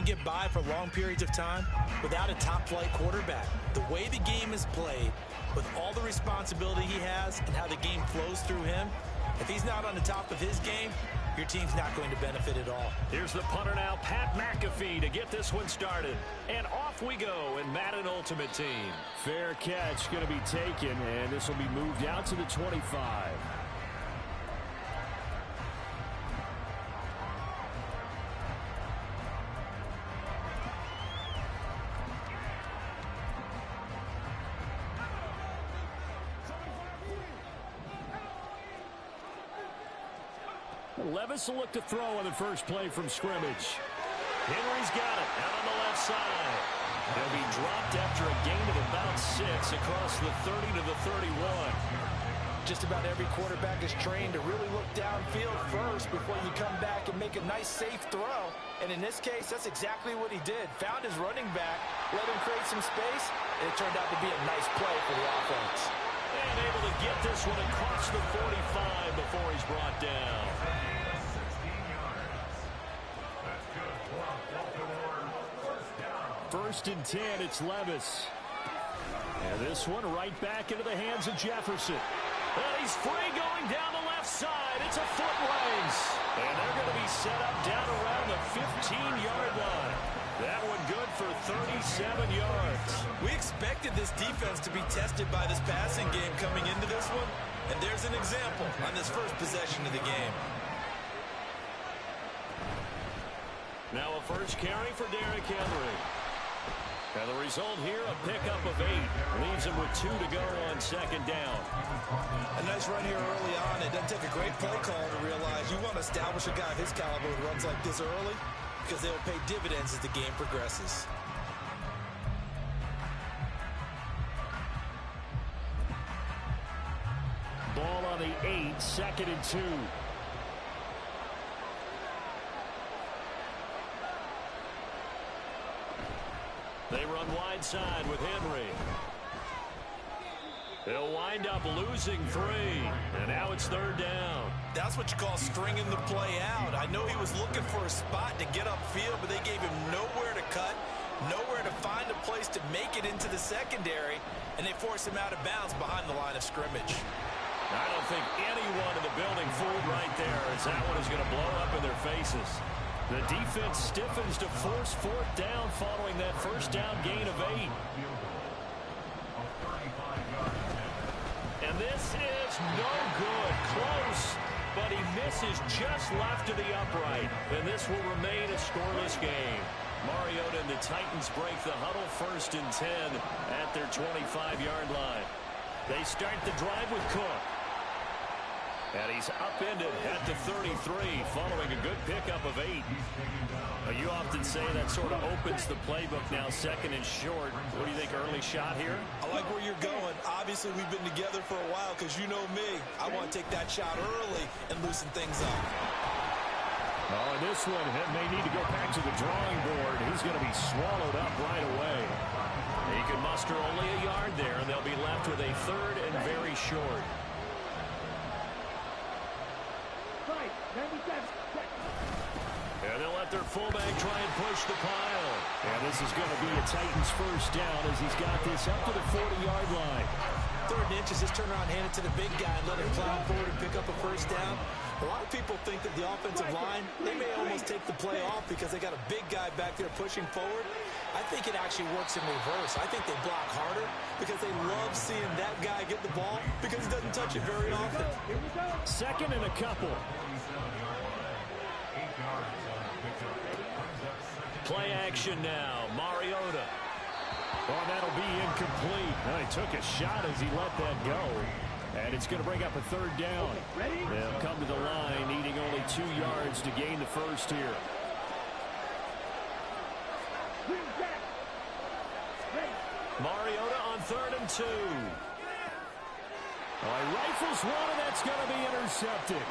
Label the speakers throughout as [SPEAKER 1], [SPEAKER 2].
[SPEAKER 1] can get by for long periods of time without a top-flight quarterback. The way the game is played, with all the responsibility he has and how the game flows through him, if he's not on the top of his game, your team's not going to benefit at all.
[SPEAKER 2] Here's the punter now, Pat McAfee, to get this one started. And off we go in Madden Ultimate Team.
[SPEAKER 3] Fair catch going to be taken, and this will be moved out to the 25. Levis will look to throw on the first play from scrimmage.
[SPEAKER 2] Henry's got it out on the left side. He'll be dropped after a gain of about 6 across the 30 to the 31.
[SPEAKER 1] Just about every quarterback is trained to really look downfield first before you come back and make a nice, safe throw. And in this case, that's exactly what he did. Found his running back, let him create some space, and it turned out to be a nice play for the offense.
[SPEAKER 2] And able to get this one across the 45 before he's brought down.
[SPEAKER 3] First and 10, it's Levis. And this one right back into the hands of Jefferson.
[SPEAKER 2] And he's free going down the left side. It's a foot race. And they're going to be set up down around the 15-yard line. That one good for 37 yards.
[SPEAKER 1] We expected this defense to be tested by this passing game coming into this one. And there's an example on this first possession of the game.
[SPEAKER 2] Now a first carry for Derrick Henry. And the result here, a pickup of 8. Leaves him with 2 to go on second down.
[SPEAKER 1] A nice run here early on. It doesn't take a great play call to realize you want to establish a guy of his caliber who runs like this early, because they'll pay dividends as the game progresses.
[SPEAKER 3] Ball on the 8, second and 2.
[SPEAKER 2] They run wide side with Henry. They'll wind up losing 3. And now it's third down.
[SPEAKER 1] That's what you call stringing the play out. I know he was looking for a spot to get upfield, but they gave him nowhere to cut, nowhere to find a place to make it into the secondary, and they forced him out of bounds behind the line of scrimmage.
[SPEAKER 2] I don't think anyone in the building fooled right there, as that one is going to blow up in their faces. The defense stiffens to force fourth down following that first down gain of 8. And this is no good. Close, but he misses just left of the upright. And this will remain a scoreless game. Mariota and the Titans break the huddle first and 10 at their 25-yard line. They start the drive with Cook. And he's upended at the 33 following a good pickup of 8. You often say that sort of opens the playbook now, second and short. What do you think, early shot here?
[SPEAKER 1] I like where you're going. Obviously, we've been together for a while because you know me. I want to take that shot early and loosen things up.
[SPEAKER 3] Oh, and this one may need to go back to the drawing board. He's going to be swallowed up right away.
[SPEAKER 2] He can muster only a yard there, and they'll be left with a third and very short. And they'll let their fullback try and push the pile.
[SPEAKER 3] And this is going to be a Titans first down as he's got this up to the 40-yard line.
[SPEAKER 1] Third and inches, just turn around, hand it to the big guy, and let him plow forward and pick up a first down. A lot of people think that the offensive line, they may almost take the play off because they got a big guy back there pushing forward. I think it actually works in reverse. I think they block harder because they love seeing that guy get the ball because he doesn't touch it very often.
[SPEAKER 3] Second and a couple.
[SPEAKER 2] Play action now. Mariota.
[SPEAKER 3] Oh, that'll be incomplete. Well, he took a shot as he let that go. And it's going to bring up a third down. They'll come to the line, needing only 2 yards to gain the first here.
[SPEAKER 2] Mariota on third and 2.
[SPEAKER 3] Well, he rifles one, and that's going to be intercepted.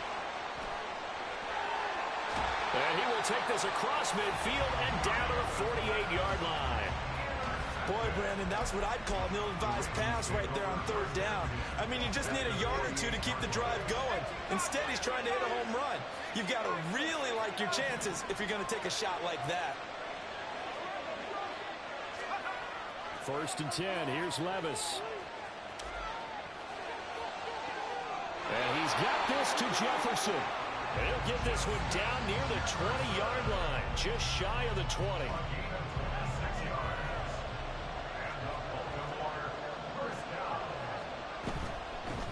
[SPEAKER 2] And he will take this across midfield and down to the 48-yard line.
[SPEAKER 1] Boy, Brandon, that's what I'd call an ill-advised pass right there on third down. I mean, you just need a yard or two to keep the drive going. Instead, he's trying to hit a home run. You've got to really like your chances if you're going to take a shot like that.
[SPEAKER 3] First and 10. Here's Levis. And he's got this to Jefferson. He'll get this one down near the 20-yard line, just shy of the 20.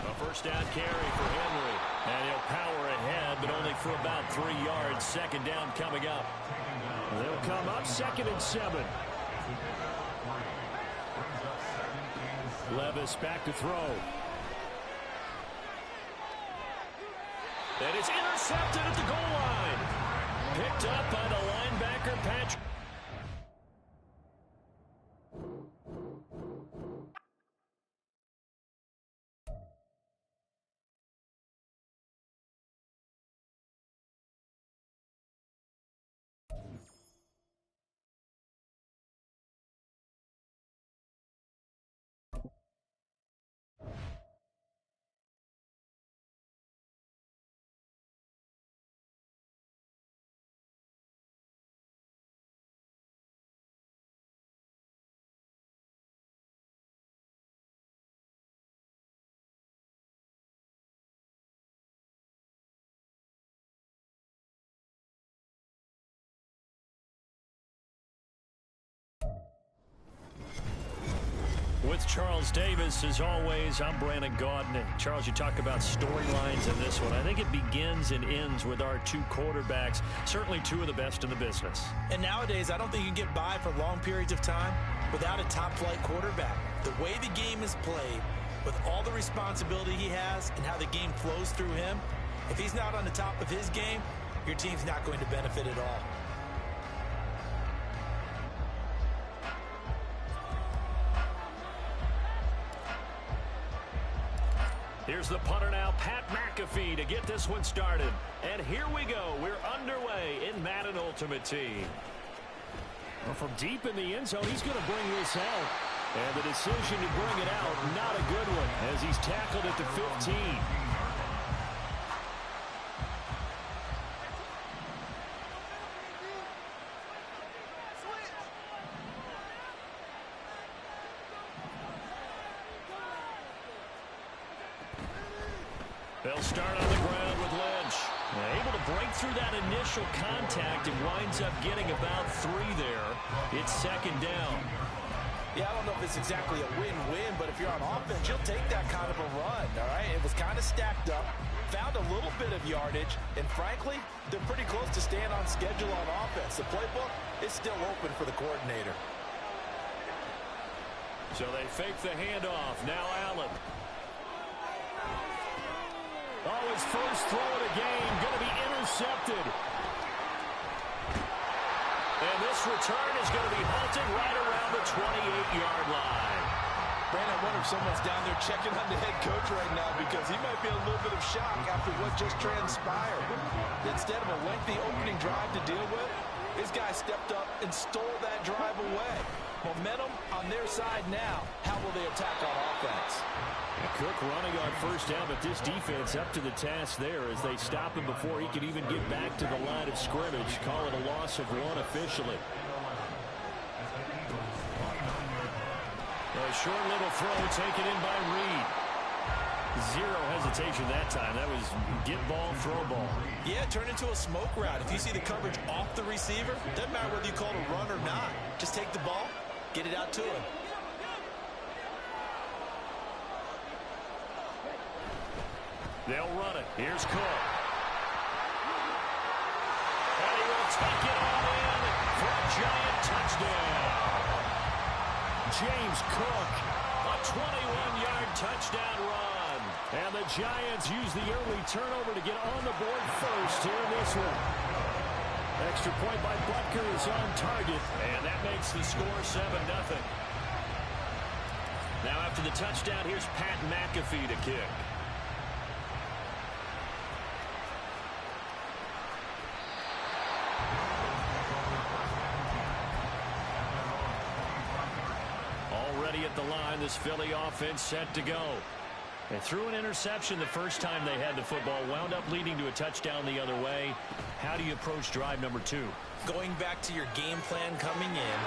[SPEAKER 3] A first down carry for Henry. And he'll power ahead, but only for about 3 yards. Second down coming up. They'll come up 2nd and 7. Levis back to throw. And it's intercepted at the goal line. Picked up by the linebacker, Patrick. With Charles Davis, as always, I'm Brandon Gaudin. And Charles, you talk about storylines in this one. I think it begins and ends with our 2 quarterbacks, certainly 2 of the best in the business.
[SPEAKER 1] And nowadays, I don't think you can get by for long periods of time without a top-flight quarterback. The way the game is played, with all the responsibility he has and how the game flows through him, if he's not on the top of his game, your team's not going to benefit at all.
[SPEAKER 2] Here's the punter now, Pat McAfee, to get this one started. And here we go. We're underway in Madden Ultimate Team.
[SPEAKER 3] Well, from deep in the end zone, he's going to bring this out. And the decision to bring it out, not a good one, as he's tackled at the 15.
[SPEAKER 2] They'll start on the ground with Lynch. Able to break through that initial contact and winds up getting about 3 there. It's 2nd down.
[SPEAKER 1] Yeah, I don't know if it's exactly a win-win, but if you're on offense, you'll take that kind of a run, all right? It was kind of stacked up, found a little bit of yardage, and frankly, they're pretty close to staying on schedule on offense. The playbook is still open for the coordinator.
[SPEAKER 2] So they fake the handoff. Now Allen.
[SPEAKER 3] Oh, his first throw of the game going to be intercepted.
[SPEAKER 2] And this return is going to be halted right around the 28-yard line.
[SPEAKER 1] Brandon, I wonder if someone's down there checking on the head coach right now because he might be in a little bit of shock after what just transpired. Instead of a lengthy opening drive to deal with, this guy stepped up and stole that drive away. Momentum on their side now. How will they attack on offense?
[SPEAKER 3] Cook running on first down, but this defense up to the task there as they stop him before he can even get back to the line of scrimmage. Call it a loss of 1 officially.
[SPEAKER 2] A short little throw taken in by Reed.
[SPEAKER 3] 0 hesitation that time. That was get ball, throw ball.
[SPEAKER 1] Yeah, turn into a smoke route. If you see the coverage off the receiver, doesn't matter whether you call it a run or not. Just take the ball, get it out to him.
[SPEAKER 2] They'll run it. Here's Cook. And he will take it all in for a giant touchdown.
[SPEAKER 3] James Cook.
[SPEAKER 2] A 21-yard touchdown run.
[SPEAKER 3] And the Giants use the early turnover to get on the board first here in this one. Extra point by Butker is on target.
[SPEAKER 2] And that makes the score 7-0. Now after the touchdown, here's Pat McAfee to kick. Already at the line, this Philly offense set to go. They threw an interception the first time they had the football, wound up leading to a touchdown the other way. How do you approach drive number 2?
[SPEAKER 1] Going back to your game plan coming in,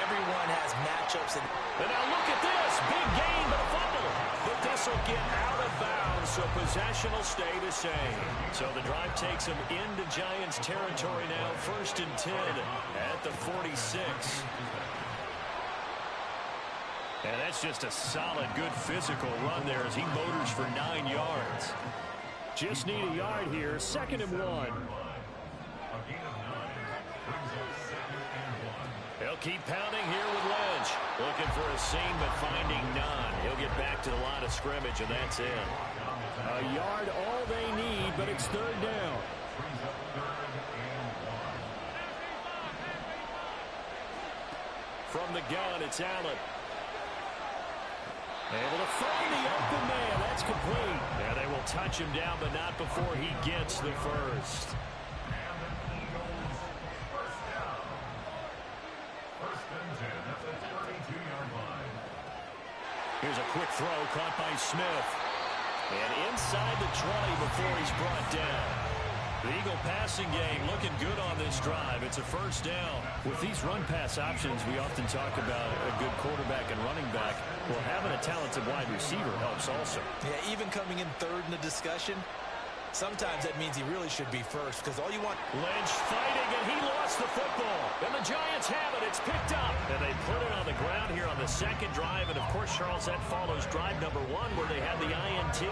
[SPEAKER 1] everyone has matchups. And
[SPEAKER 2] now look at this. Big gain, but a fumble. But this will get out of bounds, so possession will stay the same. So the drive takes them into Giants territory now. 1st and 10 at the 46. And that's just a solid, good physical run there as he motors for 9 yards.
[SPEAKER 3] Just need a yard here. 2nd and 1.
[SPEAKER 2] He'll keep pounding here with Lynch. Looking for a seam, but finding none. He'll get back to the line of scrimmage, and that's it.
[SPEAKER 3] A yard, all they need, but it's 3rd down.
[SPEAKER 2] From the gun, it's Allen. Able to find the open man. That's complete. Yeah, they will touch him down, but not before he gets the first. Here's a quick throw caught by Smith. And inside the 20 before he's brought down. The Eagle passing game looking good on this drive. It's a 1st down.
[SPEAKER 3] With these run-pass options, we often talk about a good quarterback and running back. Well, having a talented wide receiver helps also.
[SPEAKER 1] Yeah, even coming in 3rd in the discussion, sometimes that means he really should be first because all you want...
[SPEAKER 2] Lynch fighting, and he lost the football. And the Giants have it. It's picked up. And they put it on the ground here on the 2nd drive. And, of course, Charles, that follows drive number 1 where they had the INT.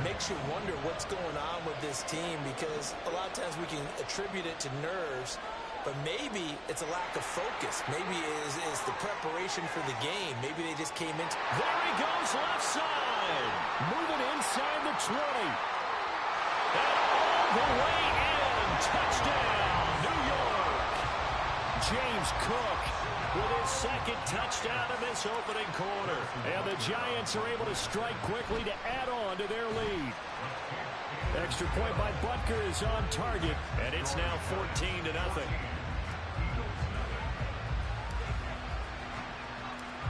[SPEAKER 1] Makes you wonder what's going on with this team because a lot of times we can attribute it to nerves, but maybe it's a lack of focus. Maybe it's the preparation for the game. Maybe they just came in.
[SPEAKER 2] There he goes, left side.
[SPEAKER 3] Moving inside the 20.
[SPEAKER 2] And all the way in. Touchdown, New York.
[SPEAKER 3] James Cook
[SPEAKER 2] with his 2nd touchdown in this opening quarter.
[SPEAKER 3] And the Giants are able to strike quickly to add on to their lead. Extra point by Butker is on target.
[SPEAKER 2] And it's now 14-0.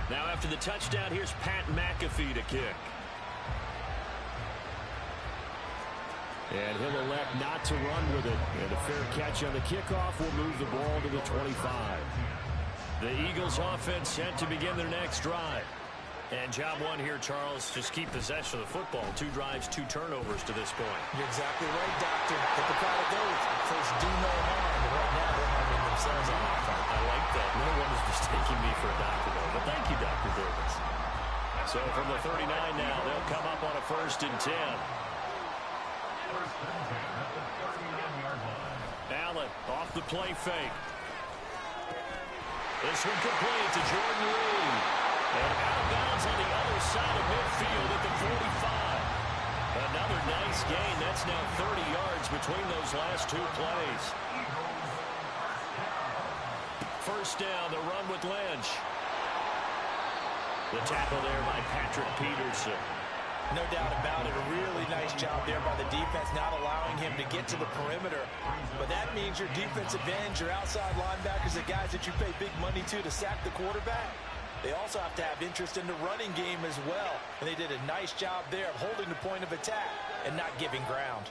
[SPEAKER 2] Now after the touchdown, here's Pat McAfee to kick.
[SPEAKER 3] And he'll elect not to run with it. And a fair catch on the kickoff will move the ball to the 25.
[SPEAKER 2] The Eagles offense set to begin their next drive. And job 1 here, Charles, just keep possession of the football. 2 drives, 2 turnovers to this point.
[SPEAKER 1] You're exactly right, Doctor. Hippocratic oath. First, do no harm. And right now, they're harming themselves on offense.
[SPEAKER 2] I like that. No one is mistaking me for a doctor, though. But thank you, Dr. Davis. So from the 39 now, they'll come up on a 1st and 10. Allen off the play fake. This one complete to Jordan Reed. And out of bounds on the other side of midfield at the 45. Another nice gain. That's now 30 yards between those last 2 plays. 1st down, the run with Lynch. The tackle there by Patrick Peterson.
[SPEAKER 1] No doubt about it. A really nice job there by the defense, not allowing him to get to the perimeter. But that means your defensive ends, your outside linebackers, the guys that you pay big money to sack the quarterback, they also have to have interest in the running game as well. And they did a nice job there of holding the point of attack and not giving ground.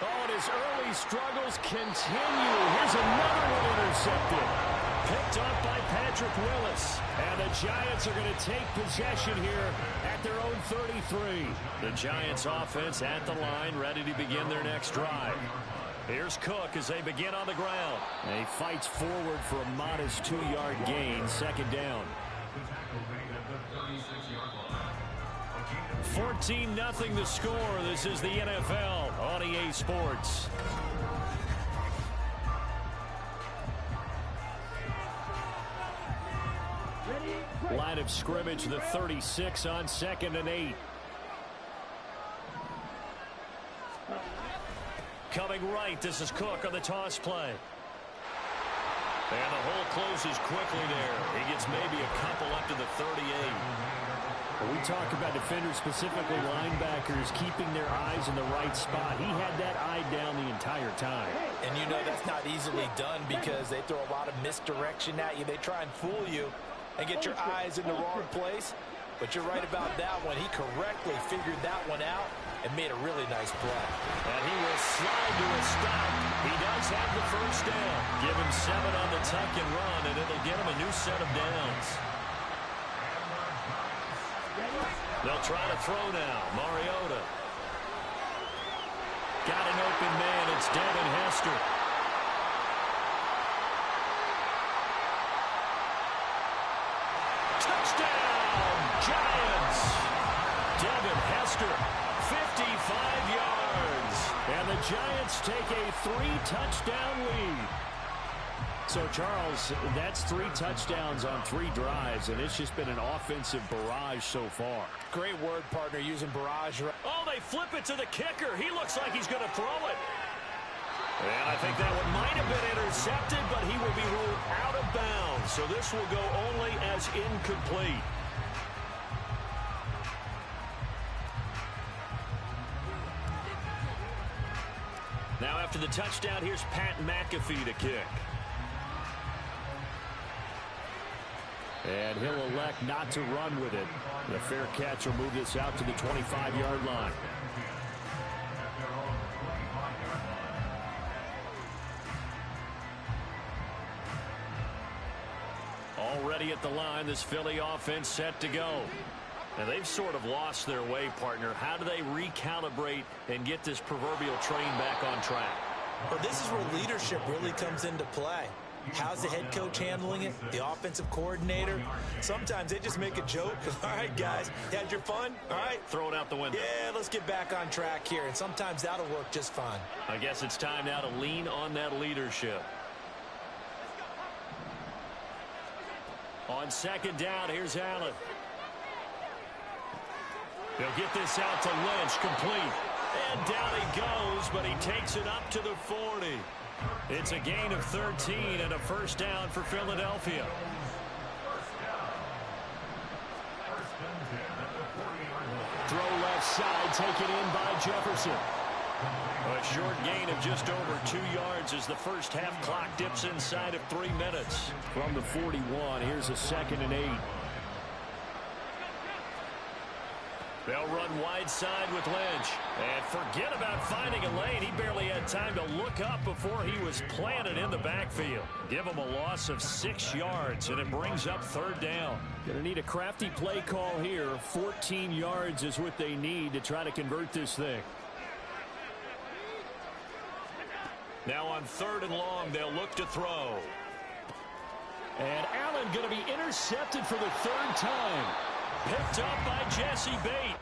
[SPEAKER 3] Oh, and his early struggles continue. Here's another one intercepted. Picked up by Patrick Willis. And the Giants are going to take possession here at their own 33.
[SPEAKER 2] The Giants offense at the line, ready to begin their next drive. Here's Cook as they begin on the ground.
[SPEAKER 3] And he fights forward for a modest 2-yard gain, 2nd down.
[SPEAKER 2] 14-0 the score. This is the NFL on EA Sports.
[SPEAKER 3] Line of scrimmage, the 36 on 2nd and 8.
[SPEAKER 2] Coming right, this is Cook on the toss play. And the hole closes quickly there. He gets maybe a couple up to the 38.
[SPEAKER 3] When we talk about defenders, specifically linebackers, keeping their eyes in the right spot, he had that eye down the entire time.
[SPEAKER 1] And you know that's not easily done because they throw a lot of misdirection at you. They try and fool you and get your eyes in the wrong place. But you're right about that one. He correctly figured that one out and made a really nice play.
[SPEAKER 2] And he will slide to a stop He does have the first down. Give him 7 on the tuck and run, and it'll get him a new set of downs. They'll try to throw now. Mariota. Got an open man. It's Devin Hester. Touchdown, Giants. Devin Hester, 55 yards.
[SPEAKER 3] And the Giants take a 3-touchdown lead. So, Charles, that's 3 touchdowns on 3 drives, and it's just been an offensive barrage so far.
[SPEAKER 1] Great word, partner, using barrage.
[SPEAKER 2] Oh, they flip it to the kicker. He looks like he's going to throw it. And I think that one might have been intercepted, but he will be ruled out of bounds. So this will go only as incomplete. Now after the touchdown, here's Pat McAfee to kick.
[SPEAKER 3] And he'll elect not to run with it. The fair catch will move this out to the 25-yard line. Already at the line, this Philly offense set to go. And they've sort of lost their way, partner. How do they recalibrate and get this proverbial train back on track?
[SPEAKER 1] Well, this is where leadership really comes into play. How's the head coach handling it? The offensive coordinator? Sometimes they just make a joke. All right, guys, you had your fun? All right.
[SPEAKER 2] Throw it out the window.
[SPEAKER 1] Yeah, let's get back on track here. And sometimes that'll work just fine.
[SPEAKER 2] I guess it's time now to lean on that leadership. On second down, here's Allen. They'll get this out to Lynch, complete. And down he goes, but he takes it up to the 40. It's a gain of 13 and a first down for Philadelphia. Throw left side, taken in by Jefferson. A short gain of just over 2 yards as the first half clock dips inside of 3 minutes.
[SPEAKER 3] From the 41, here's a 2nd and 8.
[SPEAKER 2] They'll run wide side with Lynch. And forget about finding a lane. He barely had time to look up before he was planted in the backfield. Give him a loss of 6 yards, and it brings up 3rd down.
[SPEAKER 3] Going to need a crafty play call here. 14 yards is what they need to try to convert this thing.
[SPEAKER 2] Now on 3rd and long, they'll look to throw.
[SPEAKER 3] And Allen going to be intercepted for the 3rd time.
[SPEAKER 2] Picked up by Jesse Bates.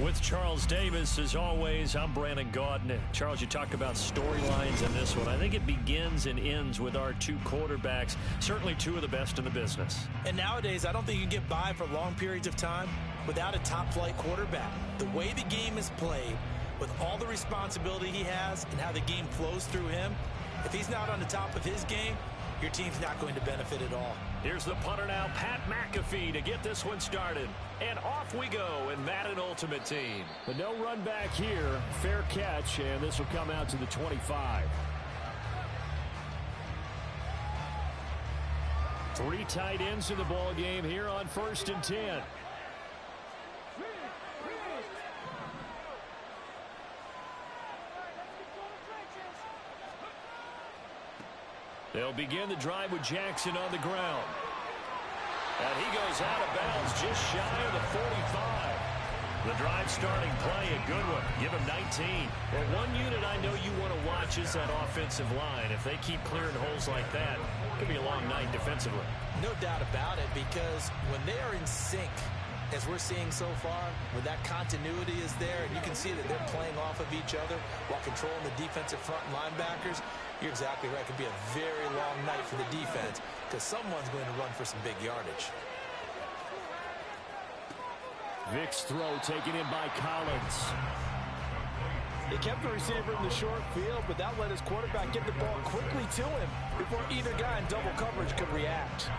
[SPEAKER 2] With Charles Davis, as always, I'm Brandon Gaudin. Charles, you talk about storylines in this one. I think it begins and ends with our 2 quarterbacks, certainly 2 of the best in the business.
[SPEAKER 1] And nowadays, I don't think you can get by for long periods of time without a top-flight quarterback. The way the game is played, with all the responsibility he has and how the game flows through him, if he's not on the top of his game, your team's not going to benefit at all.
[SPEAKER 2] Here's the punter now, Pat McAfee, to get this one started. And off we go in Madden Ultimate Team.
[SPEAKER 3] But no run back here. Fair catch, and this will come out to the 25. 3 tight ends in the ball game here on 1st and 10.
[SPEAKER 2] They'll begin the drive with Jackson on the ground. And he goes out of bounds just shy of the 45. The drive starting play, a good one. Give him 19. Well, one unit I know you want to watch is that offensive line. If they keep clearing holes like that, it could be a long night defensively.
[SPEAKER 1] No doubt about it, because when they are in sync, as we're seeing so far, when that continuity is there, and you can see that they're playing off of each other while controlling the defensive front and linebackers, you're exactly right. It could be a very long night for the defense because someone's going to run for some big yardage.
[SPEAKER 3] Vic's throw taken in by Collins.
[SPEAKER 1] He kept the receiver in the short field, but that let his quarterback get the ball quickly to him before either guy in double coverage could react.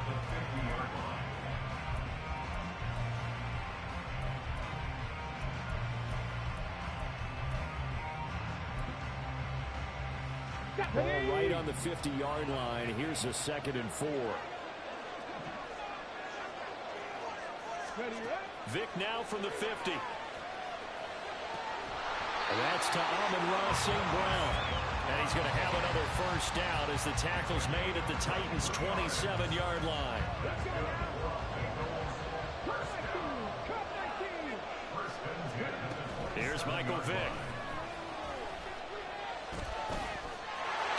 [SPEAKER 3] Ball right on the 50-yard line. Here's a 2nd and 4.
[SPEAKER 2] Vic now from the 50.
[SPEAKER 3] And that's to Amon-Ra St. Brown. And he's going to have another first down as the tackle's made at the Titans' 27-yard line. Here's Michael Vick.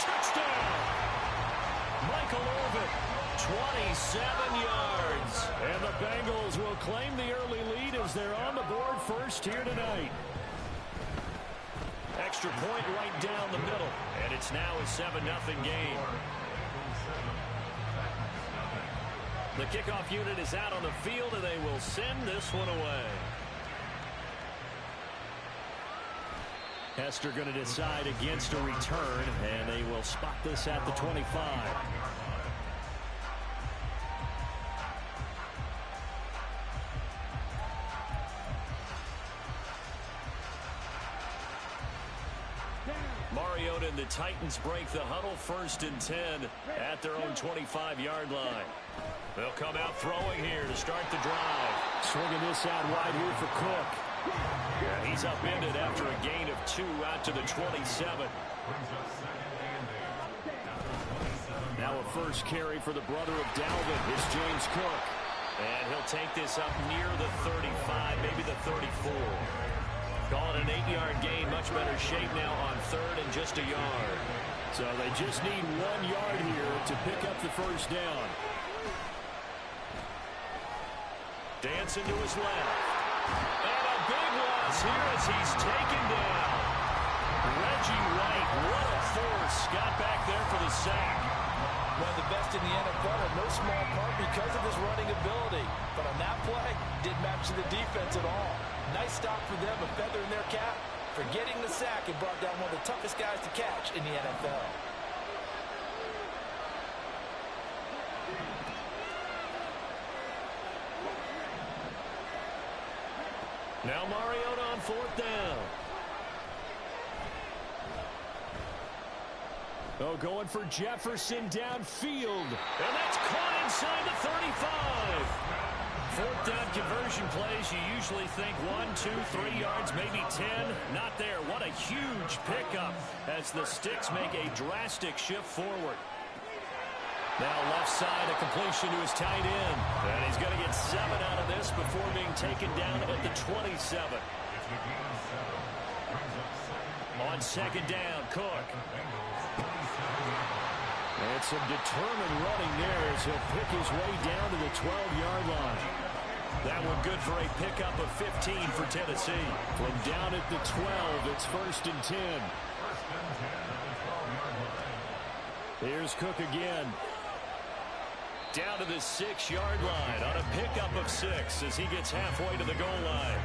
[SPEAKER 3] Touchdown! Michael Irvin, 27 yards. And the Bengals will claim the early lead as they're on the board first here tonight. Extra point right down the middle. And it's now a 7-0 game. The kickoff unit is out on the field, and they will send this one away. Hester going to decide against a return, and they will spot this at the 25. Mariota and the Titans break the huddle, 1st and 10 at their own 25-yard line. They'll come out throwing here to start the drive. Swinging this out wide here for Cook. And he's upended after a gain of 2 out to the 27. Now a first carry for the brother of Dalvin. It's James Cook. And he'll take this up near the 35, maybe the 34. Call it an 8-yard gain. Much better shape now on 3rd and just a yard. So they just need 1 yard here to pick up the first down. Dancing to his left. And a big loss here as he's taken down. Reggie White, what a force. Got back there for the sack.
[SPEAKER 1] One of the best in the NFL, in no small part because of his running ability. But on that play, didn't match the defense at all. Nice stop for them, a feather in their cap. For getting the sack, it brought down one of the toughest guys to catch in the NFL.
[SPEAKER 2] Now Mariota on 4th down.
[SPEAKER 3] Oh, going for Jefferson downfield.
[SPEAKER 2] And that's caught inside the 35. 4th down conversion plays, you usually think 1, 2, 3 yards, maybe 10. Not there. What a huge pickup as the Sticks make a drastic shift forward. Now left side, a completion to his tight end. And he's going to get 7 out of this before being taken down at the 27. On 2nd down, Cook.
[SPEAKER 3] And some determined running there as he'll pick his way down to the 12-yard line.
[SPEAKER 2] That one good for a pickup of 15 for Tennessee.
[SPEAKER 3] From down at the 12, it's 1st and 10. Here's Cook again.
[SPEAKER 2] Down to the 6-yard line on a pickup of 6 as he gets halfway to the goal line.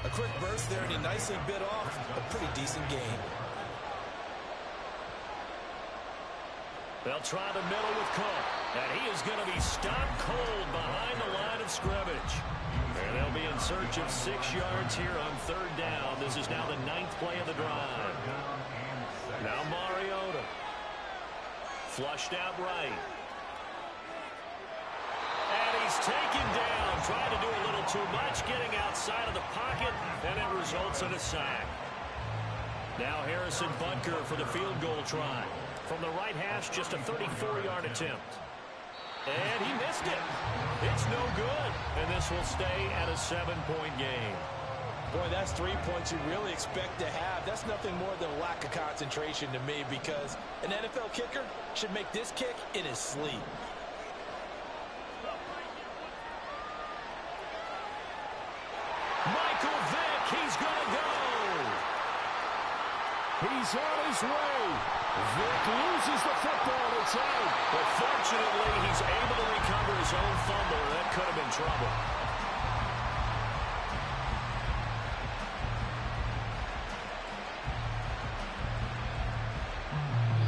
[SPEAKER 1] A quick burst there, and he nicely bit off a pretty decent game.
[SPEAKER 2] They'll try the middle with Cook. And he is going to be stopped cold behind the line of scrimmage. And they'll be in search of 6 yards here on 3rd down. This is now the 9th play of the drive. Now Mariota. Flushed out right. And he's taken down. Trying to do a little too much. Getting outside of the pocket. And it results in a sack. Now Harrison Butker for the field goal try. From the right hash, just a 34-yard attempt. And he missed it. It's no good. And this will stay at a 7-point game.
[SPEAKER 1] Boy, that's 3 points you really expect to have. That's nothing more than a lack of concentration to me, because an NFL kicker should make this kick in his sleep.
[SPEAKER 2] Michael Vick, he's going to go.
[SPEAKER 3] He's on his way. Vick loses the football. It's out.
[SPEAKER 2] But fortunately, he's able to recover his own fumble. That could have been trouble.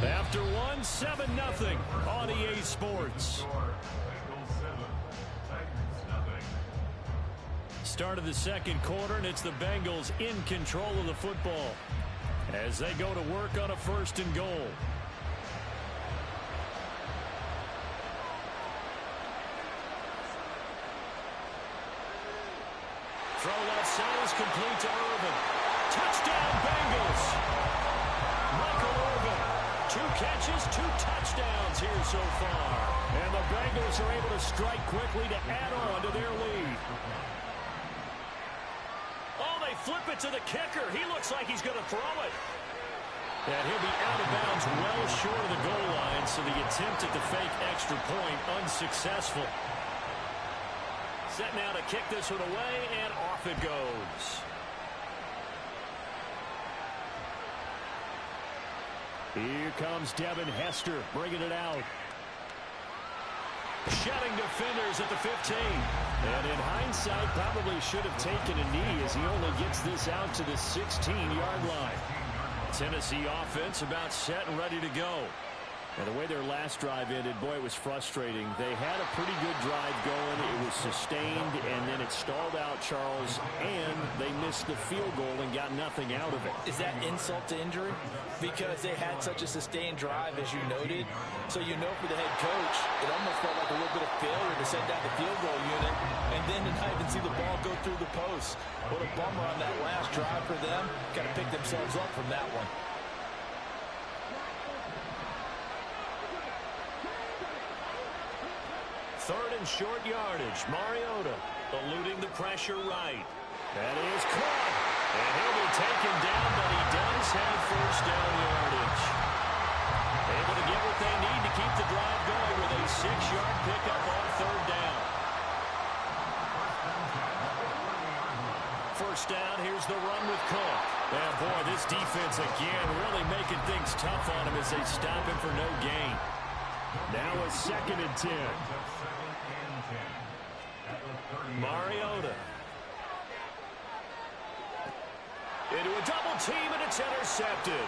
[SPEAKER 2] After one, 7-0 on EA Sports. Start of the second quarter, and it's the Bengals in control of the football as they go to work on a 1st and goal. Throw left side is complete to Irvin. Touchdown, Bengals. Michael Irvin, 2 catches, 2 touchdowns here so far. And the Bengals are able to strike quickly to add on to their lead. Oh, they flip it to the kicker. He looks like he's going to throw it. And he'll be out of bounds well short of the goal line, so the attempt at the fake extra point unsuccessful. Set now to kick this one away, and off it goes. Here comes Devin Hester bringing it out. Shutting defenders at the 15. And in hindsight, probably should have taken a knee as he only gets this out to the 16-yard line. Tennessee offense about set and ready to go. And the way their last drive ended, boy, it was frustrating. They had a pretty good drive going. It was sustained, and then it stalled out, Charles, and they missed the field goal and got nothing out of it.
[SPEAKER 1] Is that insult to injury? Because they had such a sustained drive, as you noted. So you know for the head coach, it almost felt like a little bit of failure to send out the field goal unit and then to not even see the ball go through the post. What a bummer on that last drive for them. Got to pick themselves up from that one.
[SPEAKER 2] Third and short yardage. Mariota eluding the pressure right. That is caught. And he'll be taken down, but he does have 1st down yardage. Able to get what they need to keep the drive going with a 6-yard pickup on 3rd down. 1st down, here's the run with Cook. And boy, this defense again really making things tough on him as they stop him for no gain.
[SPEAKER 3] Now a 2nd and 10.
[SPEAKER 2] Mariota. Into a double team, and it's intercepted.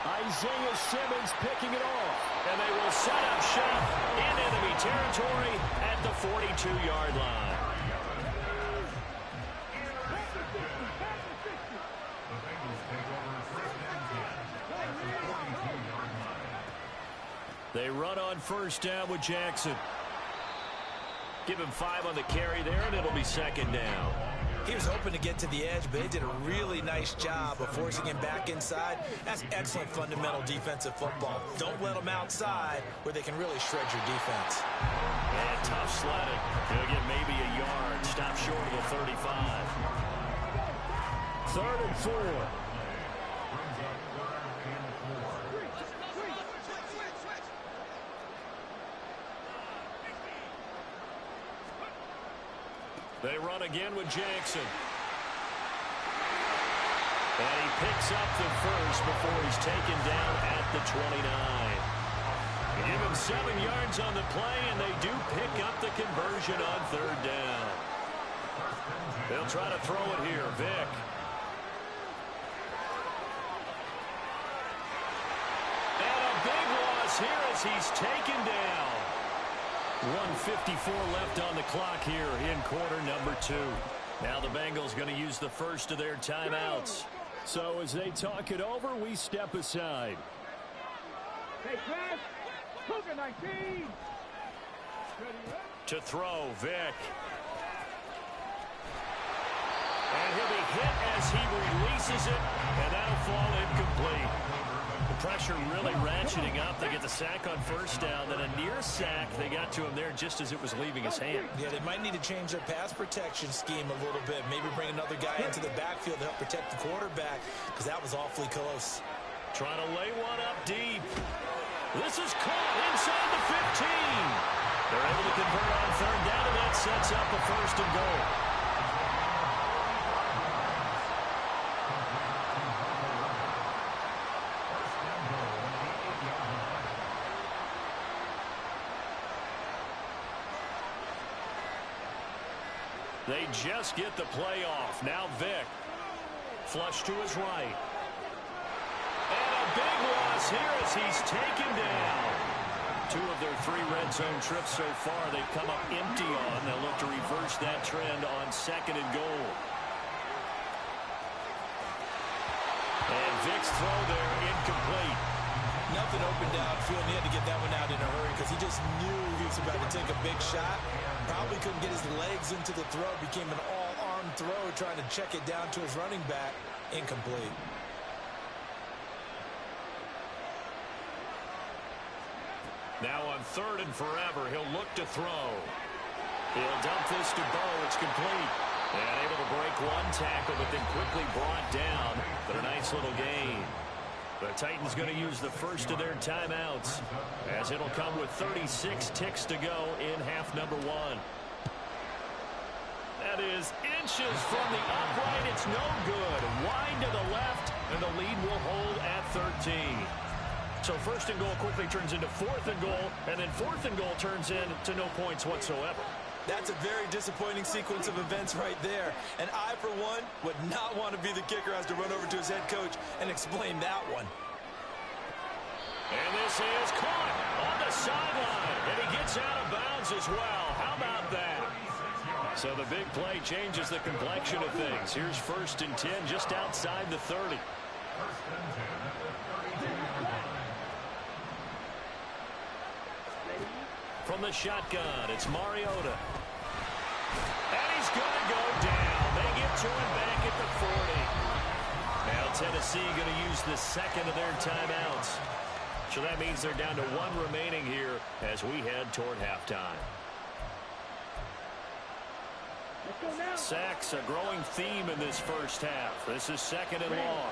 [SPEAKER 3] Isaiah Simmons picking it off.
[SPEAKER 2] And they will set up shop in enemy territory at the 42-yard line. They run on 1st down with Jackson. Give him 5 on the carry there, and it'll be 2nd down.
[SPEAKER 1] He was hoping to get to the edge, but they did a really nice job of forcing him back inside. That's excellent fundamental defensive football. Don't let them outside where they can really shred your defense.
[SPEAKER 2] And tough sledding. He'll get maybe a yard. Stop short of the 35.
[SPEAKER 3] 3rd and 4.
[SPEAKER 2] They run again with Jackson. And he picks up the 1st before he's taken down at the 29. Give him 7 yards on the play, and they do pick up the conversion on 3rd down. They'll try to throw it here. Vick. And a big loss here as he's taken down. 1:54 left on the clock here in quarter number 2. Now the Bengals going to use the 1st of their timeouts.
[SPEAKER 3] So as they talk it over, we step aside.
[SPEAKER 4] Hey, Chris, Cougar 19.
[SPEAKER 2] To throw, Vick. And he'll be hit as he releases it, and that'll fall incomplete. The pressure really ratcheting up. They get the sack on 1st down, then a near sack. They got to him there just as it was leaving his hand.
[SPEAKER 1] Yeah, they might need to change their pass protection scheme a little bit. Maybe bring another guy into the backfield to help protect the quarterback, because that was awfully close.
[SPEAKER 2] Trying to lay one up deep. This is caught inside the 15. They're able to convert on 3rd down, and that sets up a 1st and goal. They just get the play off. Now Vick. Flush to his right. And a big loss here as he's taken down. 2 of their 3 red zone trips so far they've come up empty on. They'll look to reverse that trend on 2nd and goal. And Vic's throw there incomplete.
[SPEAKER 1] Nothing open downfield. He had to get that one out in a hurry because he just knew he was about to take a big shot. Probably couldn't get his legs into the throw. Became an all-arm throw trying to check it down to his running back. Incomplete.
[SPEAKER 2] Now on 3rd and forever, he'll look to throw. He'll dump this to Bo. It's complete. And able to break 1 tackle, but then quickly brought down. But a nice little gain. The Titans going to use the first of their timeouts, as it'll come with 36 ticks to go in half number 1. That is inches from the upright. It's no good. Wide to the left, and the lead will hold at 13. So 1st and goal quickly turns into 4th and goal, and then 4th and goal turns into no points whatsoever.
[SPEAKER 1] That's a very disappointing sequence of events right there. And I, for one, would not want to be the kicker who has to run over to his head coach and explain that one.
[SPEAKER 2] And this is caught on the sideline. And he gets out of bounds as well. How about that? So the big play changes the complexion of things. Here's 1st and 10 just outside the 30. From the shotgun, it's Mariota. And he's going to go down. They get to him back at the 40. Now Tennessee going to use the 2nd of their timeouts. So that means they're down to 1 remaining here as we head toward halftime. Sacks, a growing theme in this first half. This is 2nd and long.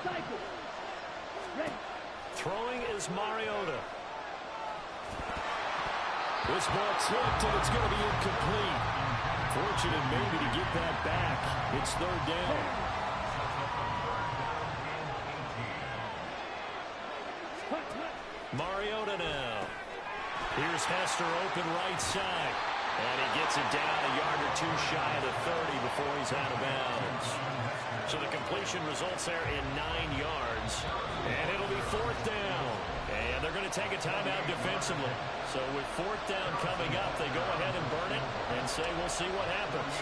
[SPEAKER 2] Throwing is Mariota.
[SPEAKER 3] This ball tipped, and it's going to be incomplete. Fortunate maybe to get that back. It's 3rd down.
[SPEAKER 2] Mariota now. Here's Hester open right side. And he gets it down a yard or 2 shy of the 30 before he's out of bounds. So the completion results there in 9 yards. And it'll be 4th down. And they're going to take a timeout defensively. So with 4th down coming up, they go ahead and burn it and say we'll see what happens.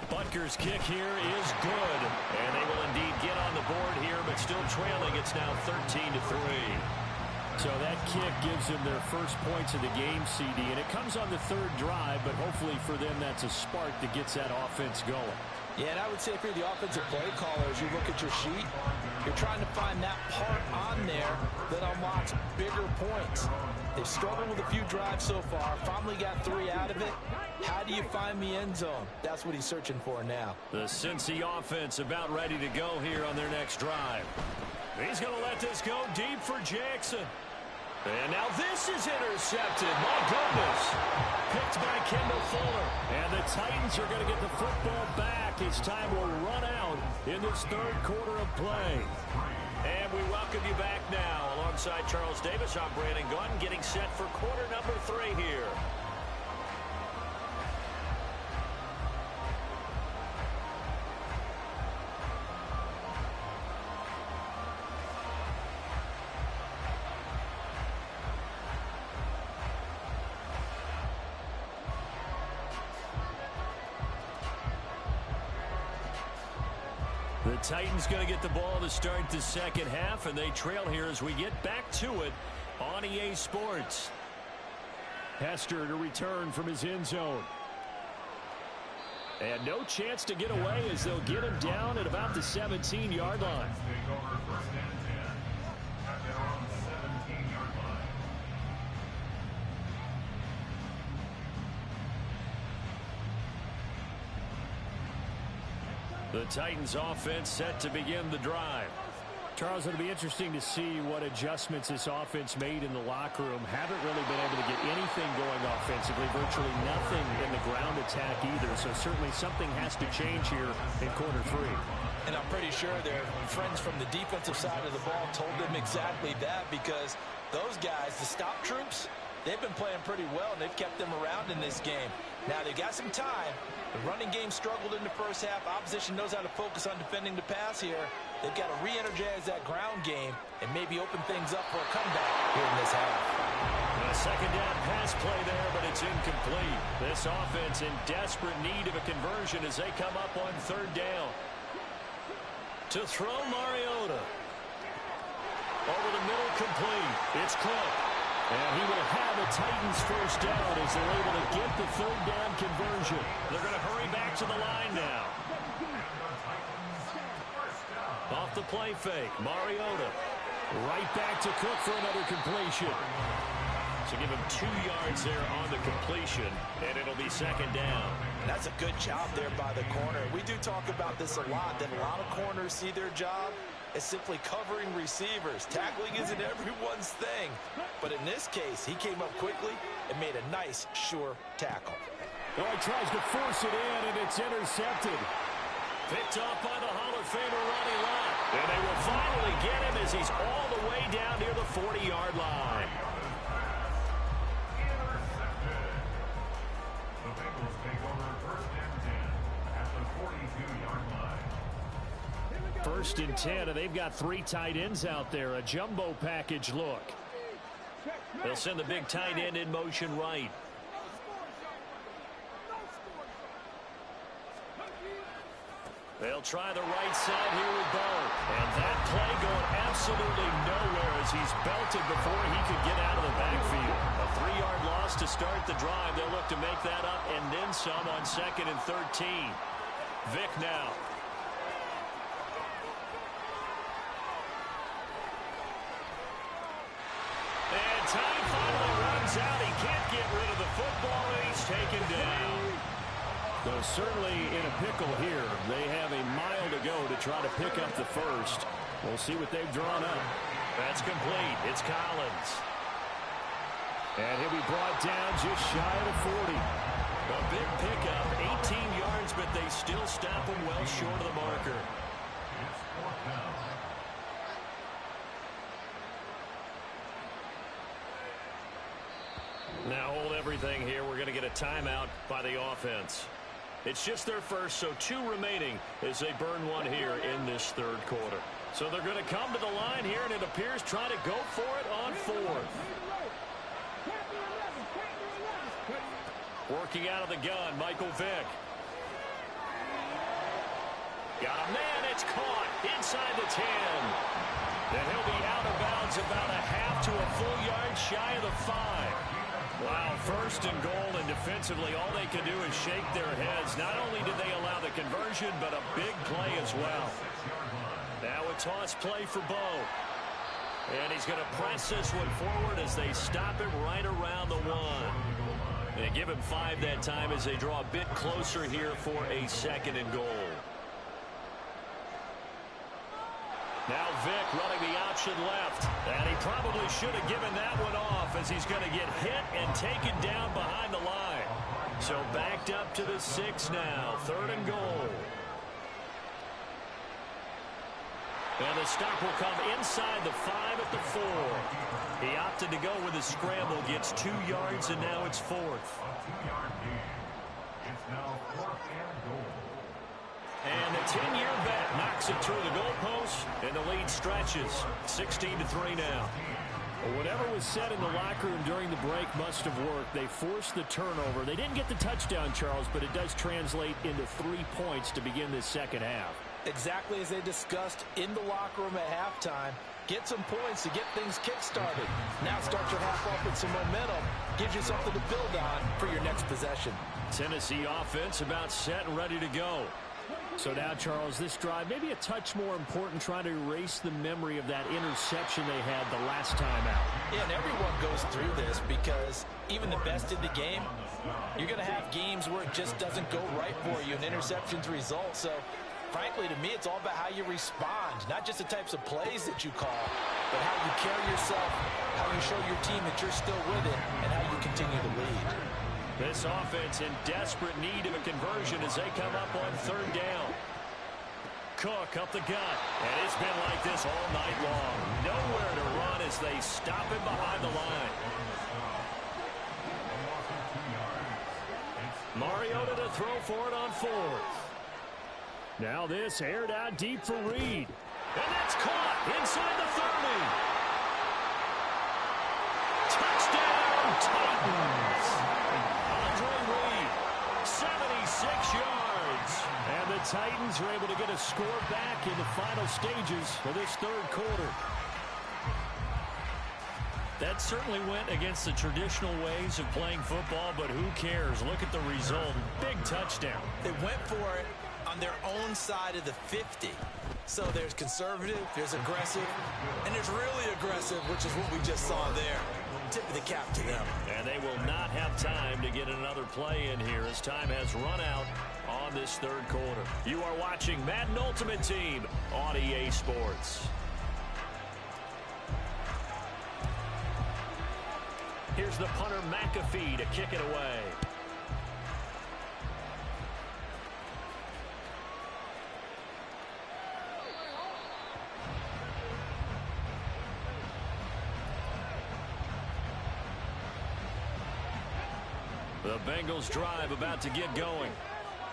[SPEAKER 2] Butker's kick here is good. And they will indeed get on the board here, but still trailing. It's now 13-3.
[SPEAKER 3] So that kick gives them their first points of the game, CD. And it comes on the 3rd drive, but hopefully for them that's a spark that gets that offense going.
[SPEAKER 1] Yeah, and I would say if you're the offensive play caller, as you look at your sheet, you're trying to find that part on there that unlocks bigger points. They've struggled with a few drives so far, finally got 3 out of it. How do you find the end zone? That's what he's searching for now.
[SPEAKER 2] The Cincy offense about ready to go here on their next drive. He's going to let this go deep for Jackson. And now this is intercepted. My goodness. Picked by Kendall Fuller.
[SPEAKER 3] And the Titans are going to get the football back as time will run out in this 3rd quarter of play.
[SPEAKER 2] And we welcome you back now. Alongside Charles Davis, I'm Brandon Gunn, getting set for quarter number 3 here. The Titans going to get the ball to start the 2nd half, and they trail here as we get back to it on EA Sports.
[SPEAKER 3] Hester to return from his end zone. And no chance to get away as they'll get him down at about the 17-yard line.
[SPEAKER 2] The Titans offense set to begin the drive.
[SPEAKER 3] Charles, it'll be interesting to see what adjustments this offense made in the locker room. Haven't really been able to get anything going offensively, virtually nothing in the ground attack either. So certainly something has to change here in quarter 3.
[SPEAKER 1] And I'm pretty sure their friends from the defensive side of the ball told them exactly that, because those guys, the stop troops, they've been playing pretty well, and they've kept them around in this game. Now, they got some time. The running game struggled in the first half. Opposition knows how to focus on defending the pass here. They've got to re-energize that ground game and maybe open things up for a comeback here in this half.
[SPEAKER 2] A second down pass play there, but it's incomplete. This offense in desperate need of a conversion as they come up on third down. To throw, Mariota. Over the middle, complete. It's Cook. And he will have a Titans first down as they're able to get the third down conversion. They're going to hurry back to the line now. Off the play fake, Mariota. Right back to Cook for another completion. So give him 2 yards there on the completion, and it'll be second down.
[SPEAKER 1] That's a good job there by the corner. We do talk about this a lot, that a lot of corners see their job as simply covering receivers. Tackling isn't everyone's thing. But in this case, he came up quickly and made a nice, sure tackle.
[SPEAKER 3] Well, he tries to force it in, and it's intercepted.
[SPEAKER 2] Picked off by the Hall of Famer Ronnie Lott. And they will finally get him as he's all the way down near the 40-yard line. First and 10, and they've got 3 tight ends out there. A jumbo package look. They'll send the big tight end in motion right. They'll try the right side here with Bo. And that play going absolutely nowhere as he's belted before he could get out of the backfield. A 3-yard loss to start the drive. They'll look to make that up and then some on 2nd and 13. Vic now. And time finally runs out. He can't get rid of the football, and he's taken down.
[SPEAKER 3] So certainly in a pickle here. They have a mile to go to try to pick up the first. We'll see what they've drawn up.
[SPEAKER 2] That's complete. It's Collins.
[SPEAKER 3] And he'll be brought down just shy of the 40.
[SPEAKER 2] A big pickup, 18 yards, but they still stop him well short of the marker. Now hold everything here. We're going to get a timeout by the offense. It's just their first, so 2 remaining as they burn one here in this third quarter. So they're going to come to the line here, and it appears try to go for it on 4th. Working out of the gun, Michael Vick. Got a man, it's caught inside the 10. And he'll be out of bounds about a half to a full yard shy of the 5. Wow, first and goal, and defensively all they can do is shake their heads. Not only did they allow the conversion, but a big play as well. Now a toss play for Bo. And he's going to press this one forward as they stop him right around the 1. They give him 5 that time as they draw a bit closer here for a 2nd and goal. Now Vick running the option left. And he probably should have given that one off as he's going to get hit and taken down behind the line. So backed up to the 6 now. 3rd and goal. And the stop will come inside the 5 at the 4. He opted to go with a scramble, gets 2 yards, and now it's 4th. And the 10-year vet knocks it through the goalpost, and the lead stretches. 16-3 now.
[SPEAKER 3] Well, whatever was said in the locker room during the break must have worked. They forced the turnover. They didn't get the touchdown, Charles, but it does translate into 3 points to begin this second half.
[SPEAKER 1] Exactly as they discussed in the locker room at halftime. Get some points to get things kick-started. Now start your half off with some momentum. Gives you something to build on for your next possession.
[SPEAKER 2] Tennessee offense about set and ready to go.
[SPEAKER 3] So now, Charles, this drive maybe a touch more important, trying to erase the memory of that interception they had the last time out.
[SPEAKER 1] Yeah, and everyone goes through this because even the best in the game, you're going to have games where it just doesn't go right for you and interceptions result. So, frankly, to me, it's all about how you respond, not just the types of plays that you call, but how you carry yourself, how you show your team that you're still with it, and how you continue to lead.
[SPEAKER 2] This offense in desperate need of a conversion as they come up on 3rd down. Cook up the gut, and it's been like this all night long. Nowhere to run as they stop him behind the line. Mariota to throw for it on fourth.
[SPEAKER 3] Now this aired out deep for Reed.
[SPEAKER 2] And that's caught inside the 30. Touchdown, Titans. Andre Reed, 76 yards.
[SPEAKER 3] And the Titans are able to get a score back in the final stages of this third quarter.
[SPEAKER 2] That certainly went against the traditional ways of playing football, but who cares? Look at the result. Big touchdown.
[SPEAKER 1] They went for it on their own side of the 50. So there's conservative, there's aggressive, and there's really aggressive, which is what we just saw there. Tip of the cap to them.
[SPEAKER 2] And they will not have time to get another play in here as time has run out on this third quarter. You are watching Madden Ultimate Team on EA Sports. Here's the punter McAfee to kick it away. The Bengals drive about to get going.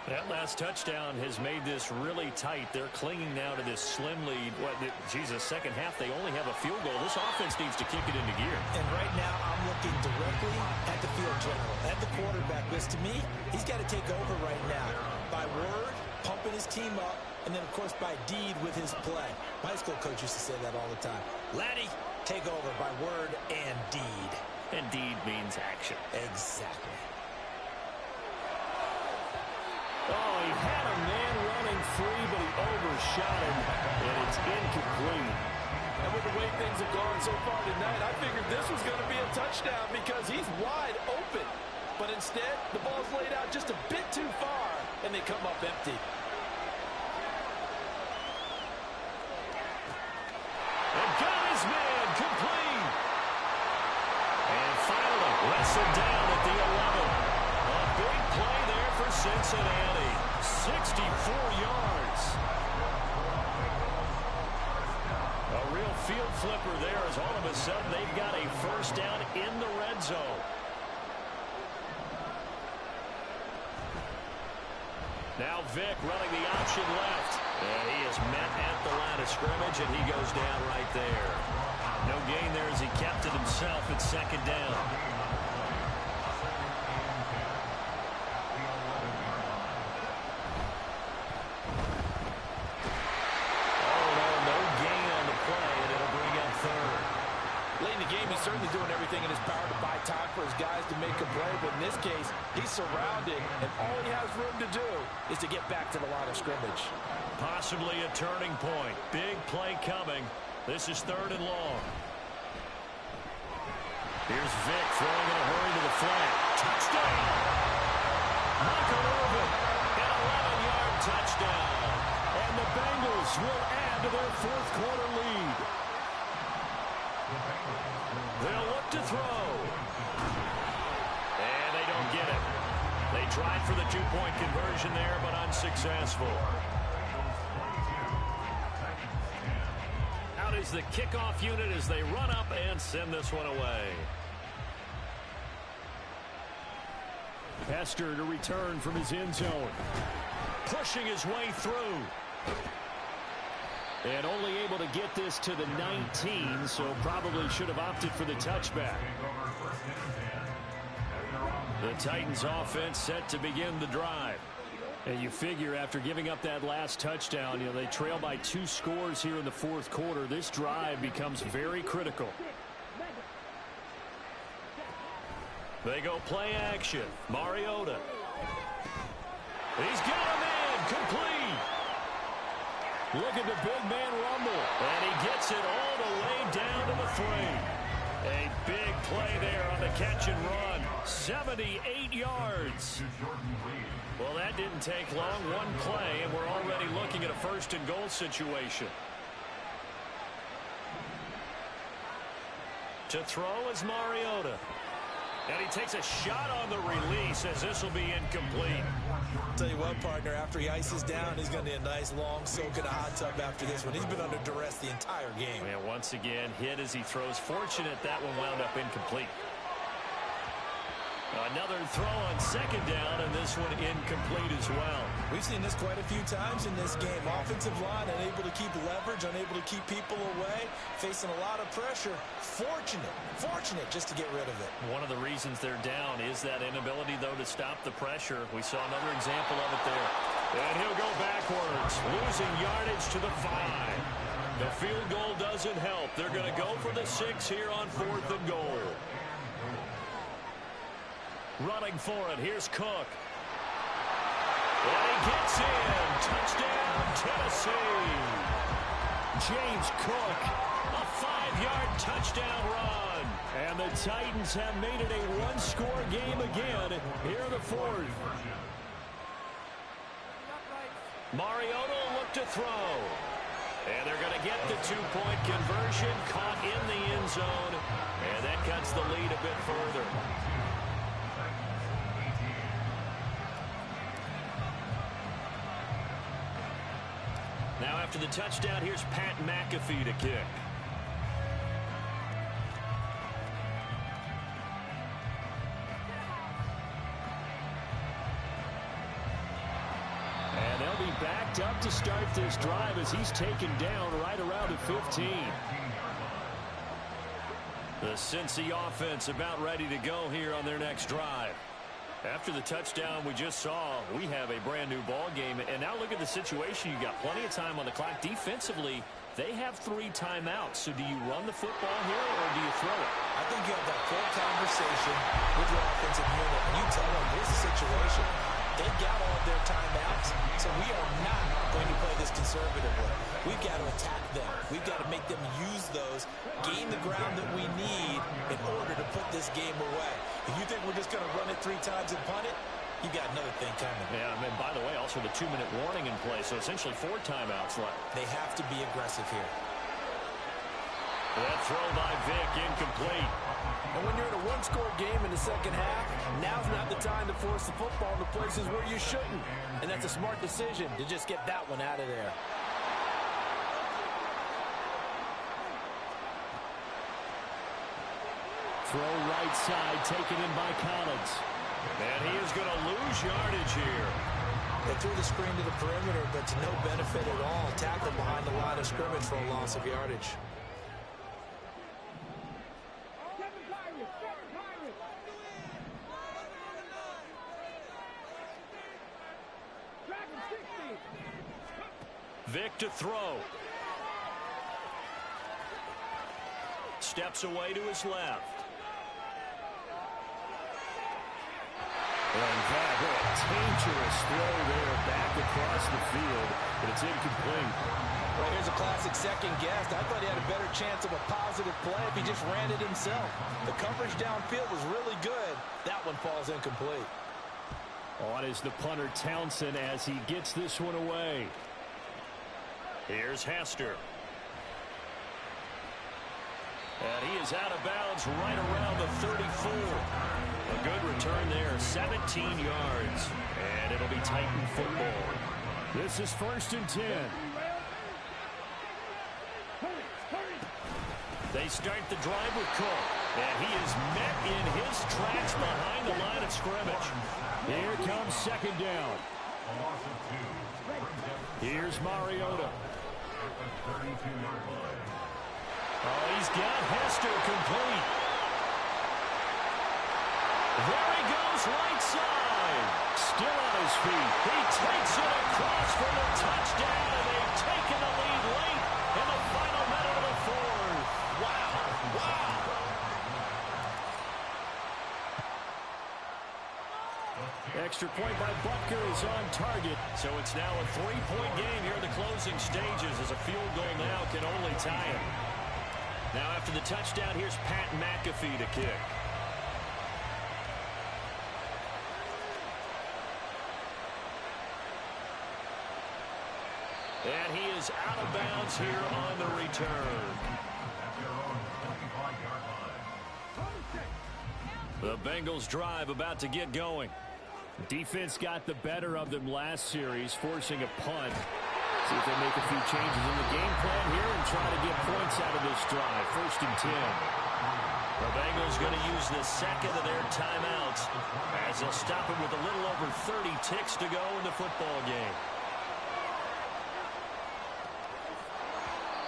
[SPEAKER 2] That last touchdown has made this really tight. They're clinging now to this slim lead. Jesus, second half, they only have a field goal. This offense needs to kick it into gear.
[SPEAKER 1] And right now, I'm looking directly at the field general, at the quarterback, because to me, he's got to take over right now. By word, pumping his team up, and then, of course, by deed with his play. My high school coach used to say that all the time. Laddie, take over by word and deed.
[SPEAKER 2] And deed means action.
[SPEAKER 1] Exactly.
[SPEAKER 3] Oh, he had a man running free, but he overshot him, and it's incomplete.
[SPEAKER 5] And with the way things have gone so far tonight, I figured this was going to be a touchdown because he's wide open. But instead, the ball's laid out just a bit too far, and they come up empty.
[SPEAKER 2] And got his man complete. And finally, wrestled down at the 11. A big play there for Cincinnati. 64 yards. A real field flipper there as all of a sudden they've got a first down in the red zone. Now Vick running the option left. And he is met at the line of scrimmage, and he goes down right there. No gain there as he kept it himself at second down.
[SPEAKER 5] Certainly doing everything in his power to buy time for his guys to make a play, but in this case, he's surrounded, and all he has room to do is to get back to the line of scrimmage.
[SPEAKER 2] Possibly a turning point. Big play coming. This is third and long. Here's Vick throwing in a hurry to the flat. Touchdown! Michael Irvin, an 11-yard touchdown.
[SPEAKER 3] And the Bengals will add to their fourth quarter lead.
[SPEAKER 2] They'll look to throw. And they don't get it. They tried for the two-point conversion there, but unsuccessful. Out is the kickoff unit as they run up and send this one away.
[SPEAKER 3] Hester to return from his end zone.
[SPEAKER 2] Pushing his way through.
[SPEAKER 3] And only able to get this to the 19, so probably should have opted for the touchback.
[SPEAKER 2] The Titans offense set to begin the drive.
[SPEAKER 3] And you figure after giving up that last touchdown, they trail by 2 scores here in the fourth quarter. This drive becomes very critical.
[SPEAKER 2] They go play action. Mariota. He's got a man complete.
[SPEAKER 3] Look at the big man rumble.
[SPEAKER 2] And he gets it all the way down to the 3. A big play there on the catch and run. 78 yards. Well, that didn't take long. One play, and we're already looking at a first and goal situation. To throw is Mariota. And he takes a shot on the release as this will be incomplete.
[SPEAKER 1] Tell you what, partner, after he ices down, he's going to need a nice long soak in a hot tub after this one. He's been under duress the entire game.
[SPEAKER 2] And once again, hit as he throws. Fortunate that one wound up incomplete. Another throw on second down, and this one incomplete as well.
[SPEAKER 1] We've seen this quite a few times in this game. Offensive line unable to keep leverage, unable to keep people away, facing a lot of pressure. Fortunate just to get rid of it.
[SPEAKER 2] One of the reasons they're down is that inability, though, to stop the pressure. We saw another example of it there. And he'll go backwards, losing yardage to the 5. The field goal doesn't help. They're going to go for the 6 here on 4th and goal. Running for it, here's Cook. And he gets in. Touchdown, Tennessee. James Cook, a 5-yard touchdown run. And the Titans have made it a one-score game again here in the 4th. Mariota will look to throw. And they're going to get the 2-point conversion, caught in the end zone. And that cuts the lead a bit further. Now after the touchdown, here's Pat McAfee to kick. And they'll be backed up to start this drive as he's taken down right around the 15. The Cincy offense about ready to go here on their next drive. After the touchdown we just saw, we have a brand new ball game. And now look at the situation. You got plenty of time on the clock. Defensively, they have 3 timeouts. So do you run the football here or do you throw it?
[SPEAKER 1] I think you have that full conversation with your offensive unit, and you tell them, here's the situation. They've got all of their timeouts, so we are not going to play this conservatively. We've got to attack them. We've got to make them use those, gain the ground that we need in order to put this game away. If you think we're just going to run it 3 times and punt it, you got another thing coming.
[SPEAKER 2] Yeah, and by the way, also the 2-minute warning in play, so essentially 4 timeouts left.
[SPEAKER 1] They have to be aggressive here.
[SPEAKER 2] That throw by Vick, incomplete.
[SPEAKER 5] And when you're in a one-score game in the second half, now's not the time to force the football into places where you shouldn't. And that's a smart decision to just get that one out of there.
[SPEAKER 3] Throw right side, taken in by Collins.
[SPEAKER 2] And he is going to lose yardage here.
[SPEAKER 1] They threw the screen to the perimeter, but to no benefit at all. Tackle behind the line of scrimmage for a loss of yardage.
[SPEAKER 2] Vick to throw. Steps away to his left.
[SPEAKER 3] And that a dangerous throw there back across the field, but it's incomplete.
[SPEAKER 5] Well, here's a classic second guess. I thought he had a better chance of a positive play if he just ran it himself. The coverage downfield was really good. That one falls incomplete.
[SPEAKER 3] On is the punter Townsend as he gets this one away.
[SPEAKER 2] Here's Hester. And he is out of bounds right around the 34. A good return there, 17 yards. And it'll be Titan football.
[SPEAKER 3] This is 1st and 10.
[SPEAKER 2] They start the drive with Cook. And he is met in his tracks behind the line of scrimmage.
[SPEAKER 3] Here comes 2nd down. Here's Mariota.
[SPEAKER 2] Oh, he's got Hester complete. There he goes, right side.
[SPEAKER 3] Still on his feet.
[SPEAKER 2] He takes it across for the touchdown, and they've taken the lead late in the final minute of the 4th. Wow.
[SPEAKER 3] Extra point by Butker is on target.
[SPEAKER 2] So it's now a 3-point game here in the closing stages as a field goal now can only tie it. Now after the touchdown, here's Pat McAfee to kick. And he is out of bounds here on the return. The Bengals drive about to get going.
[SPEAKER 3] Defense got the better of them last series, forcing a punt. See if they make a few changes in the game plan here and try to get points out of this drive. 1st and 10.
[SPEAKER 2] The Bengals going to use the second of their timeouts as they'll stop it with a little over 30 ticks to go in the football game.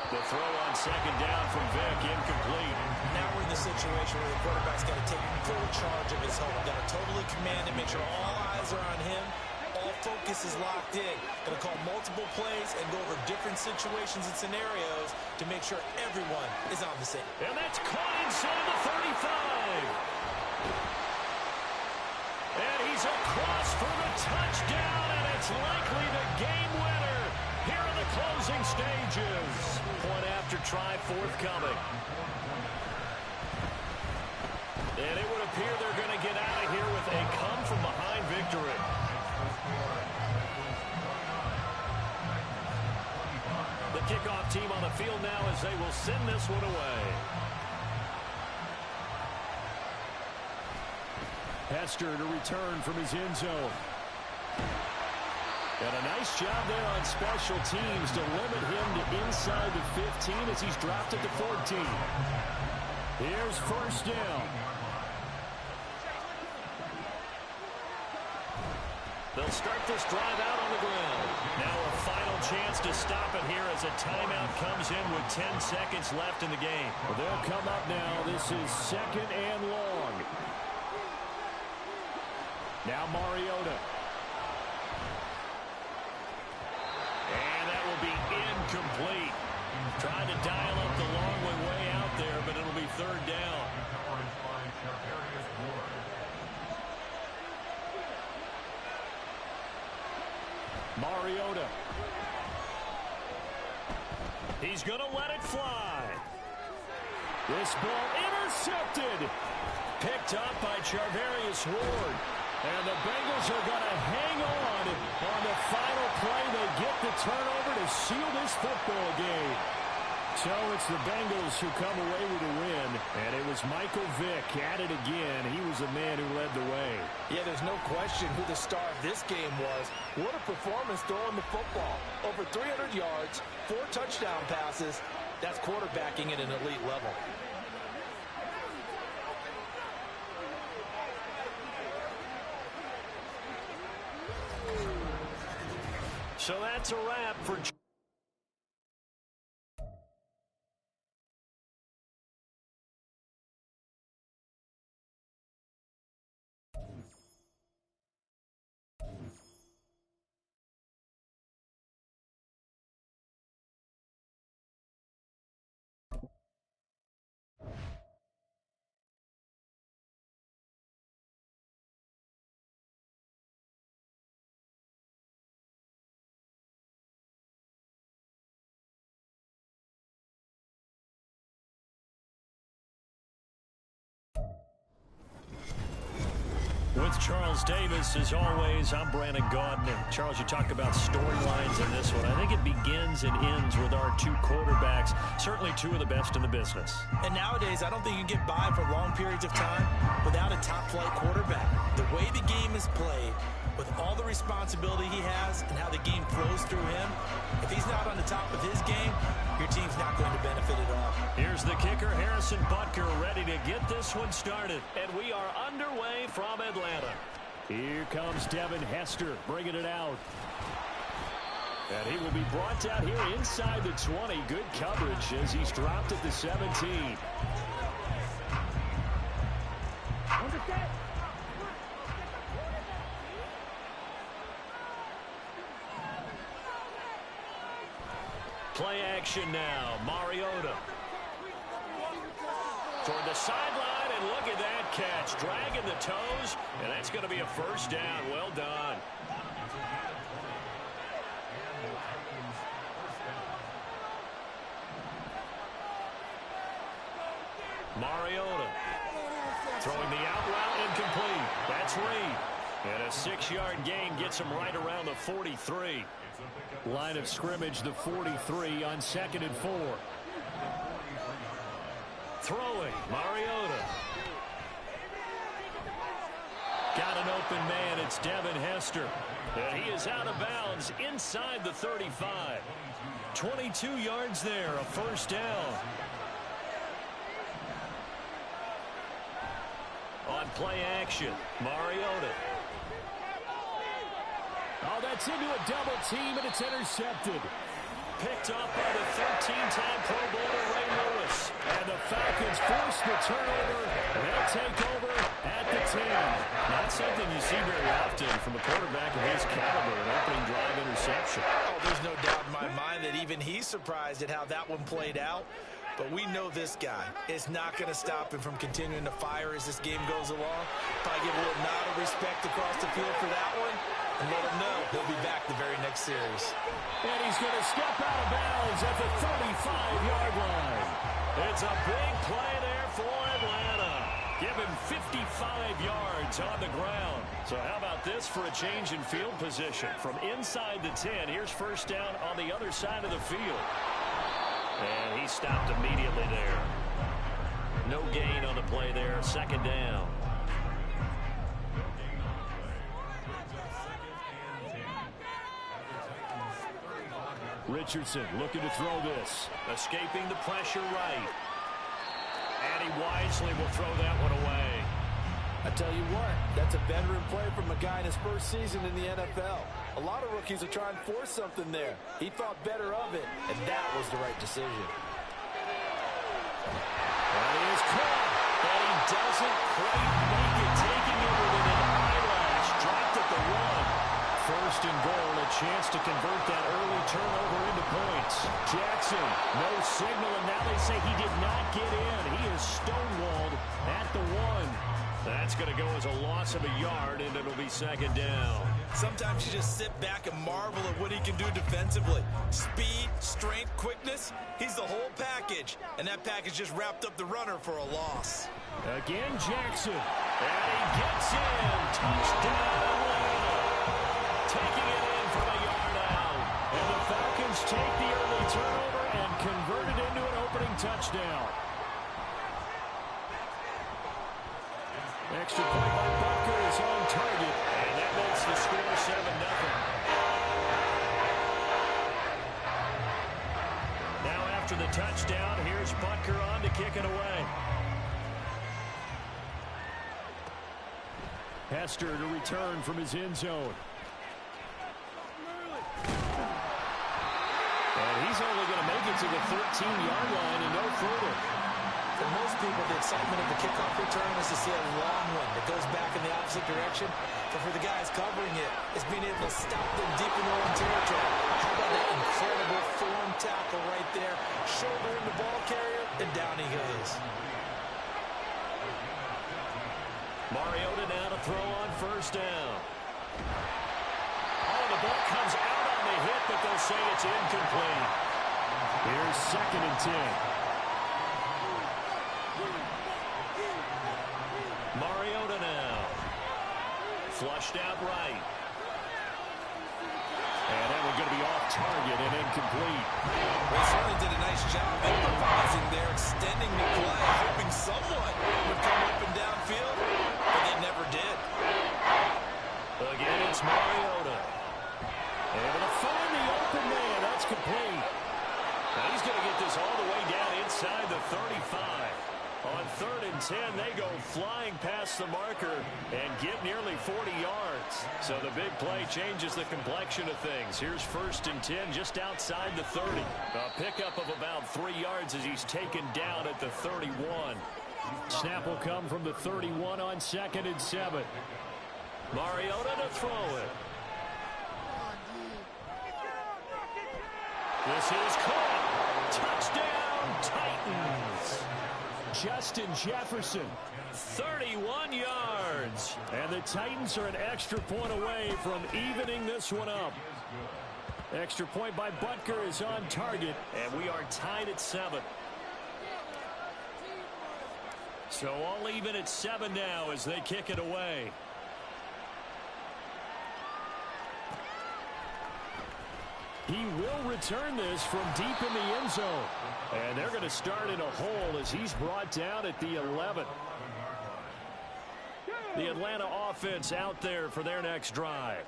[SPEAKER 2] The throw on 2nd down from Vick, incomplete.
[SPEAKER 1] Now we're in the situation where the quarterback's got to take full charge of his home. Got to totally command it, make sure all eyes are on him. All focus is locked in. Going to call multiple plays and go over different situations and scenarios to make sure everyone is on the same.
[SPEAKER 2] And that's caught inside the 35. And he's across for the touchdown, and it's likely the game winner here in the closing stages. Point after try forthcoming. And it would appear they're going to get out of here with a come-from-behind victory. The kickoff team on the field now as they will send this one away.
[SPEAKER 3] Hester to return from his end zone. And a nice job there on special teams to limit him to inside the 15 as he's dropped it to 14. Here's 1st down.
[SPEAKER 2] They'll start this drive out on the ground. Now a final chance to stop it here as a timeout comes in with 10 seconds left in the game.
[SPEAKER 3] Well, they'll come up now. This is 2nd and long. Now Mariota.
[SPEAKER 2] And that will be incomplete. Trying to dial up the long way out there, but it'll be 3rd down.
[SPEAKER 3] Mariota.
[SPEAKER 2] He's going to let it fly.
[SPEAKER 3] This ball intercepted.
[SPEAKER 2] Picked up by Charvarius Ward.
[SPEAKER 3] And the Bengals are going to hang on the final play. They get the turnover to seal this football game. So it's the Bengals who come away with a win. And it was Michael Vick at it again. He was the man who led the way.
[SPEAKER 5] Yeah, there's no question who the star of this game was. What a performance throwing the football. Over 300 yards, 4 touchdown passes. That's quarterbacking at an elite level.
[SPEAKER 2] So that's a wrap for... With Charles Davis, as always, I'm Brandon Gaudin. And Charles, you talk about storylines in this one. I think it begins and ends with our 2 quarterbacks, certainly 2 of the best in the business.
[SPEAKER 1] And nowadays, I don't think you can get by for long periods of time without a top-flight quarterback. The way the game is played, with all the responsibility he has and how the game flows through him, if he's not on the top of his game, your team's not going to benefit at all.
[SPEAKER 2] Here's the kicker, Harrison Butker, ready to get this one started. And we are underway from Atlanta.
[SPEAKER 3] Here comes Devin Hester bringing it out. And he will be brought down here inside the 20. Good coverage as he's dropped at the 17.
[SPEAKER 2] Play action now. Mariota. Toward the sideline, and look at that catch. Dragging the toes, and that's going to be a 1st down. Well done. Mariota. Throwing the out route, incomplete. That's Reed. And a 6-yard gain gets him right around the 43.
[SPEAKER 3] Line of scrimmage, the 43 on 2nd and 4.
[SPEAKER 2] Throwing, Mariota. Got an open man. It's Devin Hester. And he is out of bounds inside the 35. 22 yards there, a first down. On play action, Mariota.
[SPEAKER 3] Oh, that's into a double team, and it's intercepted.
[SPEAKER 2] Picked up by the 13-time Pro Bowler Ray Lewis.
[SPEAKER 3] And the Falcons force the turnover. They'll take over at the 10.
[SPEAKER 2] Not something you see very often from a quarterback of his caliber, an opening drive interception.
[SPEAKER 5] Oh, there's no doubt in my mind that even he's surprised at how that one played out. But we know this guy is not going to stop him from continuing to fire as this game goes along. Probably give a little nod of respect across the field for that one and let him know he'll be back the very next series.
[SPEAKER 3] And he's going to step out of bounds at the 35-yard line.
[SPEAKER 2] It's a big play there for Atlanta. Give him 55 yards on the ground. So how about this for a change in field position? From inside the 10, here's first down on the other side of the field. And he stopped immediately there. No gain on the play there. Second down.
[SPEAKER 3] Richardson looking to throw this.
[SPEAKER 2] Escaping the pressure right. And he wisely will throw that one away.
[SPEAKER 5] I tell you what, that's a veteran play from a guy in his first season in the NFL. A lot of rookies are trying to force something there. He thought better of it, and that was the right decision.
[SPEAKER 2] And he is caught, but he doesn't quite make it, taking it within an eyelash. Dropped at the 1.
[SPEAKER 3] First and goal, a chance to convert that early turnover into points. Jackson, no signal, and now they say he did not get in. He is stonewalled at the 1.
[SPEAKER 2] That's going to go as a loss of a yard, and it'll be second down.
[SPEAKER 5] Sometimes you just sit back and marvel at what he can do defensively. Speed, strength, quickness, he's the whole package. And that package just wrapped up the runner for a loss.
[SPEAKER 3] Again, Jackson.
[SPEAKER 2] And he gets in. Touchdown, Atlanta. Taking it in from a yard out.
[SPEAKER 3] And the Falcons take the early turnover and convert it into an opening touchdown. Extra point by Butker is on target.
[SPEAKER 2] And that makes the score 7-0. Now after the touchdown, here's Butker on to kick it away.
[SPEAKER 3] Hester to return from his end zone.
[SPEAKER 2] And he's only going to make it to the 13-yard line and no further.
[SPEAKER 1] For most people, the excitement of the kickoff return is to see a long one that goes back in the opposite direction. But for the guys covering it, it's being able to stop them deep in their own territory. How about that incredible form tackle right there? Shoulder in the ball carrier, and down he goes.
[SPEAKER 2] Mariota now to throw on first down. Oh, the ball comes out on the hit, but they'll say it's incomplete.
[SPEAKER 3] Here's second and 10.
[SPEAKER 2] Mariota now. Flushed out right.
[SPEAKER 3] And that one's going to be off target and incomplete.
[SPEAKER 5] They certainly did a nice job improvising there, extending the play, hoping someone would come open downfield, but they never did.
[SPEAKER 2] Again, it's Mariota.
[SPEAKER 3] Able to find the open man. That's complete.
[SPEAKER 2] Now he's going to get this all the way down inside the 35. On 3rd and 10, they go flying past the marker and get nearly 40 yards. So the big play changes the complexion of things. Here's 1st and 10 just outside the 30. A pickup of about 3 yards as he's taken down at the 31.
[SPEAKER 3] Snap will come from the 31 on 2nd and 7.
[SPEAKER 2] Mariota to throw it. This is caught. Touchdown, Titans.
[SPEAKER 3] Justin Jefferson.
[SPEAKER 2] 31 yards.
[SPEAKER 3] And the Titans are an extra point away from evening this one up. Extra point by Butker is on target.
[SPEAKER 2] And we are tied at 7. So all even at 7 now as they kick it away.
[SPEAKER 3] He will return this from deep in the end zone. And they're going to start in a hole as he's brought down at the 11.
[SPEAKER 2] The Atlanta offense out there for their next drive.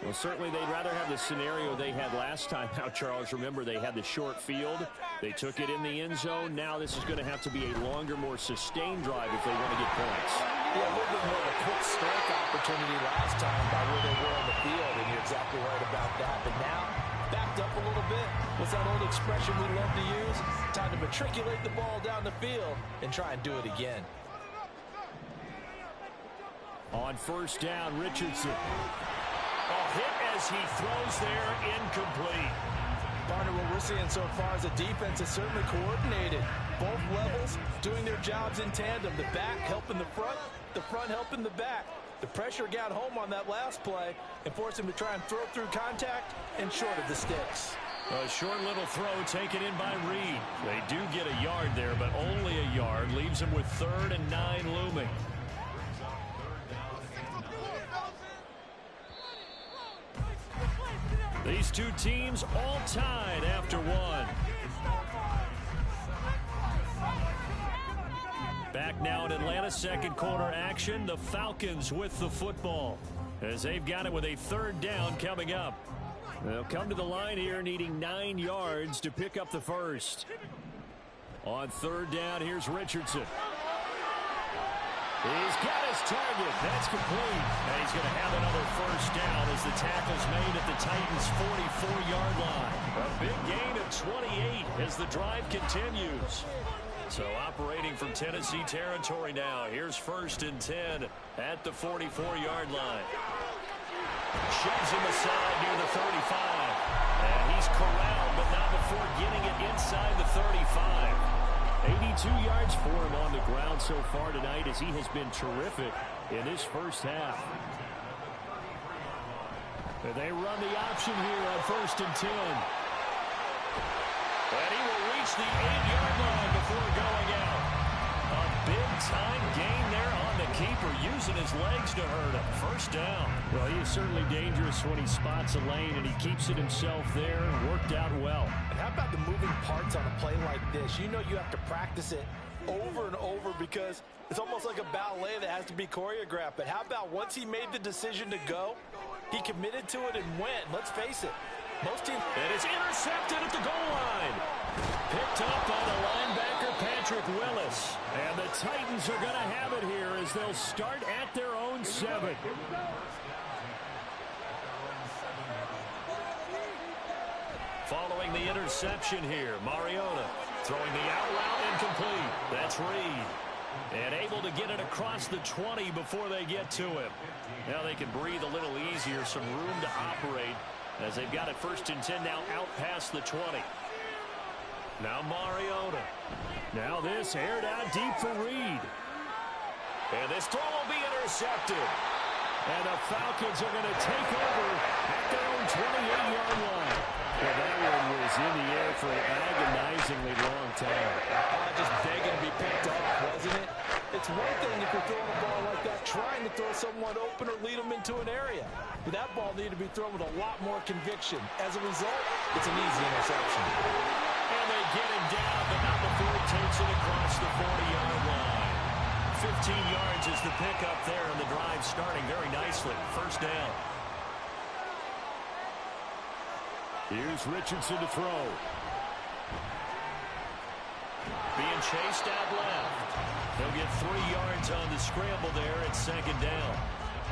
[SPEAKER 3] Well, certainly they'd rather have the scenario they had last time out, Charles. Remember, they had the short field. They took it in the end zone. Now this is going to have to be a longer, more sustained drive if they want to get points.
[SPEAKER 5] Yeah, a little bit more of a quick strike opportunity last time by where they were on the field, and you're exactly right about that. But now, backed up a little bit. What's that old expression we love to use? Time to matriculate the ball down the field and try and do it again.
[SPEAKER 3] On first down, Richardson.
[SPEAKER 2] A hit as he throws there, incomplete.
[SPEAKER 5] Partner, what we're seeing so far is the defense is certainly coordinated. Both levels doing their jobs in tandem. The back helping the front helping the back. The pressure got home on that last play and forced him to try and throw through contact and short of the sticks.
[SPEAKER 2] A short little throw taken in by Reed. They do get a yard there, but only a yard. Leaves them with 3rd and 9 looming. These two teams all tied after one. Back now in Atlanta, second quarter action. The Falcons with the football as they've got it with a 3rd down coming up. They'll come to the line here needing 9 yards to pick up the first. On 3rd down, here's Richardson. He's got his target. That's complete. And he's going to have another first down as the tackle's made at the Titans' 44-yard line. A big gain of 28 as the drive continues. So operating from Tennessee territory now. Here's 1st and 10 at the 44-yard line. Shoves him aside near the 35. And he's corralled, but not before getting it inside the 35. 82 yards for him on the ground so far tonight as he has been terrific in his first half. And they run the option here on 1st and 10. And he will reach the 8-yard line before going out. A big-time gain there on the keeper, using his legs to hurt him. First down.
[SPEAKER 3] Well, he is certainly dangerous when he spots a lane, and he keeps it himself there and worked out well.
[SPEAKER 5] And how about the moving parts on a play like this? You know you have to practice it over and over because it's almost like a ballet that has to be choreographed. But how about once he made the decision to go, he committed to it and went. Let's face it. Most teams...
[SPEAKER 2] It is intercepted at the goal line. Picked up by the linebacker, Patrick Willis.
[SPEAKER 3] And the Titans are going to have it here as they'll start at their own 7.
[SPEAKER 2] Following the interception here, Mariota throwing the out route incomplete. That's Reed. And able to get it across the 20 before they get to him. Now they can breathe a little easier, some room to operate as they've got it 1st and 10 now out past the 20. Now Mariota.
[SPEAKER 3] Now this aired out deep for Reed.
[SPEAKER 2] And this throw will be intercepted.
[SPEAKER 3] And the Falcons are going to take over at their own 28-yard line. Well, that one was in the air for an agonizingly long time.
[SPEAKER 5] Just begging to be picked up, wasn't it? It's one thing if you're throwing a ball like that, trying to throw someone open or lead them into an area. But that ball needed to be thrown with a lot more conviction. As a result, it's an easy interception.
[SPEAKER 2] And they get him down, but not before he takes it across the 40-yard line. 15 yards is the pickup there, and the drive starting very nicely. First down.
[SPEAKER 3] Here's Richardson to throw.
[SPEAKER 2] Being chased out left. He'll get 3 yards on the scramble there at 2nd down.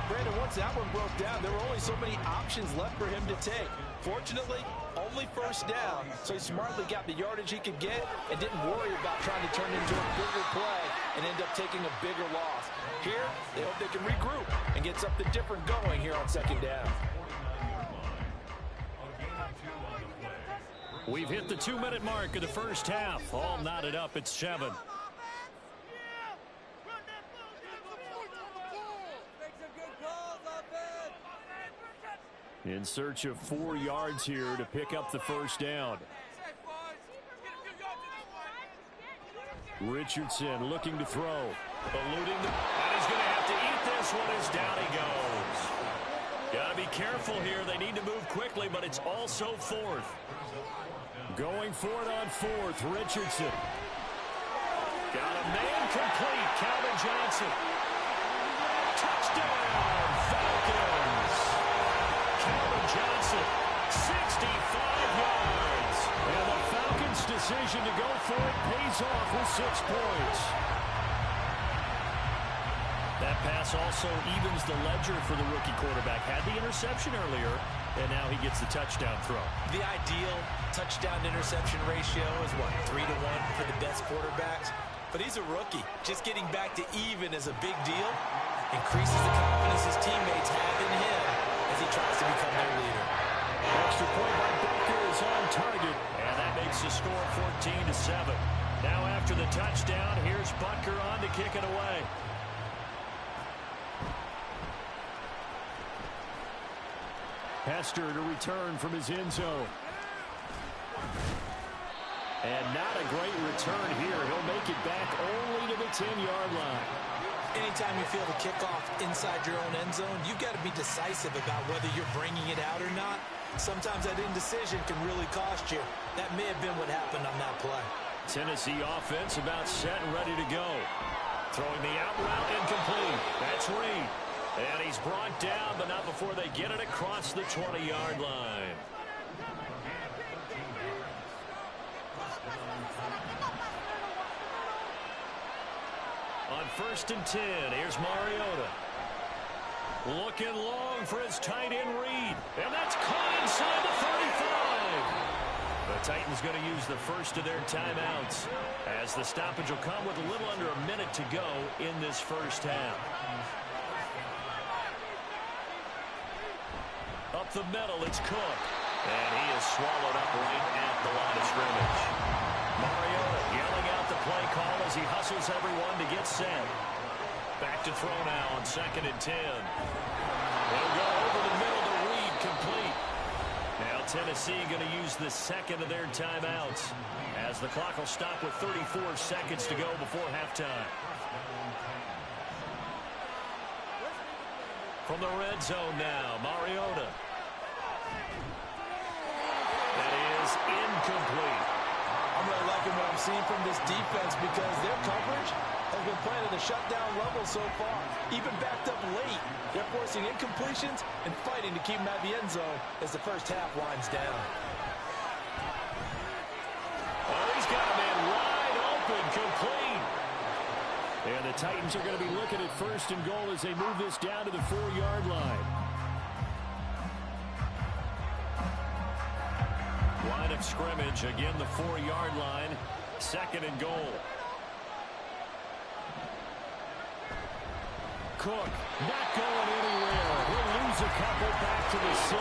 [SPEAKER 5] Brandon, once that one broke down, there were only so many options left for him to take. Fortunately, only 1st down, so he smartly got the yardage he could get and didn't worry about trying to turn into a bigger play and end up taking a bigger loss. Here, they hope they can regroup and get something different going here on 2nd down.
[SPEAKER 2] We've hit the 2-minute mark of the first half. All knotted up at 7.
[SPEAKER 3] In search of 4 yards here to pick up the first down. Richardson looking to throw.
[SPEAKER 2] Eluding the... And he's going to have to eat this one as down he goes. Got to be careful here. They need to move quickly, but it's also 4th.
[SPEAKER 3] Going for it on 4th, Richardson.
[SPEAKER 2] Got a man complete, Calvin Johnson. Touchdown, Falcons. Calvin Johnson, 65 yards. And the Falcons' decision to go for it pays off with 6 points. That pass also evens the ledger for the rookie quarterback. Had the interception earlier, and now he gets the touchdown throw.
[SPEAKER 5] The ideal touchdown-interception ratio is, what, 3-1 for the best quarterbacks? But he's a rookie. Just getting back to even is a big deal. Increases the confidence his teammates have in him as he tries to become their leader.
[SPEAKER 2] Extra point by Butker is on target, and that makes the score 14-7. Now after the touchdown, here's Butker on to kick it away. Hester to return from his end zone. And not a great return here. He'll make it back only to the 10-yard line.
[SPEAKER 5] Anytime you feel the kickoff inside your own end zone, you've got to be decisive about whether you're bringing it out or not. Sometimes that indecision can really cost you. That may have been what happened on that play.
[SPEAKER 2] Tennessee offense about set and ready to go. Throwing the out route incomplete. That's Reed. And he's brought down, but not before they get it across the 20-yard line. On 1st and 10, here's Mariota. Looking long for his tight end Reed. And that's caught inside the 35. The Titans going to use the first of their timeouts, as the stoppage will come with a little under a minute to go in this first half. Up the middle, it's Cook. And he is swallowed up right at the line of scrimmage. Mariota yelling out the play call as he hustles everyone to get set. Back to throw now on 2nd and 10. They'll go over the middle to Reed, complete. Now Tennessee going to use the second of their timeouts, as the clock will stop with 34 seconds to go before halftime. From the red zone now, Mariota. That is incomplete.
[SPEAKER 5] I'm really liking what I'm seeing from this defense, because their coverage has been playing at a shutdown level so far. Even backed up late, they're forcing incompletions and fighting to keep them out of the end zone as the first half winds down.
[SPEAKER 2] Oh, he's got a man wide open, complete.
[SPEAKER 3] And the Titans are going to be looking at 1st and goal as they move this down to the 4-yard line.
[SPEAKER 2] Line of scrimmage, again the 4-yard line. 2nd and goal. Cook not going anywhere. He'll lose a couple back to the 6.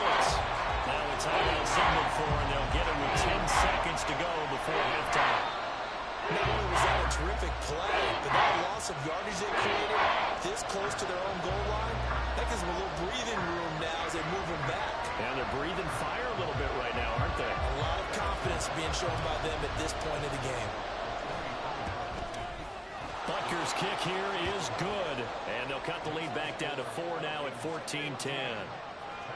[SPEAKER 2] Now a timeout signal for, and they'll get it with 10 seconds to go before halftime.
[SPEAKER 5] Not only was that a terrific play, but that loss of yardage they created this close to their own goal line, that gives them a little breathing room now as they move them back.
[SPEAKER 2] And they're breathing fire a little bit right now, aren't they?
[SPEAKER 5] A lot of confidence being shown by them at this point of the game.
[SPEAKER 2] Butker's kick here is good, and they'll cut the lead back down to 4 now at 14-10.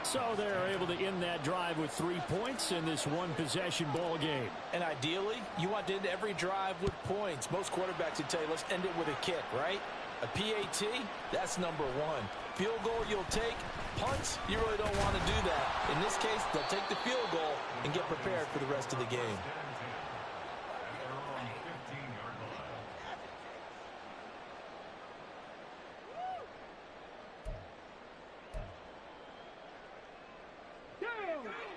[SPEAKER 3] So they're able to end that drive with 3 points in this one-possession ball game.
[SPEAKER 5] And ideally, you want to end every drive with points. Most quarterbacks would tell you, let's end it with a kick, right? A PAT, that's number 1. Field goal you'll take. Punts, you really don't want to do that. In this case, they'll take the field goal and get prepared for the rest of the game.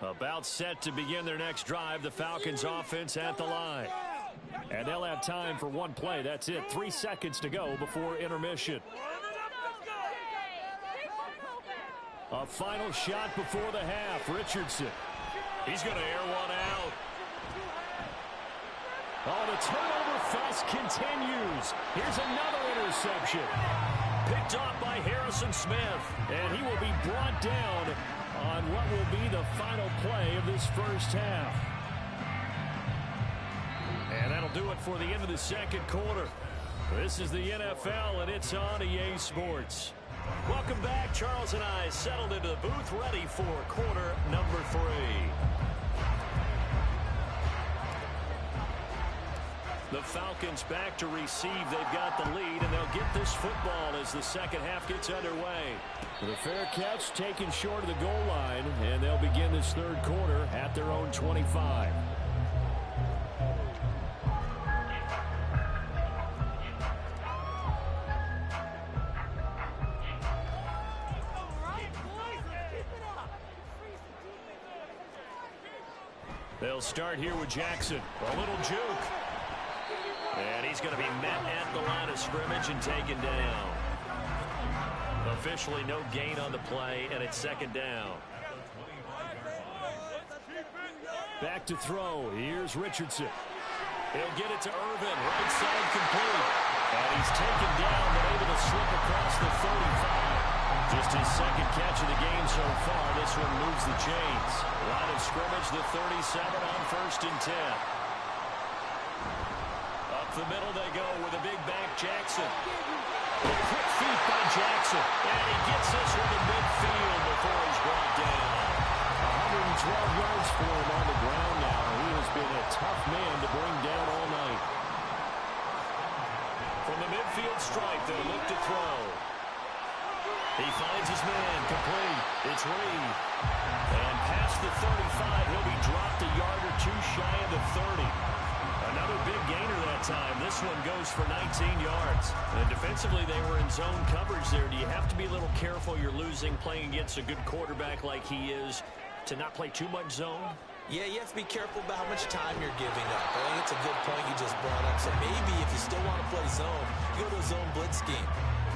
[SPEAKER 2] About set to begin their next drive, the Falcons offense at the line.
[SPEAKER 3] And they'll have time for one play. That's it. 3 seconds to go before intermission. A final shot before the half. Richardson.
[SPEAKER 2] He's going to air one out.
[SPEAKER 3] Oh, the turnover fest continues. Here's another interception.
[SPEAKER 2] Picked off by Harrison Smith.
[SPEAKER 3] And he will be brought down on what will be the final play of this first half.
[SPEAKER 2] And that'll do it for the end of the second quarter. This is the NFL, and it's on EA Sports. Welcome back. Charles and I settled into the booth, ready for quarter number 3. The Falcons back to receive. They've got the lead, and they'll get this football as the second half gets underway.
[SPEAKER 3] The fair catch taken short of the goal line, and they'll begin this third quarter at their own 25.
[SPEAKER 2] They'll start here with Jackson. A little juke. And he's going to be met at the line of scrimmage and taken down. Officially no gain on the play, and it's second down.
[SPEAKER 3] Back to throw. Here's Richardson.
[SPEAKER 2] He'll get it to Irvin. Right side complete. And he's taken down, but able to slip across the 35. Just his second catch of the game so far. This one moves the chains. Line of scrimmage, the 37 on 1st and 10. Up the middle they go with a big back, Jackson. Quick feet by Jackson. And he gets this one to midfield before he's brought down.
[SPEAKER 3] 112 yards for him on the ground now. He has been a tough man to bring down all night.
[SPEAKER 2] From the midfield stripe, they'll look to throw. He finds his man, complete. It's Reed. And past the 35, he'll be dropped a yard or two shy of the 30. Another big gainer that time. This one goes for 19 yards. And defensively, they were in zone coverage there. Do you have to be a little careful you're losing playing against a good quarterback like he is to not play too much zone?
[SPEAKER 5] Yeah, you have to be careful about how much time you're giving up. I think it's a good point you just brought up. So maybe if you still want to play zone, you go to a zone blitz scheme.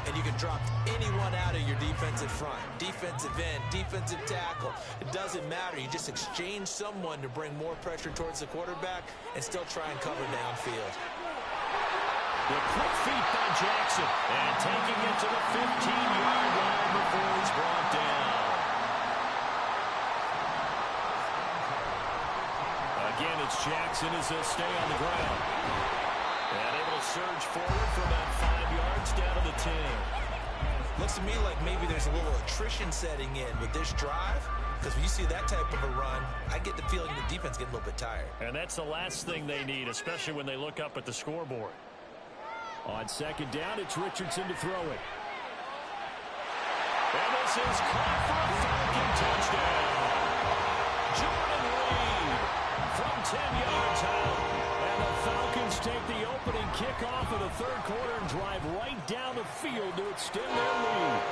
[SPEAKER 5] And you can drop anyone out of your defensive front. Defensive end, defensive tackle. It doesn't matter. You just exchange someone to bring more pressure towards the quarterback and still try and cover downfield.
[SPEAKER 2] The quick feet by Jackson. And taking it to the 15-yard line before he's brought down. Again, it's Jackson as he'll stay on the ground. And able to surge forward for about 5 yards down to the 10.
[SPEAKER 5] Looks to me like maybe there's a little attrition setting in with this drive. Because when you see that type of a run, I get the feeling the defense getting a little bit tired.
[SPEAKER 2] And that's the last thing they need, especially when they look up at the scoreboard.
[SPEAKER 3] On second down, it's Richardson to throw it.
[SPEAKER 2] And this is caught for a Falcon touchdown. Jordan Reed from 10 yards out. And the Falcons take the opening kickoff of the third quarter and drive right down the field to extend their lead.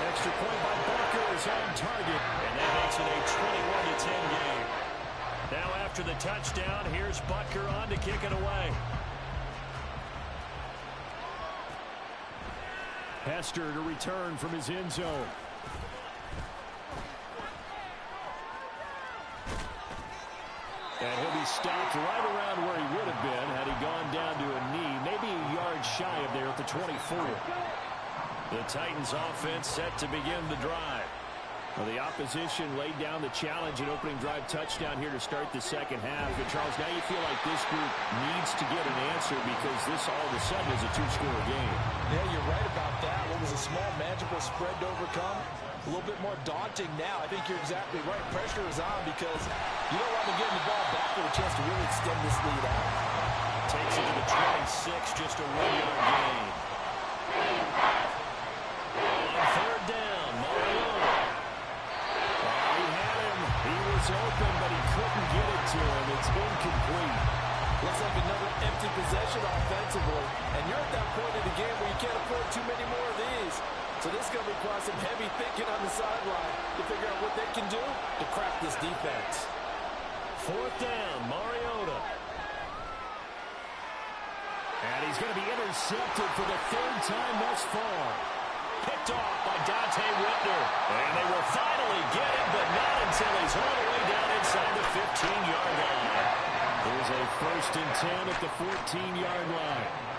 [SPEAKER 2] Extra point by Bucker is on target, and that makes it a 21-10 game. Now after the touchdown, here's Bucker on to kick it away.
[SPEAKER 3] Hester to return from his end zone. And he'll be stopped right around where he would have been had he gone down to a knee, maybe a yard shy of there at the 24.
[SPEAKER 2] The Titans offense set to begin the drive.
[SPEAKER 3] Well, the opposition laid down the challenge and opening drive touchdown here to start the second half. And Charles, now you feel like this group needs to get an answer because this all of a sudden is a two-score game.
[SPEAKER 5] Yeah, you're right about that. What was a small magical spread to overcome? A little bit more daunting now. I think you're exactly right. Pressure is on because you don't want to get the ball back with a chance to really extend this lead out.
[SPEAKER 2] Takes it to the 26, just a 1-yard gain. On third down, Mariota.
[SPEAKER 3] He had him. He was open, but he couldn't get it to him. It's incomplete.
[SPEAKER 5] Looks like another empty possession offensively. And you're at that point in the game where you can't afford too many more of these. So this is going to require some heavy thinking on the sideline to figure out what they can do to crack this defense.
[SPEAKER 2] Fourth down, Mariota.
[SPEAKER 3] And he's going to be intercepted for the third time thus far.
[SPEAKER 2] Picked off by Dante Whitner. And they will finally get him, but not until he's all the way down inside the 15-yard line.
[SPEAKER 3] There's a 1st and 10 at the 14-yard line.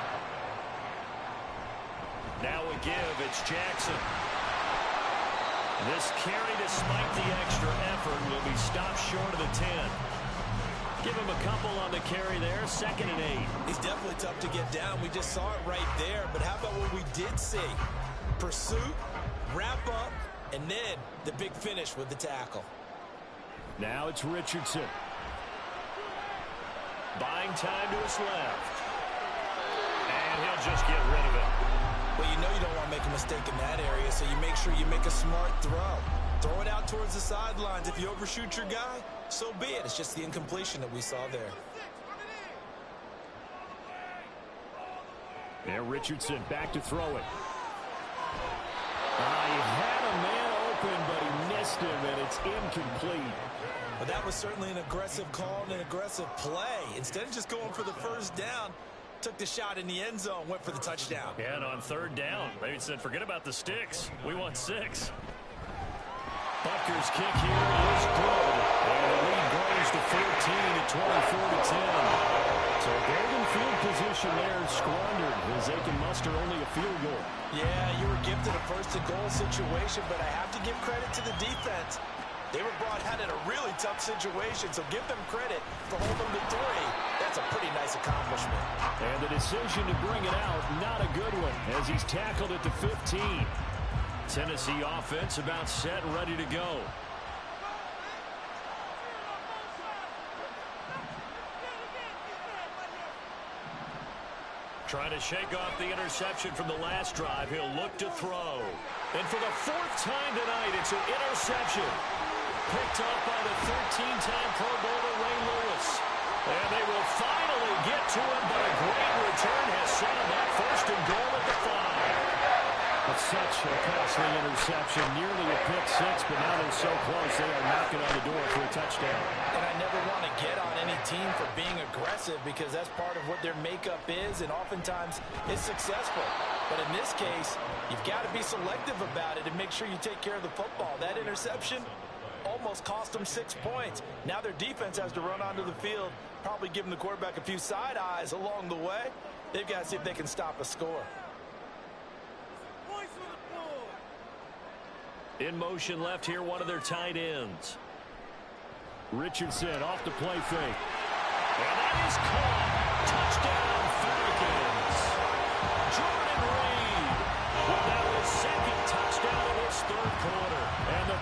[SPEAKER 2] Now a give, it's Jackson. This carry, despite the extra effort, will be stopped short of the 10. Give him a couple on the carry there, 2nd and 8.
[SPEAKER 5] He's definitely tough to get down. We just saw it right there. But how about what we did see? Pursuit, wrap up, and then the big finish with the tackle.
[SPEAKER 3] Now it's Richardson.
[SPEAKER 2] Buying time to his left. And he'll just get rid of it.
[SPEAKER 5] Well, you know you don't want to make a mistake in that area, so you make sure you make a smart throw. Throw it out towards the sidelines. If you overshoot your guy, so be it. It's just the incompletion that we saw there.
[SPEAKER 3] And Richardson back to throw it. He had a man open, but he missed him, and it's incomplete.
[SPEAKER 5] Well, that was certainly an aggressive call and an aggressive play. Instead of just going for the first down, took the shot in the end zone, went for the touchdown.
[SPEAKER 2] And on third down, they said, forget about the sticks. We want 6. Butker's kick here is good. And the lead grows to 14 at 24-10. So golden field position there squandered as they can muster only a field goal.
[SPEAKER 5] Yeah, you were gifted a first-and-goal situation, but I have to give credit to the defense. They were brought out in a really tough situation, so give them credit for holding them to 3. That's a pretty nice accomplishment.
[SPEAKER 3] And the decision to bring it out, not a good one, as he's tackled at the 15.
[SPEAKER 2] Tennessee offense about set and ready to go. Trying to shake off the interception from the last drive. He'll look to throw. And for the 4th time tonight, it's an interception. Picked up by the 13-time Pro Bowler Ray Lewis. And they will finally get to him, but a great return has set him up 1st and goal at the 5.
[SPEAKER 3] It's such a costly interception, nearly a pick 6, but now they're so close they are knocking on the door for a touchdown.
[SPEAKER 5] And I never want to get on any team for being aggressive because that's part of what their makeup is, and oftentimes it's successful. But in this case, you've got to be selective about it and make sure you take care of the football. That interception almost cost them 6 points. Now their defense has to run onto the field, probably giving the quarterback a few side eyes along the way. They've got to see if they can stop a score.
[SPEAKER 2] In motion left here, one of their tight ends.
[SPEAKER 3] Richardson off the play fake.
[SPEAKER 2] And that is caught. Touchdown, Falcons. Jordan Reed with now his 2nd touchdown in this 3rd quarter.
[SPEAKER 3] And the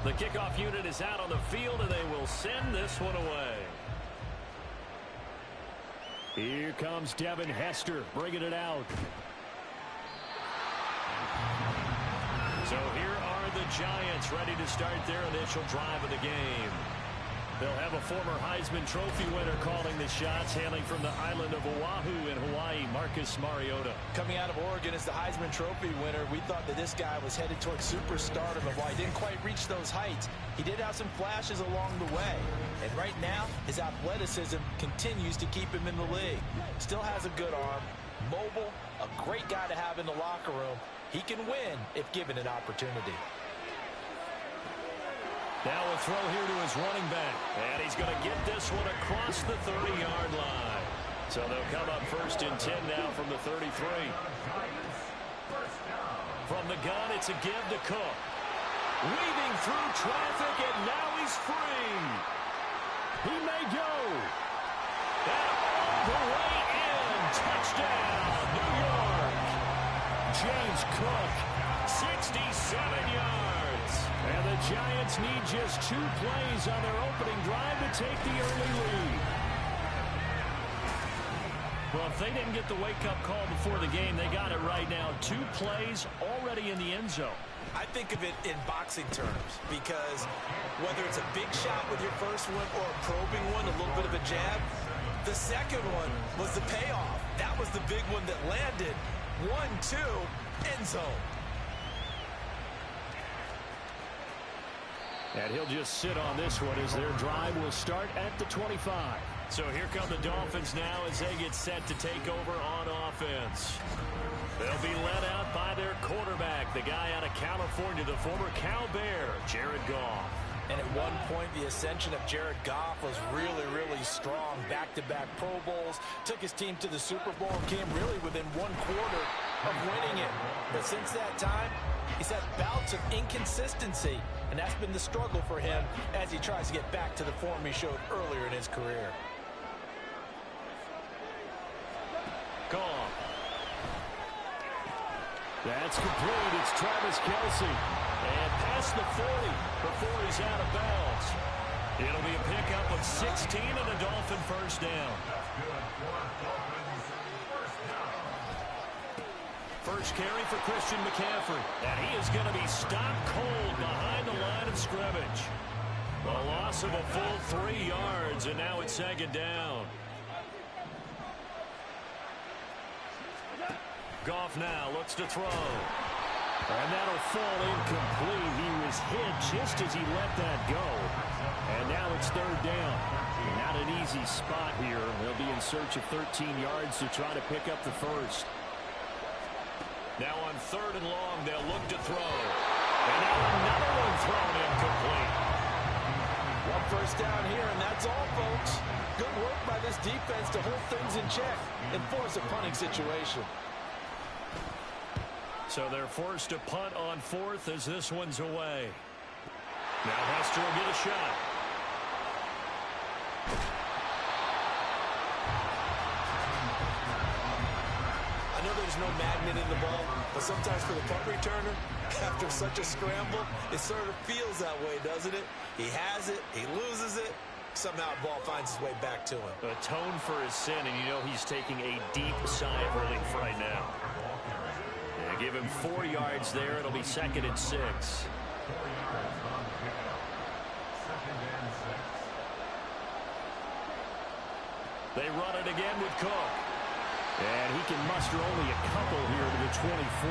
[SPEAKER 2] The kickoff unit is out on the field, and they will send this one away.
[SPEAKER 3] Here comes Devin Hester bringing it out.
[SPEAKER 2] So here are the Giants ready to start their initial drive of the game. They'll have a former Heisman Trophy winner calling the shots, hailing from the island of Oahu in Hawaii, Marcus Mariota.
[SPEAKER 5] Coming out of Oregon as the Heisman Trophy winner, we thought that this guy was headed towards superstardom, and while he didn't quite reach those heights, he did have some flashes along the way. And right now, his athleticism continues to keep him in the league. Still has a good arm, mobile, a great guy to have in the locker room. He can win if given an opportunity.
[SPEAKER 2] Now a throw here to his running back. And he's going to get this one across the 30-yard line. So they'll come up 1st and 10 now from the 33. From the gun, it's a give to Cook. Weaving through traffic, and now he's free. He may go. And all the way in. Touchdown, New York. James Cook, 67 yards. And the Giants need just 2 plays on their opening drive to take the early lead. Well, if they didn't get the wake-up call before the game, they got it right now. 2 plays already in the end zone.
[SPEAKER 5] I think of it in boxing terms, because whether it's a big shot with your first one or a probing one, a little bit of a jab, the second one was the payoff. That was the big one that landed. 1-2, end zone.
[SPEAKER 3] And he'll just sit on this one as their drive will start at the 25.
[SPEAKER 2] So here come the Dolphins now as they get set to take over on offense. They'll be led out by their quarterback, the guy out of California, the former Cal Bear, Jared Goff.
[SPEAKER 5] And at one point, the ascension of Jared Goff was really, really strong. Back-to-back Pro Bowls, took his team to the Super Bowl, came really within 1 quarter of winning it. But since that time, he's had bouts of inconsistency, and that's been the struggle for him as he tries to get back to the form he showed earlier in his career.
[SPEAKER 2] Goff.
[SPEAKER 3] That's complete. It's Travis Kelce.
[SPEAKER 2] And past the 40 before he's out of bounds. It'll be a pickup of 16 and a Dolphin first down. First carry for Christian McCaffrey. And he is going to be stopped cold behind the line of scrimmage. A loss of a full 3 yards, and now it's 2nd down. Goff now looks to throw. And that'll fall incomplete. He was hit just as he let that go. And now it's 3rd down. Not an easy spot here. They'll be in search of 13 yards to try to pick up the first. Now on 3rd and long, they'll look to throw. And now another one thrown incomplete.
[SPEAKER 5] 1 first down here, and that's all, folks. Good work by this defense to hold things in check and force a punting situation.
[SPEAKER 2] So they're forced to punt on 4th as this one's away. Now Hester will get a shot.
[SPEAKER 5] I know there's no magnet in the ball, but sometimes for the punt returner, after such a scramble, it sort of feels that way, doesn't it? He has it, he loses it, somehow the ball finds its way back to him.
[SPEAKER 2] Atone for his sin, and you know he's taking a deep sigh of relief right now. Give him 4 yards there. It'll be 2nd and 6. They run it again with Cook.
[SPEAKER 3] And he can muster only a couple here to the 24.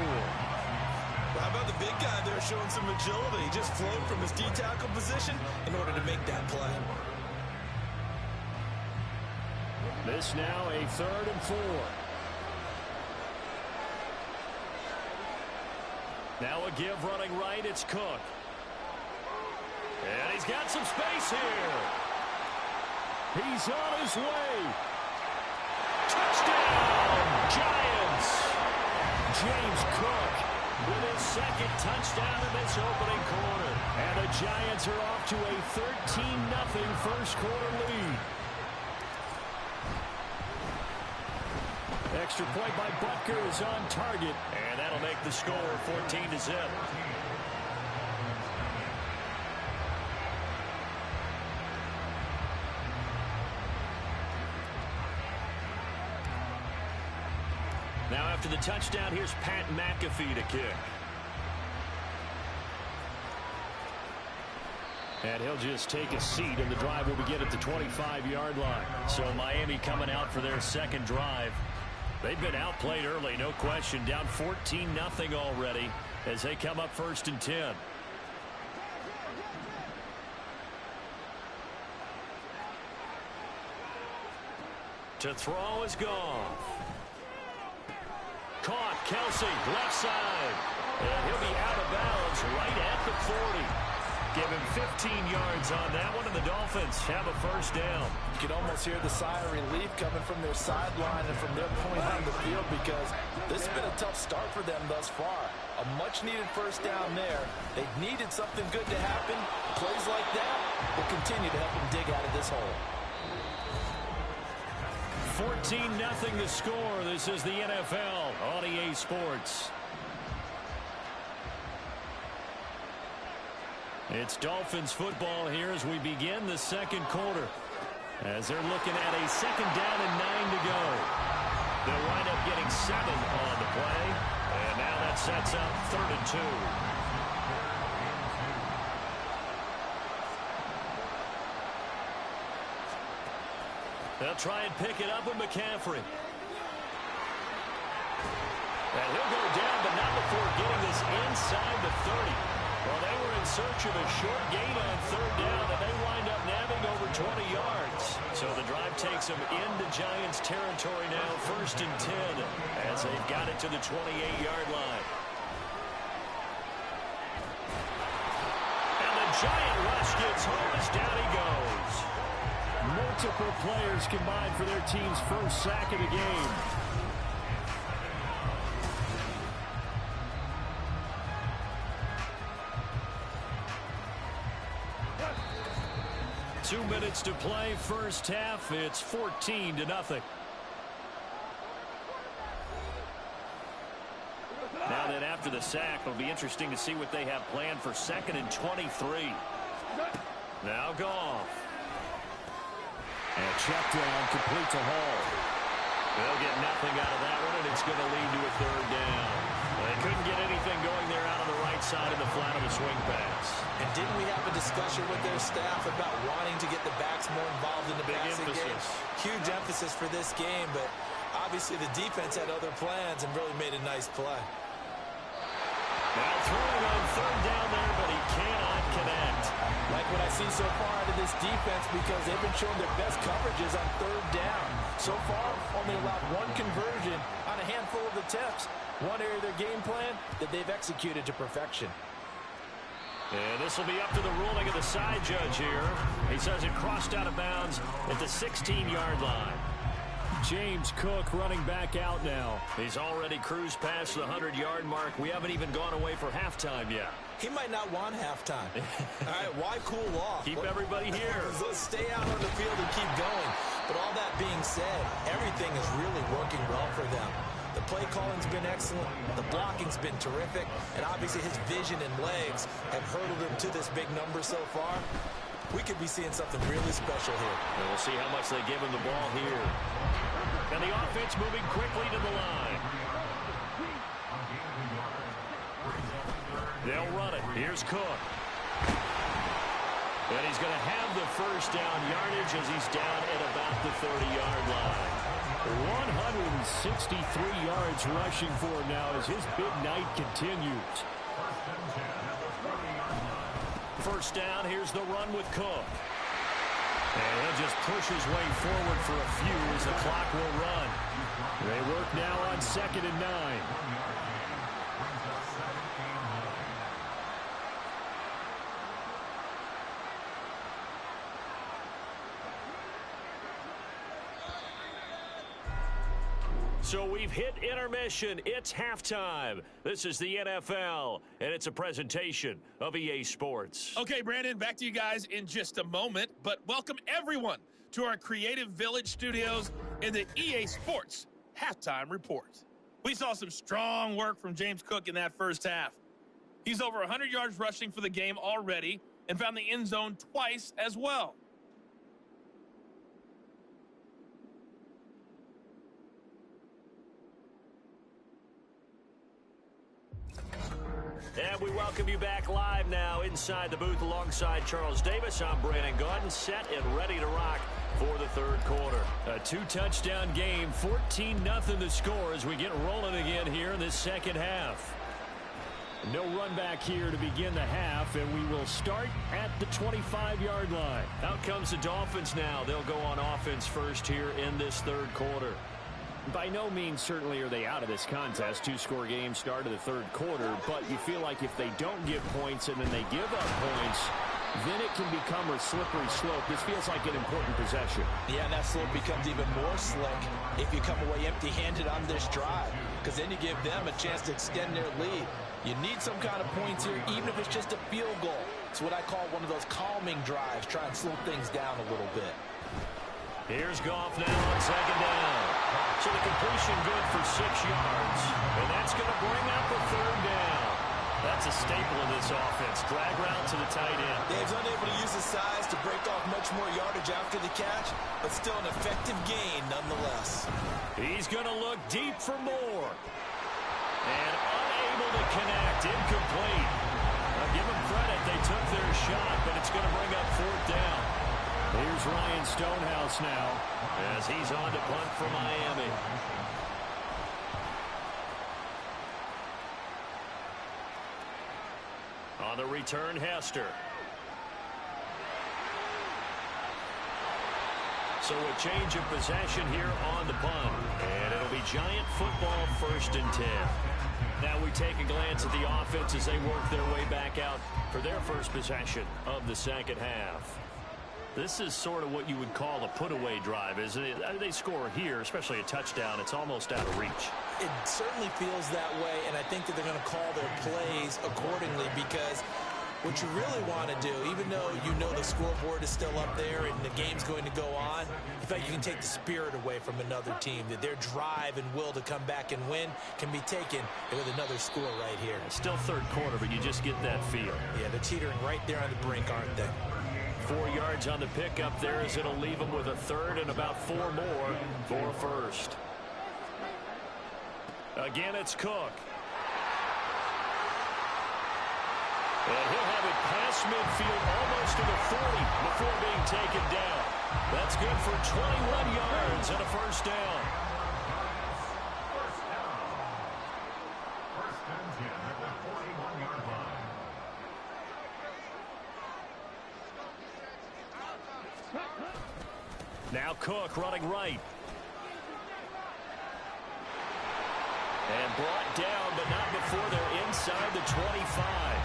[SPEAKER 5] Well, how about the big guy there showing some agility? He just flowed from his D-tackle position in order to make that play.
[SPEAKER 3] This now a 3rd and 4.
[SPEAKER 2] Now a give running right, it's Cook. And he's got some space here.
[SPEAKER 3] He's on his way.
[SPEAKER 2] Touchdown, Giants. James Cook with his 2nd touchdown in this opening quarter.
[SPEAKER 3] And the Giants are off to a 13-0 first quarter lead. Extra point by Butker is on target.
[SPEAKER 2] And that'll make the score 14-0. Now after the touchdown, here's Pat McAfee to kick.
[SPEAKER 3] And he'll just take a seat, and the drive will begin at the 25-yard line.
[SPEAKER 2] So Miami coming out for their second drive. They've been outplayed early, no question. Down 14-0 already as they come up 1st and 10. To throw is Goff. Caught, Kelsey, left side. And he'll be out of bounds right at the 40. Give him 15 yards on that one, and the Dolphins have a first down.
[SPEAKER 5] You can almost hear the sigh of relief coming from their sideline and from their point on the field, because this has been a tough start for them thus far. A much-needed first down there. They needed something good to happen. Plays like that will continue to help them dig out of this hole.
[SPEAKER 2] 14-0 the score. This is the NFL on EA Sports. It's Dolphins football here as we begin the second quarter. As they're looking at a 2nd down and 9 to go. They'll wind up getting 7 on the play. And now that sets up 3rd and 2. They'll try and pick it up with McCaffrey. And he'll go down, but not before getting this inside the 30. Well, they were in search of a short gain on 3rd down, and they wind up nabbing over 20 yards. So the drive takes them into Giants territory now, 1st and 10, as they've got it to the 28-yard line. And the Giant rush gets home as down he goes.
[SPEAKER 3] Multiple players combined for their team's first sack of the game.
[SPEAKER 2] Two minutes to play, first half. It's 14-0. Now that after the sack, it'll be interesting to see what they have planned for 2nd and 23. Now Goff.
[SPEAKER 3] And check down, complete to Hall.
[SPEAKER 2] They'll get nothing out of that one, and it's going to lead to a 3rd down. They couldn't get anything going there out on the right side of the flat of the swing pass.
[SPEAKER 5] And didn't we have a discussion with their staff about wanting to get the backs more involved in the passing game? Huge emphasis for this game, but obviously the defense had other plans and really made a nice play.
[SPEAKER 2] Now throwing on 3rd down there, but he cannot connect.
[SPEAKER 5] Like what I see so far out of this defense, because they've been showing their best coverages on 3rd down. So far, only allowed 1 conversion on a handful of attempts. One area of their game plan that they've executed to perfection.
[SPEAKER 2] And this will be up to the ruling of the side judge here. He says it crossed out of bounds at the 16-yard line.
[SPEAKER 3] James Cook running back out now.
[SPEAKER 2] He's already cruised past the 100-yard mark. We haven't even gone away for halftime yet.
[SPEAKER 5] He might not want halftime. All right, why cool off?
[SPEAKER 2] Keep everybody here.
[SPEAKER 5] Let's stay out on the field and keep going. But all that being said, everything is really working well for them. The play calling's been excellent. The blocking's been terrific. And obviously his vision and legs have hurdled him to this big number so far. We could be seeing something really special here.
[SPEAKER 2] And we'll see how much they give him the ball here. And the offense moving quickly to the line. They'll run it. Here's Cook. And he's going to have the first down yardage as he's down at about the 30-yard line.
[SPEAKER 3] 163 yards rushing for him now as his big night continues.
[SPEAKER 2] First down, here's the run with Cook. And he'll just push his way forward for a few as the clock will run.
[SPEAKER 3] They work now on 2nd and 9.
[SPEAKER 2] So we've hit intermission. It's halftime. This is the NFL, and it's a presentation of EA Sports.
[SPEAKER 6] Okay, Brandon, back to you guys in just a moment, but welcome everyone to our Creative Village studios in the EA Sports Halftime Report. We saw some strong work from James Cook in that first half. He's over 100 yards rushing for the game already and found the end zone twice as well.
[SPEAKER 2] And we welcome you back live now inside the booth alongside Charles Davis. I'm Brandon Gaudin, set and ready to rock for the third quarter.
[SPEAKER 3] A two-touchdown game, 14-0 the score as we get rolling again here in this second half. No run back here to begin the half, and we will start at the 25-yard line.
[SPEAKER 2] Out comes the Dolphins now. They'll go on offense first here in this third quarter.
[SPEAKER 3] By no means certainly are they out of this contest. Two-score game start of the third quarter, but you feel like if they don't get points and then they give up points, then it can become a slippery slope. This feels like an important possession.
[SPEAKER 5] Yeah, and that slope becomes even more slick if you come away empty-handed on this drive, because then you give them a chance to extend their lead. You need some kind of points here, even if it's just a field goal. It's what I call one of those calming drives. Try and slow things down a little bit.
[SPEAKER 2] Here's Goff now on second down. So the completion good for 6 yards. And that's going to bring up a third down. That's a staple of this offense. Drag route to the tight end.
[SPEAKER 5] Dave's unable to use his size to break off much more yardage after the catch, but still an effective gain nonetheless.
[SPEAKER 2] He's going to look deep for more. And unable to connect. Incomplete. I'll give them credit. They took their shot, but it's going to bring up fourth down.
[SPEAKER 3] Here's Ryan Stonehouse now
[SPEAKER 2] as he's on to punt for Miami. On the return, Hester. So a change of possession here on the punt. And it'll be Giant football 1st and 10. Now we take a glance at the offense as they work their way back out for their first possession of the second half. This is sort of what you would call a put-away drive, isn't it? They score here, especially a touchdown. It's almost out of reach.
[SPEAKER 5] It certainly feels that way, and I think that they're going to call their plays accordingly, because what you really want to do, even though you know the scoreboard is still up there and the game's going to go on, in fact, you can take the spirit away from another team, that their drive and will to come back and win can be taken with another score right here.
[SPEAKER 2] It's still third quarter, but you just get that feel.
[SPEAKER 5] Yeah, they're teetering right there on the brink, aren't they?
[SPEAKER 2] 4 yards on the pickup there as it'll leave them with a third and about 4 more for a first. Again, it's Cook. And he'll have it past midfield almost to the 40 before being taken down. That's good for 21 yards and a first down. Now Cook running right. And brought down, but not before they're inside the 25.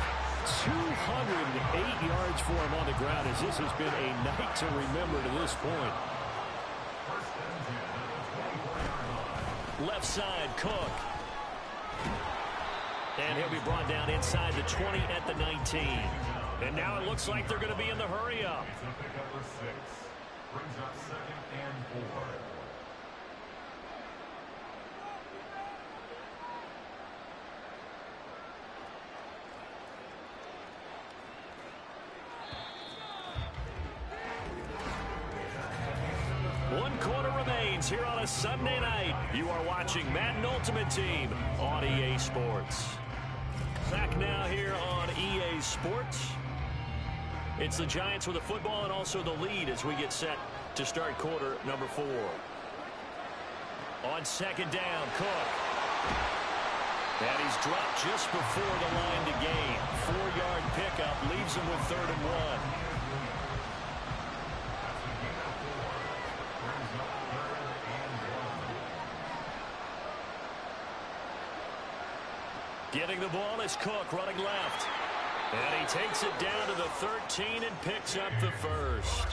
[SPEAKER 3] 208 yards for him on the ground, as this has been a night to remember to this point.
[SPEAKER 2] Left side, Cook. And he'll be brought down inside the 20 at the 19. And now it looks like they're going to be in the hurry-up. Brings up 2nd and 4. One quarter remains here on a Sunday night. You are watching Madden Ultimate Team on EA Sports. Back now here on EA Sports. It's the Giants with the football and also the lead as we get set to start quarter number 4. On second down, Cook. And he's dropped just before the line to gain. 4-yard pickup leaves him with 3rd and 1. Getting the ball is Cook running left. And he takes it down to the 13 and picks up the first.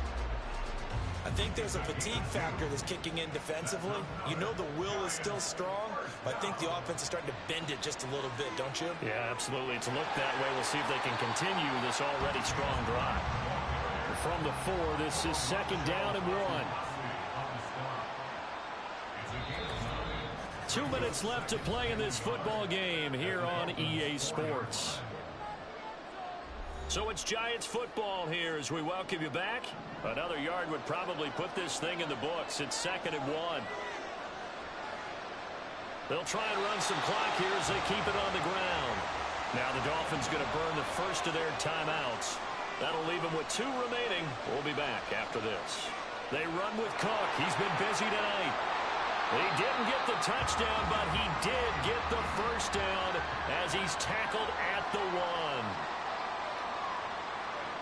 [SPEAKER 5] I think there's a fatigue factor that's kicking in defensively. You know the will is still strong, but I think the offense is starting to bend it just a little bit, don't you?
[SPEAKER 2] Yeah, absolutely. It's looked that way. We'll see if they can continue this already strong drive.
[SPEAKER 3] From the 4, this is 2nd down and 1.
[SPEAKER 2] 2 minutes left to play in this football game here on EA Sports. So it's Giants football here as we welcome you back. Another yard would probably put this thing in the books. It's 2nd and 1. They'll try and run some clock here as they keep it on the ground. Now the Dolphins going to burn the first of their timeouts. That'll leave them with 2 remaining. We'll be back after this. They run with Cook. He's been busy tonight. He didn't get the touchdown, but he did get the first down as he's tackled at the 1.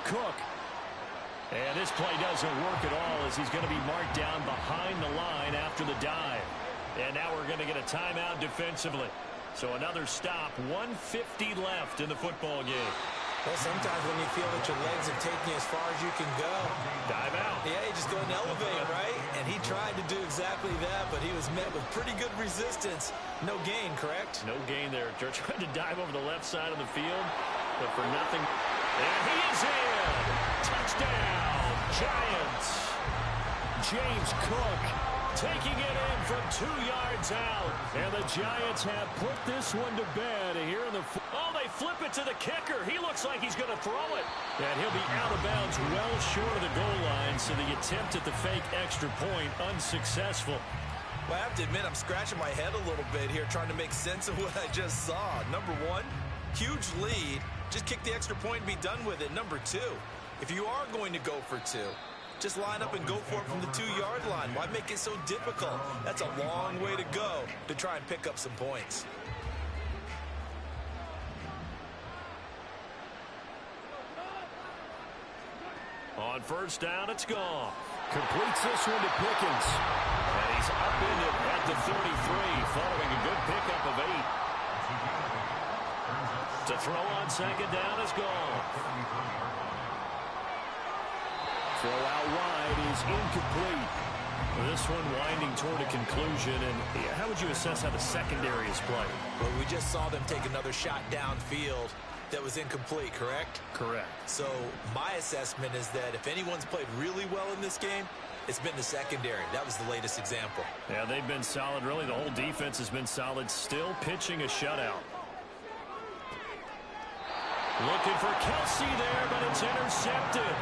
[SPEAKER 2] Cook. And this play doesn't work at all as he's going to be marked down behind the line after the dive. And now we're going to get a timeout defensively. So another stop, 1:50 left in the football game.
[SPEAKER 5] Well, sometimes when you feel that your legs are taking you as far as you can go.
[SPEAKER 2] Dive out.
[SPEAKER 5] Yeah, you just go and elevate, right? And he tried to do exactly that, but he was met with pretty good resistance. No gain, correct?
[SPEAKER 2] No gain there. They're trying to dive over the left side of the field, but for nothing. And he is in. Touchdown, Giants. James Cook taking it in from 2 yards out. And the Giants have put this one to bed here in the... Oh, they flip it to the kicker. He looks like he's going to throw it. And he'll be out of bounds well short of the goal line, so the attempt at the fake extra point unsuccessful.
[SPEAKER 5] Well, I have to admit, I'm scratching my head a little bit here trying to make sense of what I just saw. Number 1, huge lead. Just kick the extra point and be done with it. Number 2, if you are going to go for 2, just line up and go for it from the 2-yard line. Why make it so difficult? That's a long way to go to try and pick up some points.
[SPEAKER 2] On first down, it's gone.
[SPEAKER 3] Completes this one to Pickens.
[SPEAKER 2] And he's upended at the 33 following a good pickup of 8. To throw on second down is gone.
[SPEAKER 3] Throw out wide is incomplete.
[SPEAKER 2] This one winding toward a conclusion. And how would you assess how the secondary is playing?
[SPEAKER 5] Well, we just saw them take another shot downfield that was incomplete, correct?
[SPEAKER 2] Correct.
[SPEAKER 5] So my assessment is that if anyone's played really well in this game, it's been the secondary. That was the latest example.
[SPEAKER 2] Yeah, they've been solid. Really, the whole defense has been solid. Still pitching a shutout. Looking for Kelsey there, but it's intercepted.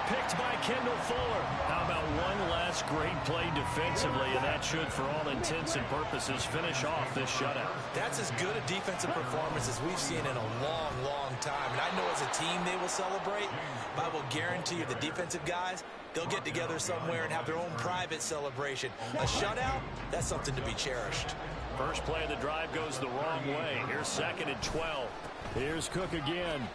[SPEAKER 2] Picked by Kendall Fuller. How about one last great play defensively, and that should, for all intents and purposes, finish off this shutout.
[SPEAKER 5] That's as good a defensive performance as we've seen in a long, long time. And I know as a team they will celebrate, but I will guarantee you the defensive guys, they'll get together somewhere and have their own private celebration. A shutout, that's something to be cherished.
[SPEAKER 2] First play of the drive goes the wrong way. Here's 2nd and 12.
[SPEAKER 3] Here's Cook again.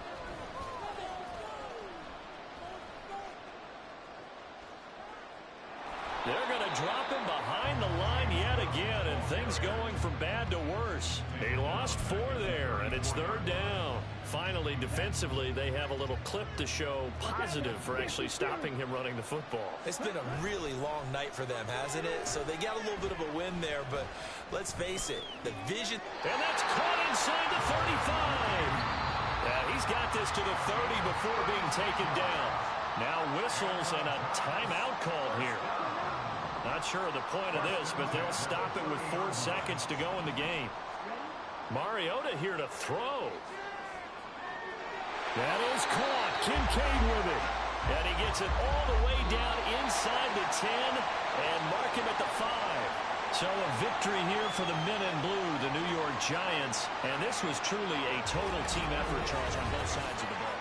[SPEAKER 2] They're going to drop him behind the line yet again, and things going from bad to worse. He lost 4 there, and it's 3rd down. Finally, defensively, they have a little clip to show positive for actually stopping him running the football.
[SPEAKER 5] It's been a really long night for them, hasn't it? So they got a little bit of a win there, but let's face it, the vision...
[SPEAKER 2] And that's caught inside the 35. Yeah, he's got this to the 30 before being taken down. Now whistles and a timeout call here. Not sure of the point of this, but they'll stop it with 4 seconds to go in the game. Mariota here to throw.
[SPEAKER 3] That is caught. Kincaid with it.
[SPEAKER 2] And he gets it all the way down inside the 10 and mark him at the 5. So a victory here for the men in blue, the New York Giants. And this was truly a total team effort, Charles, on both sides of the ball.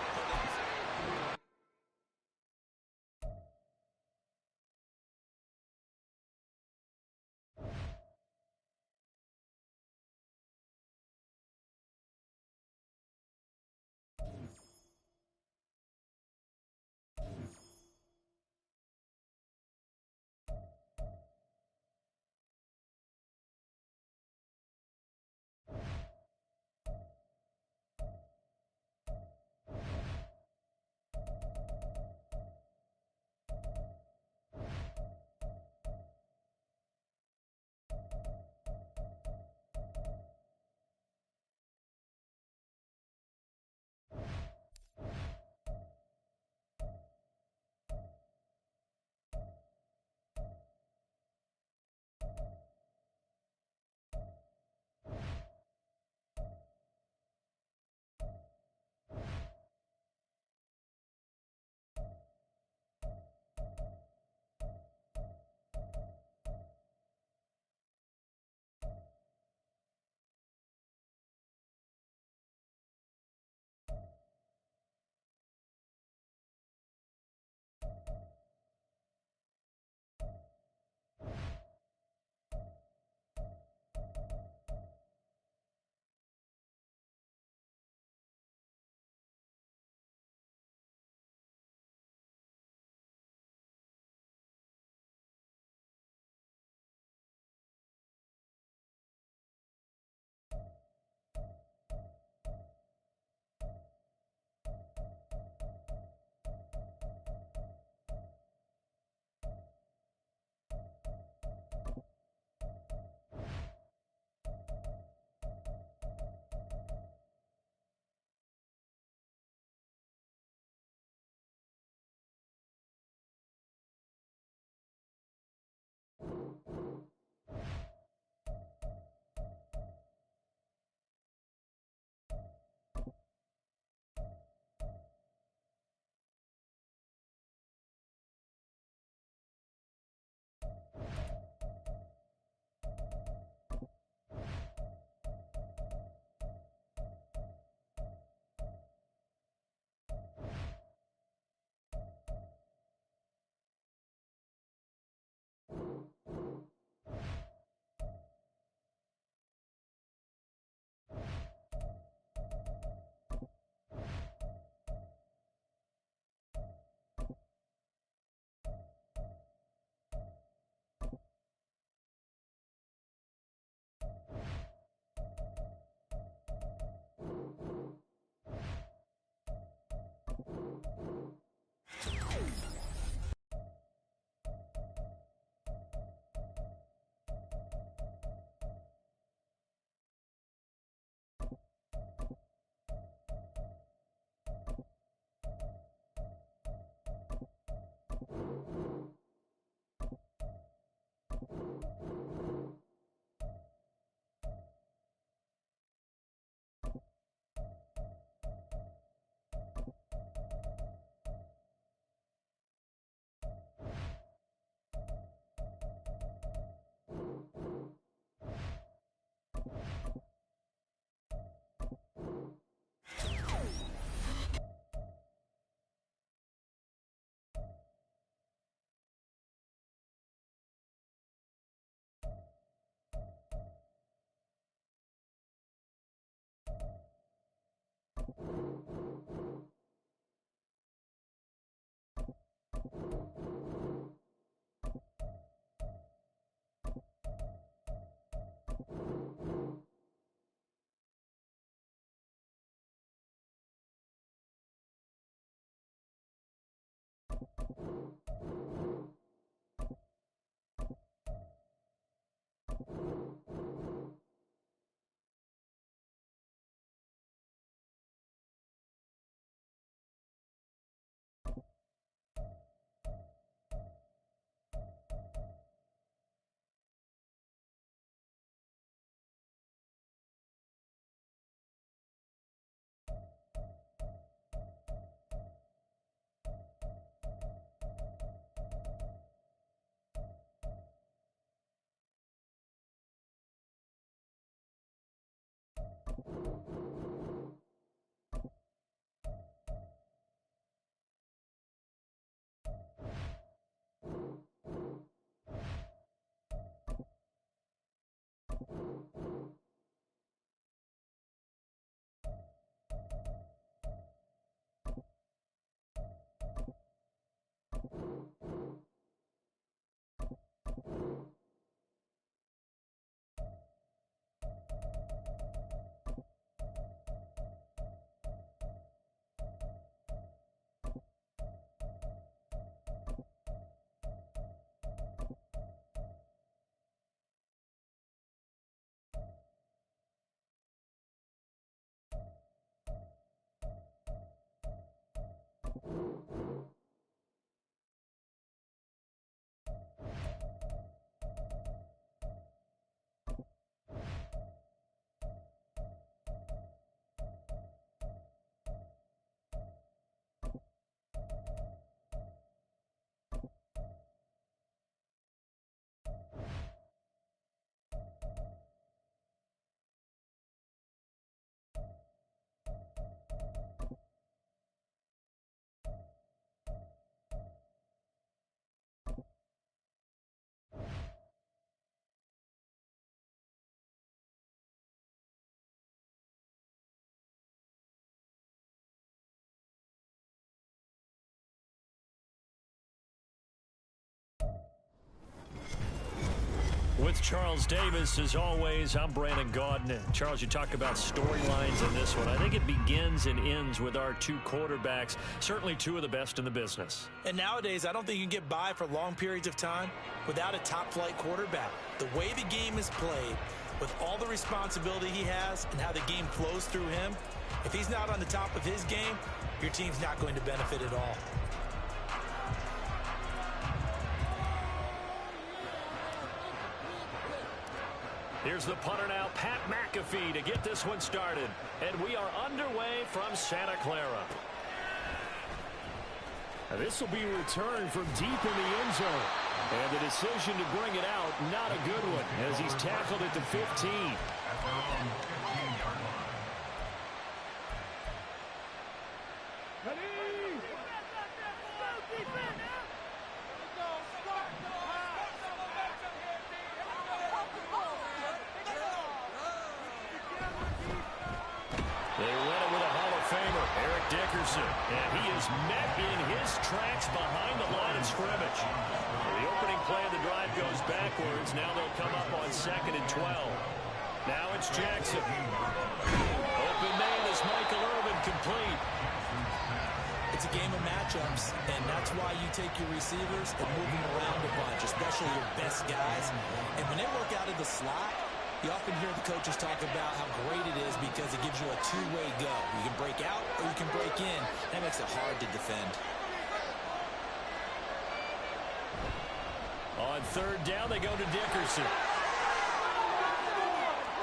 [SPEAKER 2] With Charles Davis, as always, I'm Brandon Gaudin. And Charles, you talk about storylines in this one. I think it begins and ends with our two quarterbacks, certainly two of the best in the business.
[SPEAKER 5] And nowadays, I don't think you can get by for long periods of time without a top-flight quarterback. The way the game is played, with all the responsibility he has and how the game flows through him, if he's not on the top of his game, your team's not going to benefit at all.
[SPEAKER 2] Here's the punter now, Pat McAfee, to get this one started. And we are underway from Santa Clara.
[SPEAKER 3] Now this will be returned from deep in the end zone. And the decision to bring it out, not a good one, as he's tackled at the 15.
[SPEAKER 2] And he is met in his tracks behind the line of scrimmage. The opening play of the drive goes backwards. Now they'll come up on 2nd and 12. Now it's Jackson. Open man is Michael Irvin, complete.
[SPEAKER 1] It's a game of matchups, and that's why you take your receivers and move them around a bunch, especially your best guys. And when they work out of the slot, you often hear the coaches talk about how great it is because it gives you a two-way go. You can break out or you can break in. That makes it hard to defend.
[SPEAKER 2] On 3rd down, they go to Dickerson.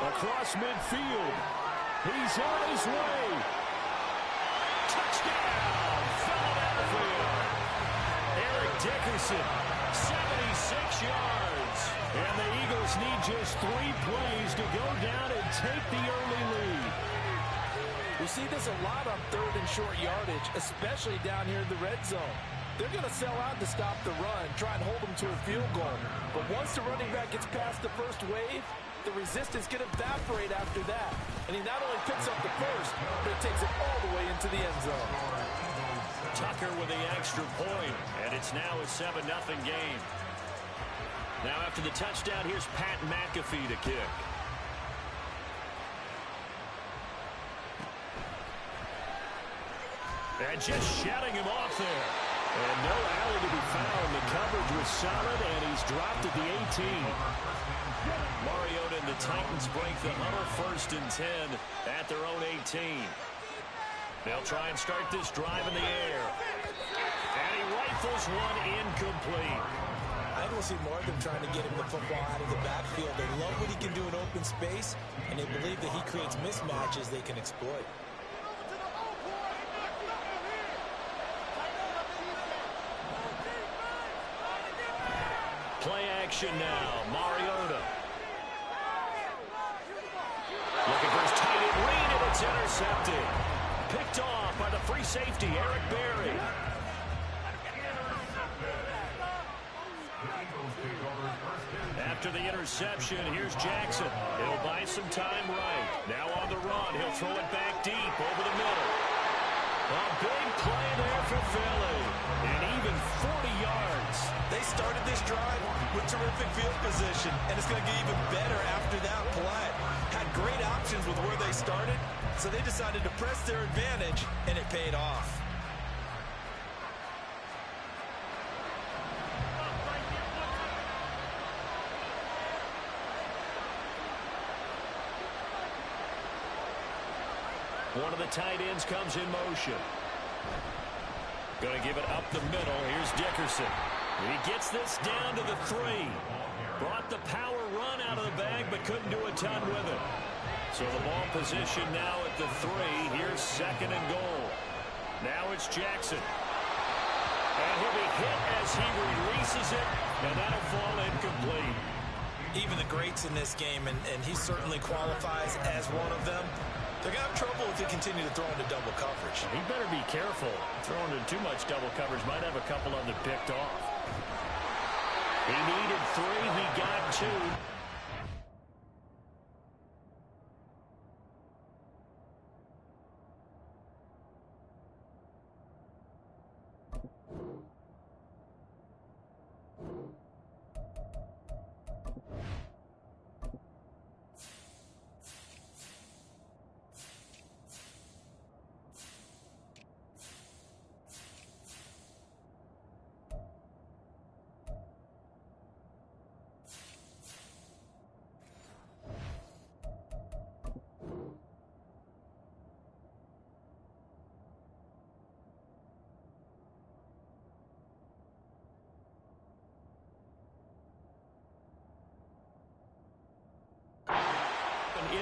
[SPEAKER 3] Across midfield. He's on his way.
[SPEAKER 2] Touchdown, Philadelphia. Eric Dickerson, 76 yards. And the Eagles need just 3 plays to go down and take the early lead.
[SPEAKER 5] We see this a lot on 3rd and short yardage, especially down here in the red zone. They're going to sell out to stop the run, try and hold them to a field goal. But once the running back gets past the first wave, the resistance can evaporate after that. And he not only picks up the first, but he takes it all the way into the end zone.
[SPEAKER 2] Tucker with the extra point, and it's now a 7-0 game. Now after the touchdown, here's Pat McAfee to kick. And just shutting him off there.
[SPEAKER 3] And no alley to be found. The coverage was solid, and he's dropped at the 18.
[SPEAKER 2] Mariota and the Titans break the huddle 1st and 10 at their own 18. They'll try and start this drive in the air. And he rifles one incomplete.
[SPEAKER 1] I will see more of them trying to get him the football out of the backfield. They love what he can do in open space, and they believe that he creates mismatches they can exploit.
[SPEAKER 2] Play action now. Mariota. Looking for his tight end read, and it's intercepted. Picked off by the free safety, Eric Berry. After the interception, here's Jackson. He'll buy some time right. Now on the run. He'll throw it back deep over the middle. A big play there for Philly. And even 40 yards.
[SPEAKER 5] They started this drive with terrific field position, and it's going to get even better after that play. Had great options with where they started, so they decided to press their advantage, and it paid off.
[SPEAKER 2] One of the tight ends comes in motion. Going to give it up the middle. Here's Dickerson. He gets this down to the 3. Brought the power run out of the bag, but couldn't do a ton with it. So the ball position now at the 3. Here's 2nd and goal. Now it's Jackson. And he'll be hit as he releases it, and that'll fall incomplete.
[SPEAKER 5] Even the greats in this game, and he certainly qualifies as one of them, they're going to have trouble if they continue to throw into double coverage.
[SPEAKER 3] He better be careful. Throwing into too much double coverage might have a couple of them picked off.
[SPEAKER 2] He needed 3. He got 2.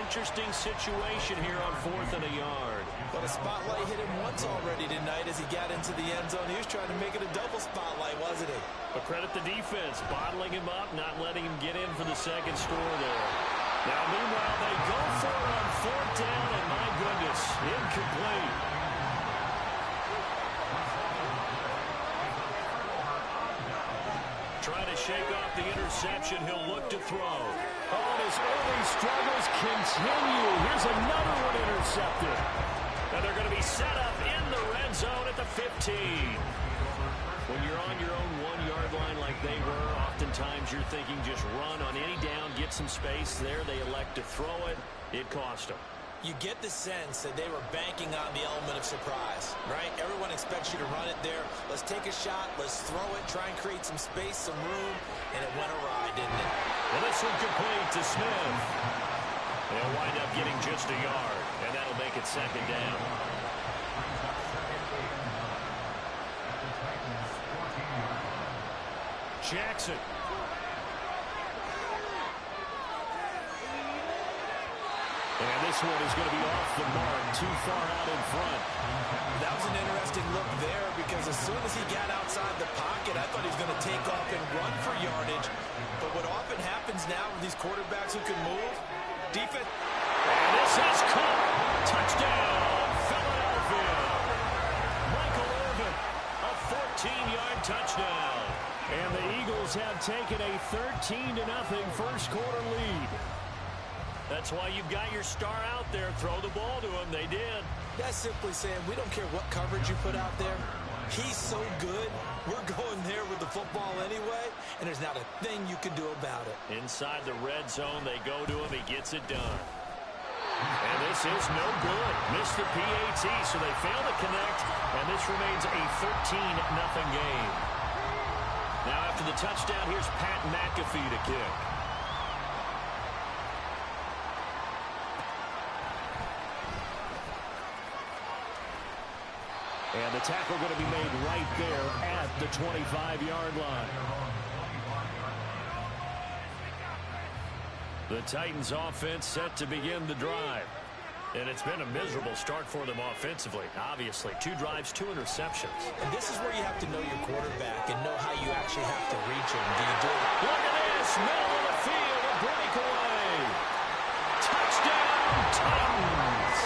[SPEAKER 2] interesting situation here on 4th and a yard.
[SPEAKER 5] But a spotlight hit him once already tonight as he got into the end zone. He was trying to make it a double spotlight, wasn't he?
[SPEAKER 2] But credit the defense, bottling him up, not letting him get in for the second score there. Now, meanwhile, they go for it on 4th down, and my goodness, incomplete. Trying to shake off the interception. He'll look to throw.
[SPEAKER 3] Oh, and his early struggles continue. Here's another one intercepted.
[SPEAKER 2] And they're going to be set up in the red zone at the 15. When you're on your own 1-yard line like they were, oftentimes you're thinking just run on any down, get some space. There they elect to throw it. It cost them.
[SPEAKER 5] You get the sense that they were banking on the element of surprise, right? Everyone expects you to run it there. Let's take a shot. Let's throw it. Try and create some space, some room. And it went awry, didn't it?
[SPEAKER 2] Well, this one complete to Smith. They'll wind up getting just a yard, and that'll make it 2nd down. Jackson. And this one is going to be off the mark, too far out in front.
[SPEAKER 5] That was an interesting look there because as soon as he got outside the pocket, I thought he was going to take off and run for yardage. But what often happens now with these quarterbacks who can move, defense.
[SPEAKER 2] And this is caught. Touchdown, Philadelphia. Michael Irvin, a 14-yard touchdown.
[SPEAKER 3] And the Eagles have taken a 13-0 first quarter lead.
[SPEAKER 2] That's why you've got your star out there. Throw the ball to him. They did.
[SPEAKER 5] That's simply saying we don't care what coverage you put out there. He's so good. We're going there with the football anyway, and there's not a thing you can do about it.
[SPEAKER 2] Inside the red zone, they go to him. He gets it done. And this is no good. Missed the PAT, so they fail to connect, and this remains a 13-0 game. Now after the touchdown, here's Pat McAfee to kick.
[SPEAKER 3] And the tackle going to be made right there at the 25-yard line.
[SPEAKER 2] The Titans offense set to begin the drive. And it's been a miserable start for them offensively. Obviously, 2 drives, 2 interceptions.
[SPEAKER 5] And this is where you have to know your quarterback and know how you actually have to reach him. Do you do it?
[SPEAKER 2] Look at this, middle of the field, a breakaway. Touchdown, Titans.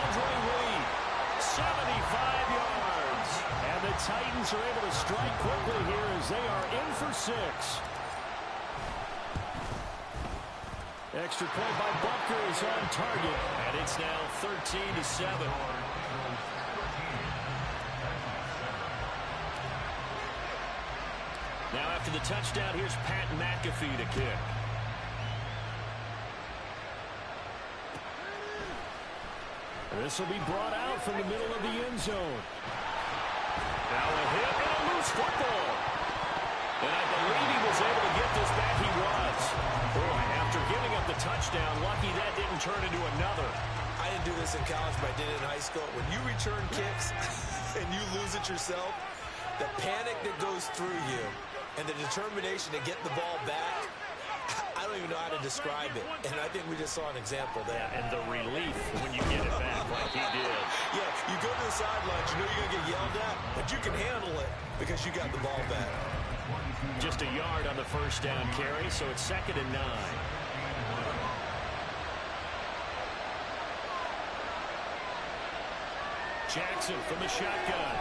[SPEAKER 2] Andre Reed, 75 yards.
[SPEAKER 3] And the Titans are able to strike quickly here as they are in for 6. Extra point by Butker is on target.
[SPEAKER 2] And it's now 13-7. Now after the touchdown, here's Pat McAfee to kick.
[SPEAKER 3] This will be brought out from the middle of the end zone.
[SPEAKER 2] Now a hit and a loose football. And I believe he was able to get this back. He was. Boy, after giving up the touchdown, lucky that didn't turn into another.
[SPEAKER 5] I didn't do this in college, but I did it in high school. When you return kicks and you lose it yourself, the panic that goes through you and the determination to get the ball back, I don't even know how to describe it. And I think we just saw an example there.
[SPEAKER 2] Yeah, and the relief when you get it back like he did.
[SPEAKER 5] Yeah, you go to the sidelines, you know you're going to get yelled at, but you can handle it because you got the ball back.
[SPEAKER 2] Just a yard on the first down carry, so it's 2nd and 9. Jackson from the shotgun.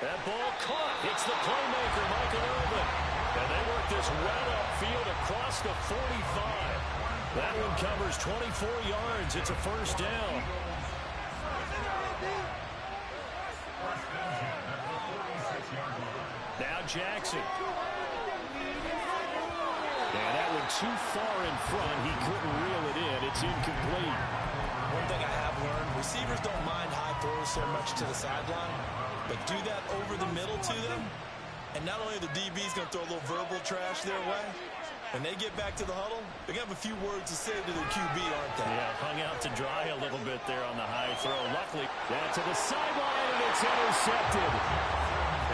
[SPEAKER 2] That ball caught. It's the playmaker, Michael Irvin. And they work this well upfield across the 45. That one covers 24 yards. It's a first down. Now Jackson.
[SPEAKER 3] Yeah, that one too far in front. He couldn't reel it in. It's incomplete.
[SPEAKER 5] One thing I have learned, receivers don't mind high throws so much to the sideline, but do that over the middle to them, and not only the DB's going to throw a little verbal trash their way, when they get back to the huddle, they're going to have a few words to say to their QB, aren't they?
[SPEAKER 2] Yeah, hung out to dry a little bit there on the high throw. Luckily,
[SPEAKER 3] that's to the sideline, and it's intercepted.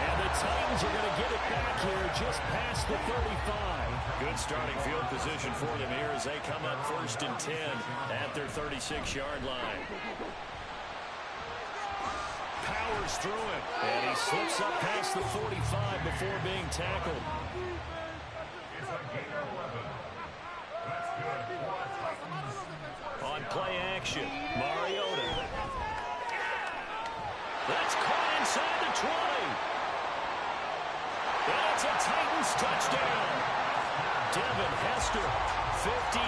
[SPEAKER 3] And the the Titans are going to get it back here just past the 35.
[SPEAKER 2] Good starting field position for them here as they come up 1st and 10 at their 36-yard line. Powers through it. And he slips up past the 45 before being tackled. On play action, Mariota. That's caught inside the 20. That's a Titans touchdown. Devin Hester, 53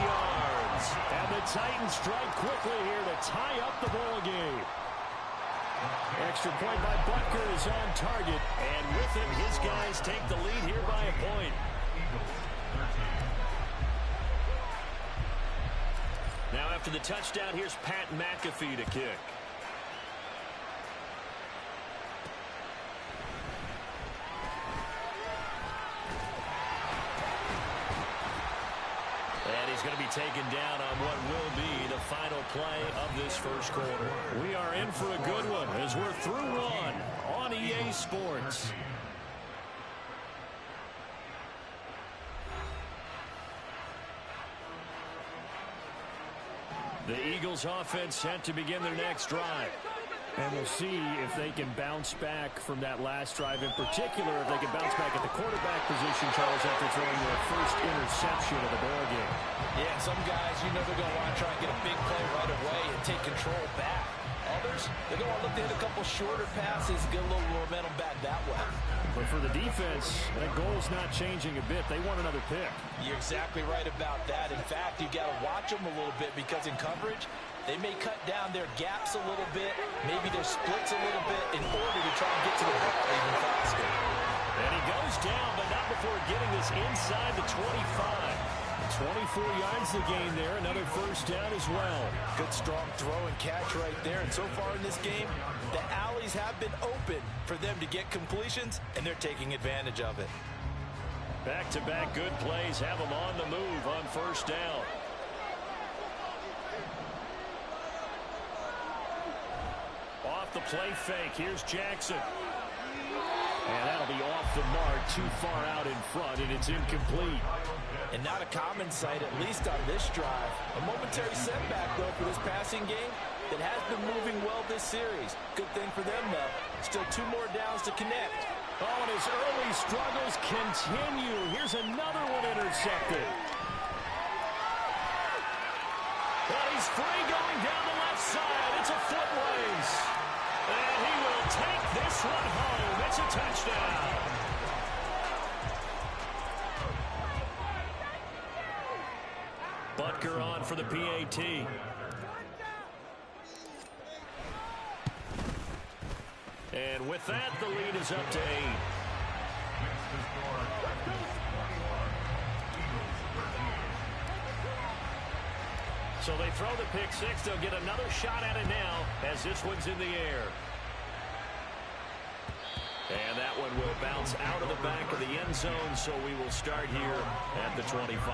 [SPEAKER 2] yards.
[SPEAKER 3] And the Titans strike quickly here to tie up the ball game. Extra point by Butker is on target.
[SPEAKER 2] And with him, his guys take the lead here by a point. Now after the touchdown, here's Pat McAfee to kick. And he's going to be taken down on what will be the final play of this first quarter.
[SPEAKER 3] We are in for a good one as we're through one on EA Sports.
[SPEAKER 2] The Eagles offense set to begin their next drive.
[SPEAKER 3] And we'll see if they can bounce back from that last drive. In particular, if they can bounce back at the quarterback position, Charles, after throwing their first interception of the ball game.
[SPEAKER 5] Yeah, some guys, you know they're going to want to try and get a big play right away and take control back. Others, they're going to look to hit a couple shorter passes, get a little momentum back that way.
[SPEAKER 3] But for the defense, that goal's not changing a bit. They want another pick.
[SPEAKER 5] You're exactly right about that. In fact, you got to watch them a little bit because in coverage, they may cut down their gaps a little bit, maybe their splits a little bit in order to try and get to the ball even faster.
[SPEAKER 2] And he goes down, but not before getting this inside the 25.
[SPEAKER 3] 24 yards to gain there. Another first down as well.
[SPEAKER 5] Good strong throw and catch right there. And so far in this game, the alleys have been open for them to get completions, and they're taking advantage of it.
[SPEAKER 2] Back-to-back good plays have them on the move on first down. Off the play fake. Here's Jackson.
[SPEAKER 3] And that'll be off the mark, too far out in front, and it's incomplete.
[SPEAKER 5] And not a common sight, at least on this drive. A momentary setback, though, for this passing game that has been moving well this series. Good thing for them, though. Still 2 more downs to connect.
[SPEAKER 3] Oh, and his early struggles continue. Here's another one intercepted.
[SPEAKER 2] But he's free going down the left side. It's a foot race. And he will take this one home. It's a touchdown. Butker on for the PAT. And with that, the lead is up to 8. So they throw the pick six. They'll get another shot at it now as this one's in the air. And that one will bounce out of the back of the end zone, so we will start here at the 25.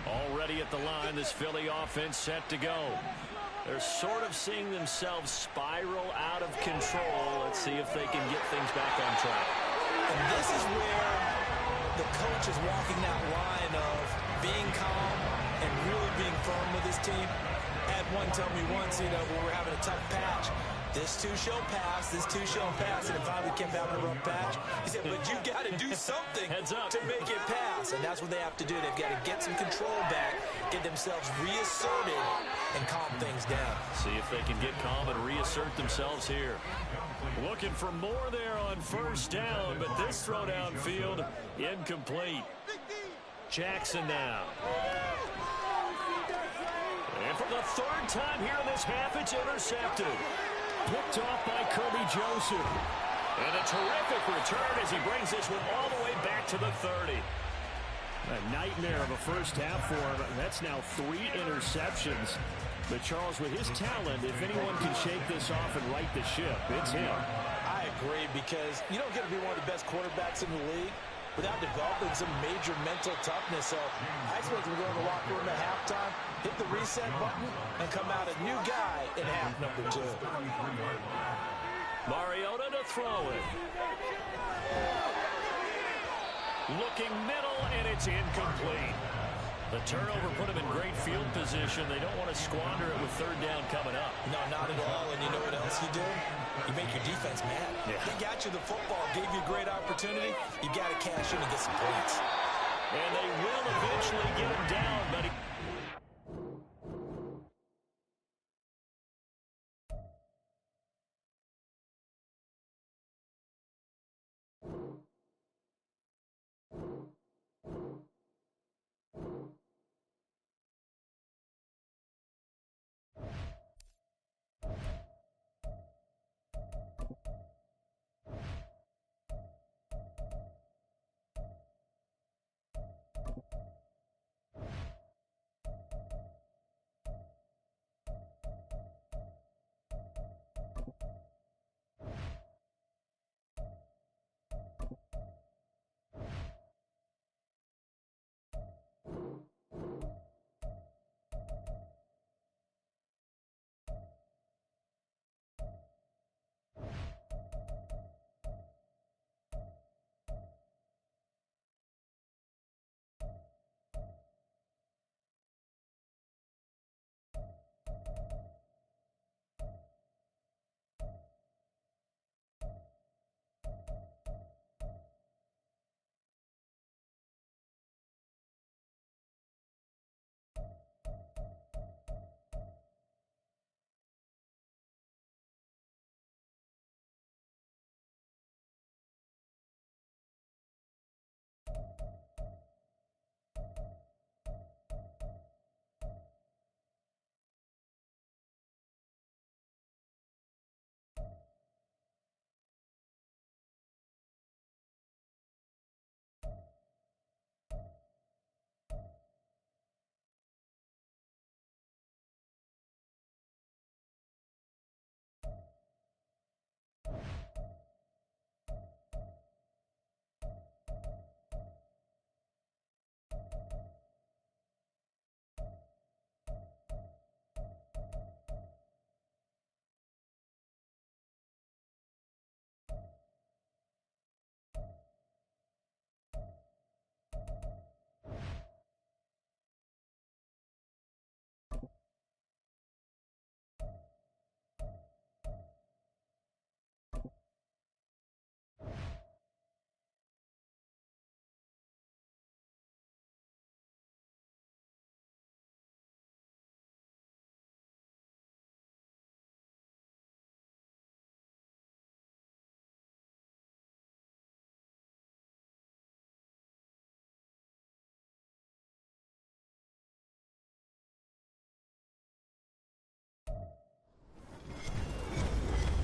[SPEAKER 2] Already at the line, this Philly offense set to go. They're sort of seeing themselves spiral out of control. Let's see if they can get things back on track.
[SPEAKER 5] And this is where the coach is walking that line of being calm and really being firm with his team. Had one tell me once, when we're having a tough patch, this two shall pass, this two shall pass, and it finally came down to a rough patch. He said, but you got to do something to make it pass. And that's what they have to do. They've got to get some control back, get themselves reasserted, and calm things down.
[SPEAKER 2] See if they can get calm and reassert themselves here. Looking for more there on first down, but this throw downfield incomplete. Jackson now. And for the 3rd time here in this half, it's intercepted.
[SPEAKER 3] Picked off by Kirby Joseph.
[SPEAKER 2] And a terrific return as he brings this one all the way back to the 30.
[SPEAKER 3] A nightmare of a first half for him. That's now 3 interceptions. But Charles, with his talent, if anyone can shake this off and right the ship, it's him.
[SPEAKER 5] I agree, because you don't get to be one of the best quarterbacks in the league without developing some major mental toughness. So I expect him to go in the locker room at halftime, hit the reset button, and come out a new guy in half number 2.
[SPEAKER 2] Mariota to throw it. Looking middle, and it's incomplete. The turnover put them in great field position. They don't want to squander it with third down coming up.
[SPEAKER 5] No, not at all. And you know what else you do? You make your defense mad.
[SPEAKER 2] Yeah.
[SPEAKER 5] They got you the football, gave you a great opportunity. You got to cash in and get some points.
[SPEAKER 2] And they will eventually get him down, but he...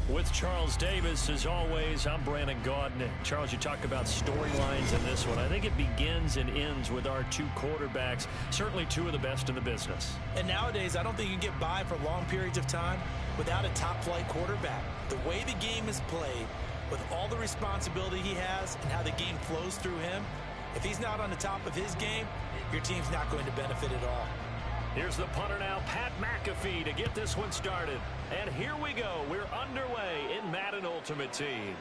[SPEAKER 2] With Charles Davis, as always, I'm Brandon Gaudin. Charles, you talked about storylines in this one. I think it begins and ends with our two quarterbacks, certainly two of the best in the business.
[SPEAKER 5] And nowadays, I don't think you can get by for long periods of time without a top-flight quarterback. The way the game is played, with all the responsibility he has and how the game flows through him, if he's not on the top of his game, your team's not going to benefit at all.
[SPEAKER 2] Here's the punter now, Pat McAfee, to get this one started. And here we go. We're underway in Madden Ultimate Team.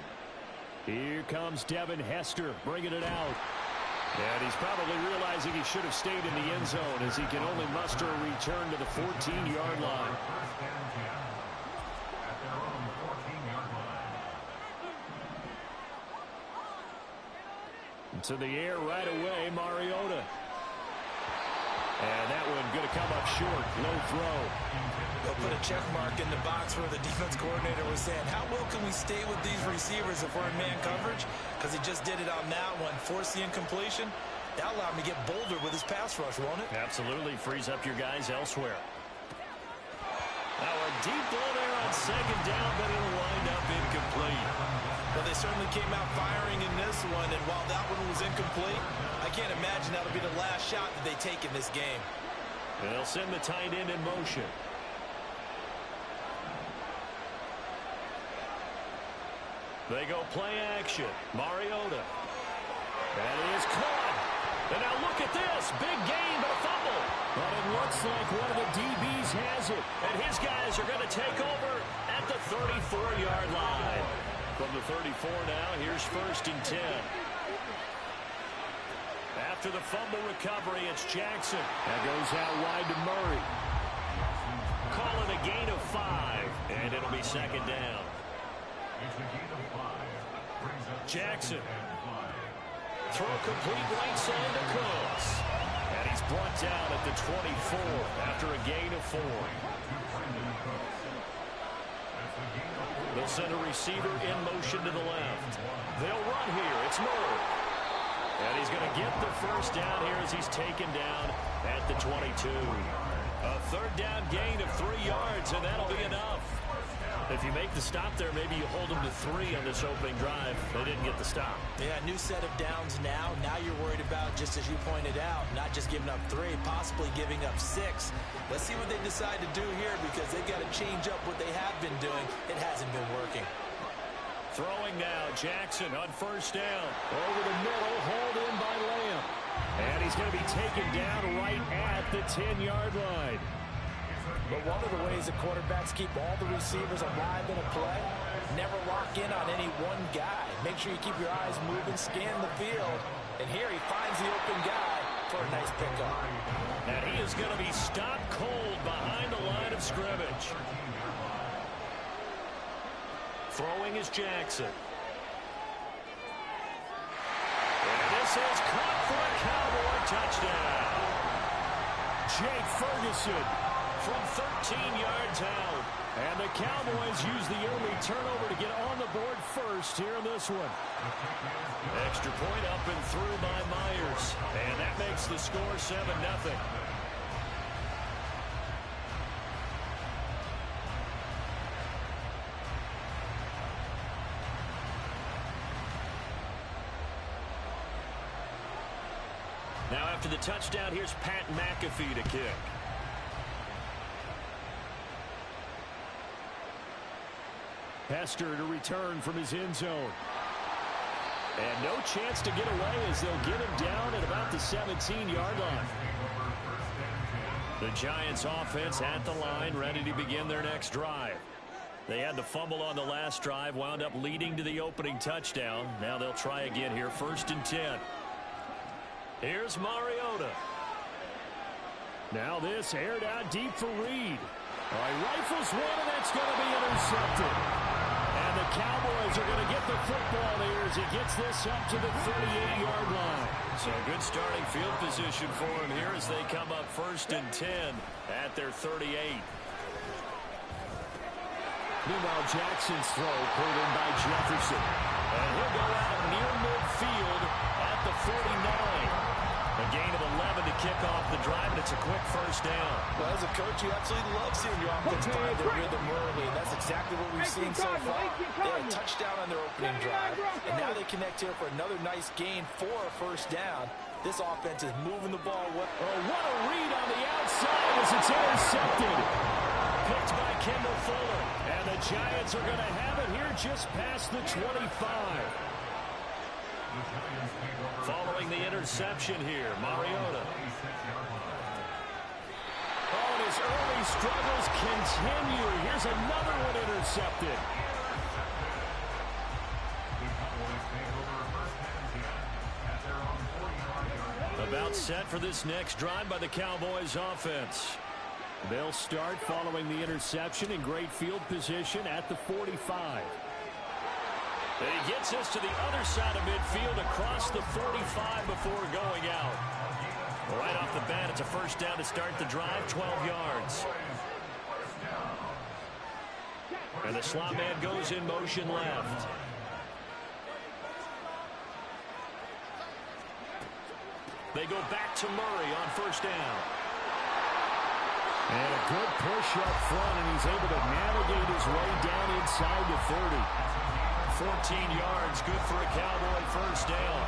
[SPEAKER 3] Here comes Devin Hester bringing it out. And he's probably realizing he should have stayed in the end zone as he can only muster a return to the 14-yard line. To the air right away, Mariota. And that one going to come up short. Low throw.
[SPEAKER 5] They'll put a check mark in the box where the defense coordinator was saying, how well can we stay with these receivers if we're in man coverage? Because he just did it on that one. Force the incompletion. That'll allow him to get bolder with his pass rush, won't it?
[SPEAKER 2] Absolutely. Frees up your guys elsewhere. Now a deep ball there on second down, but it'll wind up incomplete.
[SPEAKER 5] Well, they certainly came out firing in this one, and while that one was incomplete, I can't imagine that'll be the last shot that they take in this game.
[SPEAKER 2] They'll send the tight end in motion. They go play action. Mariota. That is caught. And now look at this. this. Big gain, but a fumble.
[SPEAKER 3] But it looks like one of the DBs has it.
[SPEAKER 2] And his guys are going to take over at the 34-yard line. From the 34 now, here's 1st and 10. After the fumble recovery, it's Jackson.
[SPEAKER 3] That goes out wide to Murray.
[SPEAKER 2] Call it a gain of 5, and it'll be 2nd down. Jackson. Throw complete right side to Cooks. And he's brought down at the 24 after a gain of 4. They'll send a receiver in motion to the left. They'll run here. It's Murray. And he's going to get the 1st down here as he's taken down at the 22. A 3rd down gain of 3 yards, and that'll be enough. If you make the stop there, maybe you hold them to 3 on this opening drive. They didn't get the stop.
[SPEAKER 5] Yeah, new set of downs now. Now you're worried about, just as you pointed out, not just giving up 3, possibly giving up 6. Let's see what they decide to do here because they've got to change up what they have been doing. It hasn't been working.
[SPEAKER 2] Throwing now, Jackson on 1st down.
[SPEAKER 3] Over the middle, hauled in by Lamb. And he's going to be taken down right at the 10-yard line.
[SPEAKER 5] But one of the ways that quarterbacks keep all the receivers alive in a play, never lock in on any one guy. Make sure you keep your eyes moving, scan the field. And here he finds the open guy for a nice pickup.
[SPEAKER 2] And he is going to be stopped cold behind the line of scrimmage. Throwing is Jackson. And this is caught for a Cowboy touchdown.
[SPEAKER 3] Jake Ferguson
[SPEAKER 2] from 13 yards out.
[SPEAKER 3] And the Cowboys use the early turnover to get on the board first here in this one.
[SPEAKER 2] Extra point up and through by Myers. And that makes the score 7-0. Now after the touchdown, here's Pat McAfee to kick.
[SPEAKER 3] Hester to return from his end zone. And no chance to get away as they'll get him down at about the 17-yard line.
[SPEAKER 2] The Giants offense at the line, ready to begin their next drive. They had the fumble on the last drive, wound up leading to the opening touchdown. Now they'll try again here, 1st and 10. Here's Mariota.
[SPEAKER 3] Now this aired out deep for Reed. All right, rifles one, and that's going to be intercepted. And the Cowboys are going to get the football here as he gets this up to the 38-yard line.
[SPEAKER 2] So good starting field position for him here as they come up 1st and 10 at their 38.
[SPEAKER 3] Meanwhile, Jackson's throw pulled in by Jefferson.
[SPEAKER 2] And he'll go out near midfield at the 49. A gain of 11 to kick off the drive, and it's a quick 1st down.
[SPEAKER 5] Well, as a coach, you absolutely love seeing your offense find their rhythm early, and that's exactly what we've seen so far. They had a touchdown on their opening drive, and now they connect here for another nice gain for a 1st down. This offense is moving the ball well.
[SPEAKER 3] Oh, what a read on the outside as it's intercepted.
[SPEAKER 2] Picked by Kendall Fuller.
[SPEAKER 3] And the Giants are going to have it here just past the 25.
[SPEAKER 2] Following the interception here, Mariota.
[SPEAKER 3] Oh, and his early struggles continue. Here's another one intercepted.
[SPEAKER 2] About set for this next drive by the Cowboys offense.
[SPEAKER 3] They'll start following the interception in great field position at the 45.
[SPEAKER 2] And he gets us to the other side of midfield across the 45 before going out. Right off the bat, it's a 1st down to start the drive, 12 yards. And the slot man goes in motion left. They go back to Murray on 1st down.
[SPEAKER 3] And a good push up front, and he's able to navigate his way down inside the 30.
[SPEAKER 2] 14 yards, good for a Cowboy 1st down.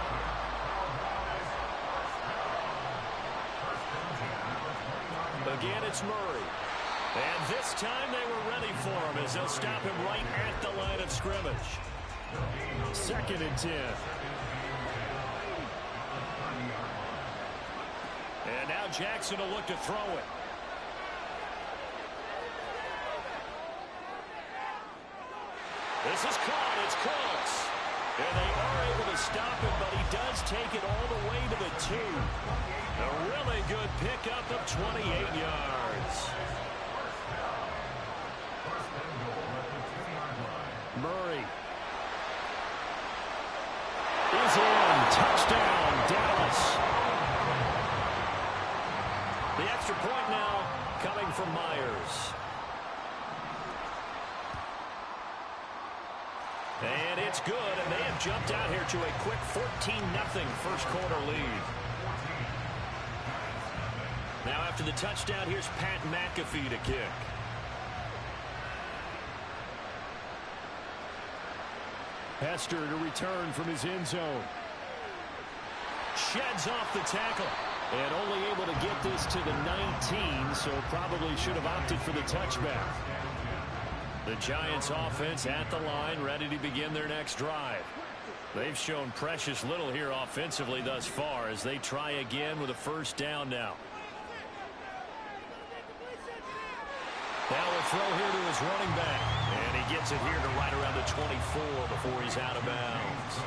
[SPEAKER 2] Again, it's Murray. And this time they were ready for him as they'll stop him right at the line of scrimmage.
[SPEAKER 3] 2nd and 10. Jackson will look to throw it. This is caught. It's close. And they are able to stop him, but he does take it all the way to the 2. A really good pickup of 28 yards. Murray is in. Touchdown, Dallas. The extra point now coming from Myers. And it's good, and they have jumped out here to a quick 14-0 first quarter lead. Now after the touchdown, here's Pat McAfee to kick. Hester to return from his end zone. Sheds off the tackle. And only able to get this to the 19, so probably should have opted for the touchback. The Giants offense at the line, ready to begin their next drive. They've shown precious little here offensively thus far as they try again with a first down now. Now a throw here to his running back. And he gets it here to right around the 24 before he's out of bounds.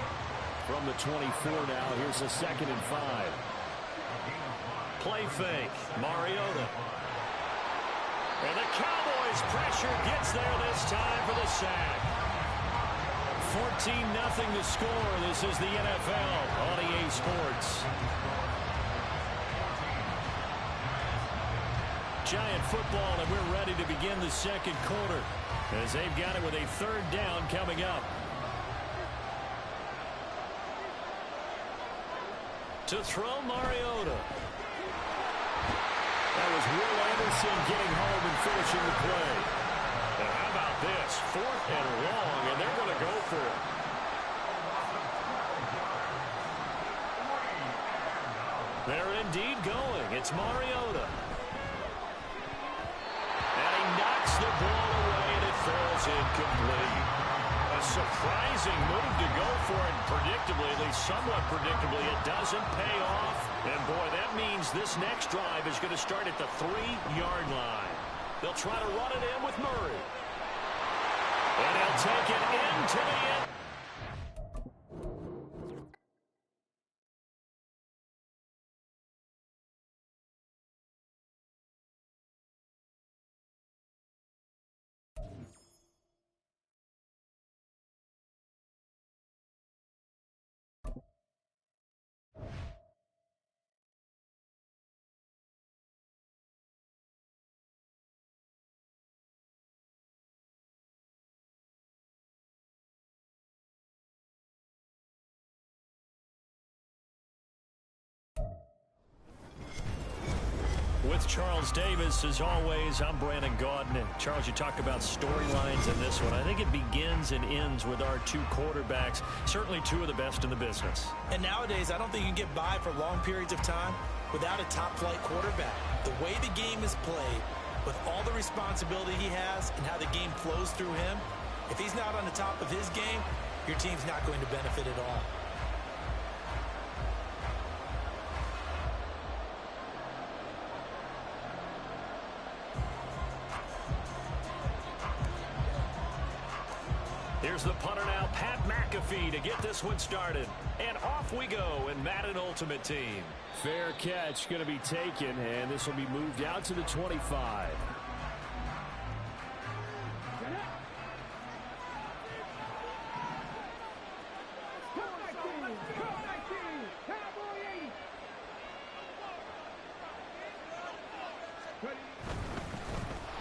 [SPEAKER 3] From the 24 now, here's a 2nd and 5. Play fake, Mariota. And the Cowboys' pressure gets there this time for the sack. 14-0 to score. This is the NFL on EA Sports. Giant football, and we're ready to begin the second quarter as they've got it with a 3rd down coming up. To throw, Mariota. That was Will Anderson getting home and finishing the play. And how about this? 4th and long, and they're going to go for it. They're indeed going. It's Mariota. And he knocks the ball away, and it falls incomplete. A surprising move to go for it, predictably, at least somewhat predictably, it doesn't pay off. And boy, that means this next drive is going to start at the 3-yard line. They'll try to run it in with Murray. And he'll take it into the end. With Charles Davis, as always, I'm Brandon Gaudin. And Charles, you talk about storylines in this one. I think it begins and ends with our 2 quarterbacks, certainly 2 of the best in the business.
[SPEAKER 5] And nowadays, I don't think you can get by for long periods of time without a top-flight quarterback. The way the game is played, with all the responsibility he has and how the game flows through him, if he's not on the top of his game, your team's not going to benefit at all.
[SPEAKER 3] Here's the punter now, Pat McAfee, to get this one started. And off we go in Madden Ultimate Team. Fair catch going to be taken, and this will be moved out to the 25.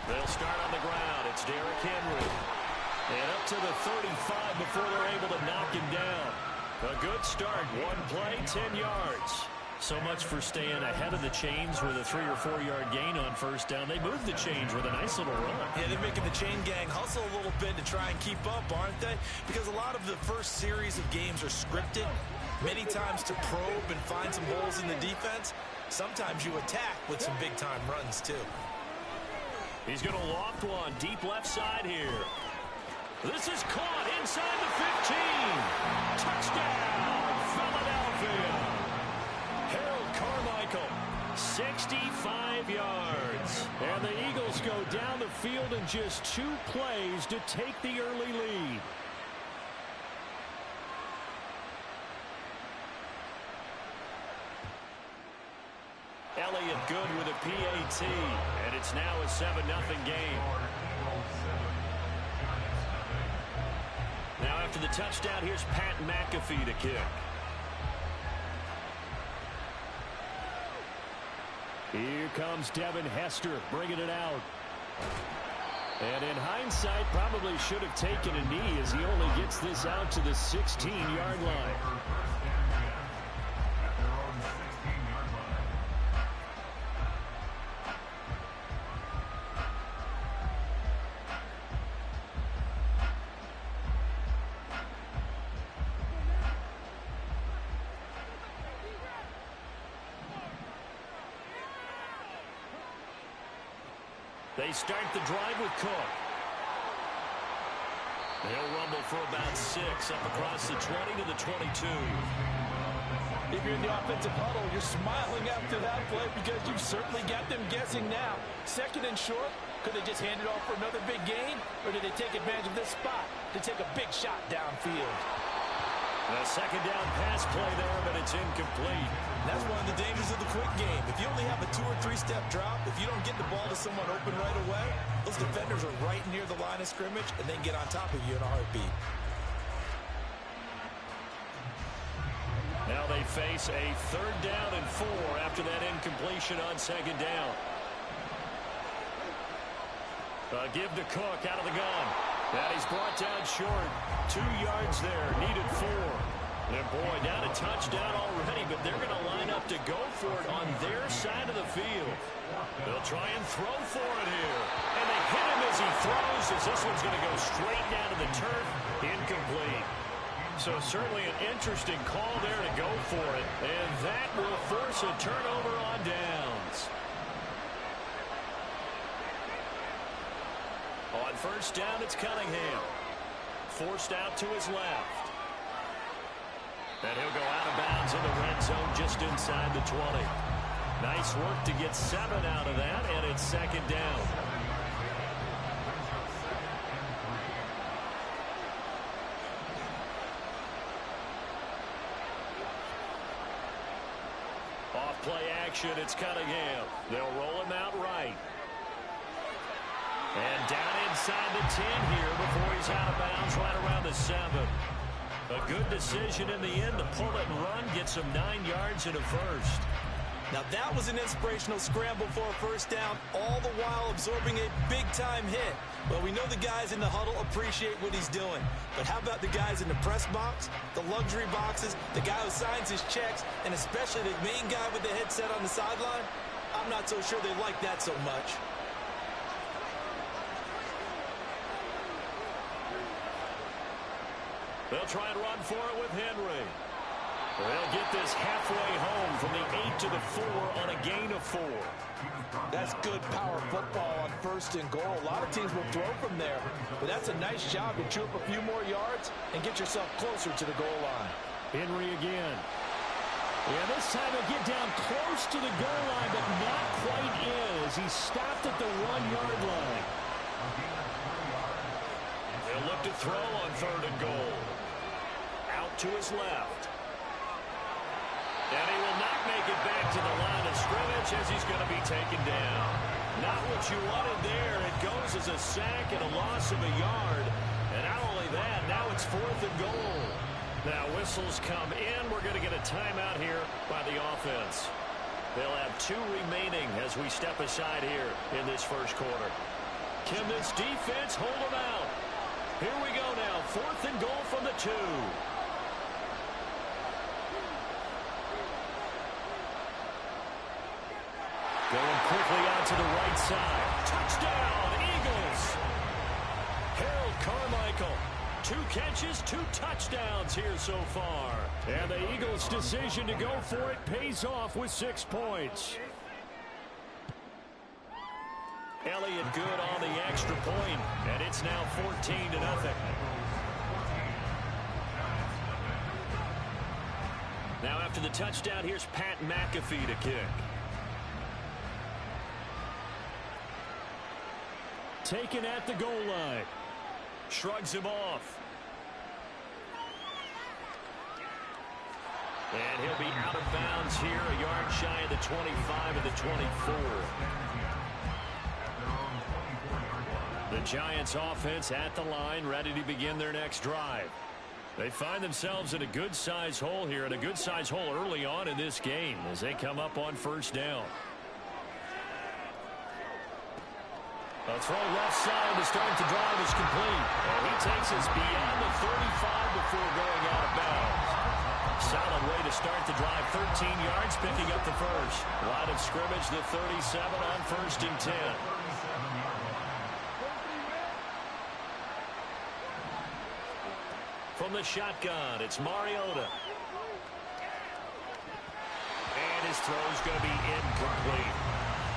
[SPEAKER 3] They'll start on the ground. It's Derrick Henry. And up to the 35 before they're able to knock him down. A good start. 1 play, 10 yards. So much for staying ahead of the chains with a 3 or 4 yard gain on first down. They moved the chains with a nice little run.
[SPEAKER 5] Yeah, they're making the chain gang hustle a little bit to try and keep up, aren't they? Because a lot of the first series of games are scripted, many times to probe and find some holes in the defense. Sometimes you attack with some big-time runs, too.
[SPEAKER 3] He's going to loft one deep left side here. This is caught inside the 15. Touchdown, Philadelphia. Harold Carmichael
[SPEAKER 2] 65 yards.
[SPEAKER 3] And the Eagles go down the field in just 2 plays to take the early lead.
[SPEAKER 2] Elliott good with a PAT, and it's now a 7-0 game. Now after the touchdown, here's Pat McAfee to kick.
[SPEAKER 3] Here comes Devin Hester bringing it out. And in hindsight, probably should have taken a knee as he only gets this out to the 16-yard line.
[SPEAKER 2] They start the drive with Cook. They'll rumble for about 6 up across the 20 to the 22.
[SPEAKER 5] If you're in the offensive huddle, you're smiling after that play because you've certainly got them guessing now. 2nd and short, could they just hand it off for another big gain? Or did they take advantage of this spot to take a big shot downfield?
[SPEAKER 2] A 2nd down pass play there, but it's incomplete.
[SPEAKER 5] That's one of the dangers of the quick game. If you only have a 2- or 3-step drop, if you don't get the ball to someone open right away, those defenders are right near the line of scrimmage and they can get on top of you in a heartbeat.
[SPEAKER 2] Now they face a 3rd down and 4 after that incompletion on 2nd down. Give to Cook out of the gun. And he's brought down short. 2 yards there, needed 4. And boy, down a touchdown already, but they're going to line up to go for it on their side of the field. They'll try and throw for it here. And they hit him as he throws, as this one's going to go straight down to the turf. Incomplete. So certainly an interesting call there to go for it. And that will force a turnover on downs. On 1st down, it's Cunningham. Forced out to his left. And he'll go out of bounds in the red zone just inside the 20. Nice work to get 7 out of that, and it's 2nd down. Off play action, it's Cunningham. They'll roll him out right. And down inside the 10 here before he's out of bounds right around the 7. A good decision in the end to pull it and run, get some 9 yards and a first.
[SPEAKER 5] Now that was an inspirational scramble for a 1st down, all the while absorbing a big-time hit. Well, we know the guys in the huddle appreciate what he's doing. But how about the guys in the press box, the luxury boxes, the guy who signs his checks, and especially the main guy with the headset on the sideline? I'm not so sure they like that so much.
[SPEAKER 2] They'll try and run for it with Henry. They'll get this halfway home from the 8 to the 4 on a gain of 4.
[SPEAKER 5] That's good power football on 1st and goal. A lot of teams will throw from there, but that's a nice job to chew up a few more yards and get yourself closer to the goal line.
[SPEAKER 3] Henry again. Yeah, this time he'll get down close to the goal line, but not quite is. He stopped at the 1-yard line.
[SPEAKER 2] They'll look to throw on 3rd and goal. Out to his left. And he will not make it back to the line of scrimmage as he's going to be taken down. Not what you wanted there. It goes as a sack and a loss of a yard. And not only that, now it's 4th and goal. Now whistles come in. We're going to get a timeout here by the offense. They'll have 2 remaining as we step aside here in this 1st quarter. Can this defense hold them out? Here we go now. 4th and goal from the 2. Going quickly out to the right side. Touchdown, Eagles. Harold Carmichael. 2 catches, 2 touchdowns here so far.
[SPEAKER 3] And the Eagles' decision to go for it pays off with 6 points.
[SPEAKER 2] Elliott good on the extra point, and it's now 14-0. Now after the touchdown, here's Pat McAfee to kick.
[SPEAKER 3] taken at the goal line.
[SPEAKER 2] Shrugs him off. And he'll be out of bounds here, a yard shy of the 25 and the 24. The Giants offense at the line, ready to begin their next drive. They find themselves in a good-sized hole here, and a good-sized hole early on in this game as they come up on first down. A throw left side to start the drive is complete. And he takes us beyond the 35 before going out of bounds. Solid way to start the drive. 13 yards, picking up the first. Line of scrimmage, the 37 on first and 10. From the shotgun, it's Mariota. And his throw's going to be incomplete.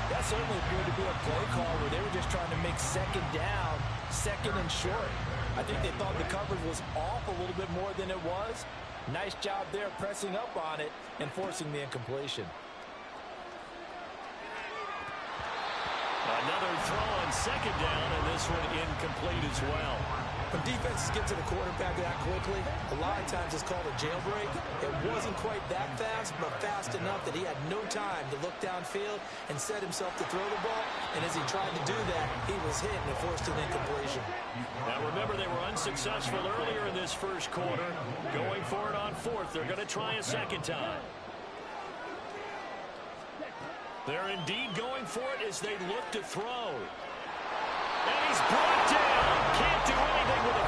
[SPEAKER 5] That certainly appeared to be a play call where they were just trying to make second down, second and short. I think they thought the coverage was off a little bit more than it was. Nice job there pressing up on it and forcing the incompletion.
[SPEAKER 2] Another throw on second down, and this one incomplete as well.
[SPEAKER 1] When defenses get to the quarterback that quickly, a lot of times it's called a jailbreak. It wasn't quite that fast, but fast enough that he had no time to look downfield and set himself to throw the ball. And as he tried to do that, he was hit and forced an incompletion.
[SPEAKER 2] Now remember, they were unsuccessful earlier in this first quarter. Going for it on fourth. They're going to try a second time. They're indeed going for it as they look to throw. And he's brought down. Can't do anything with a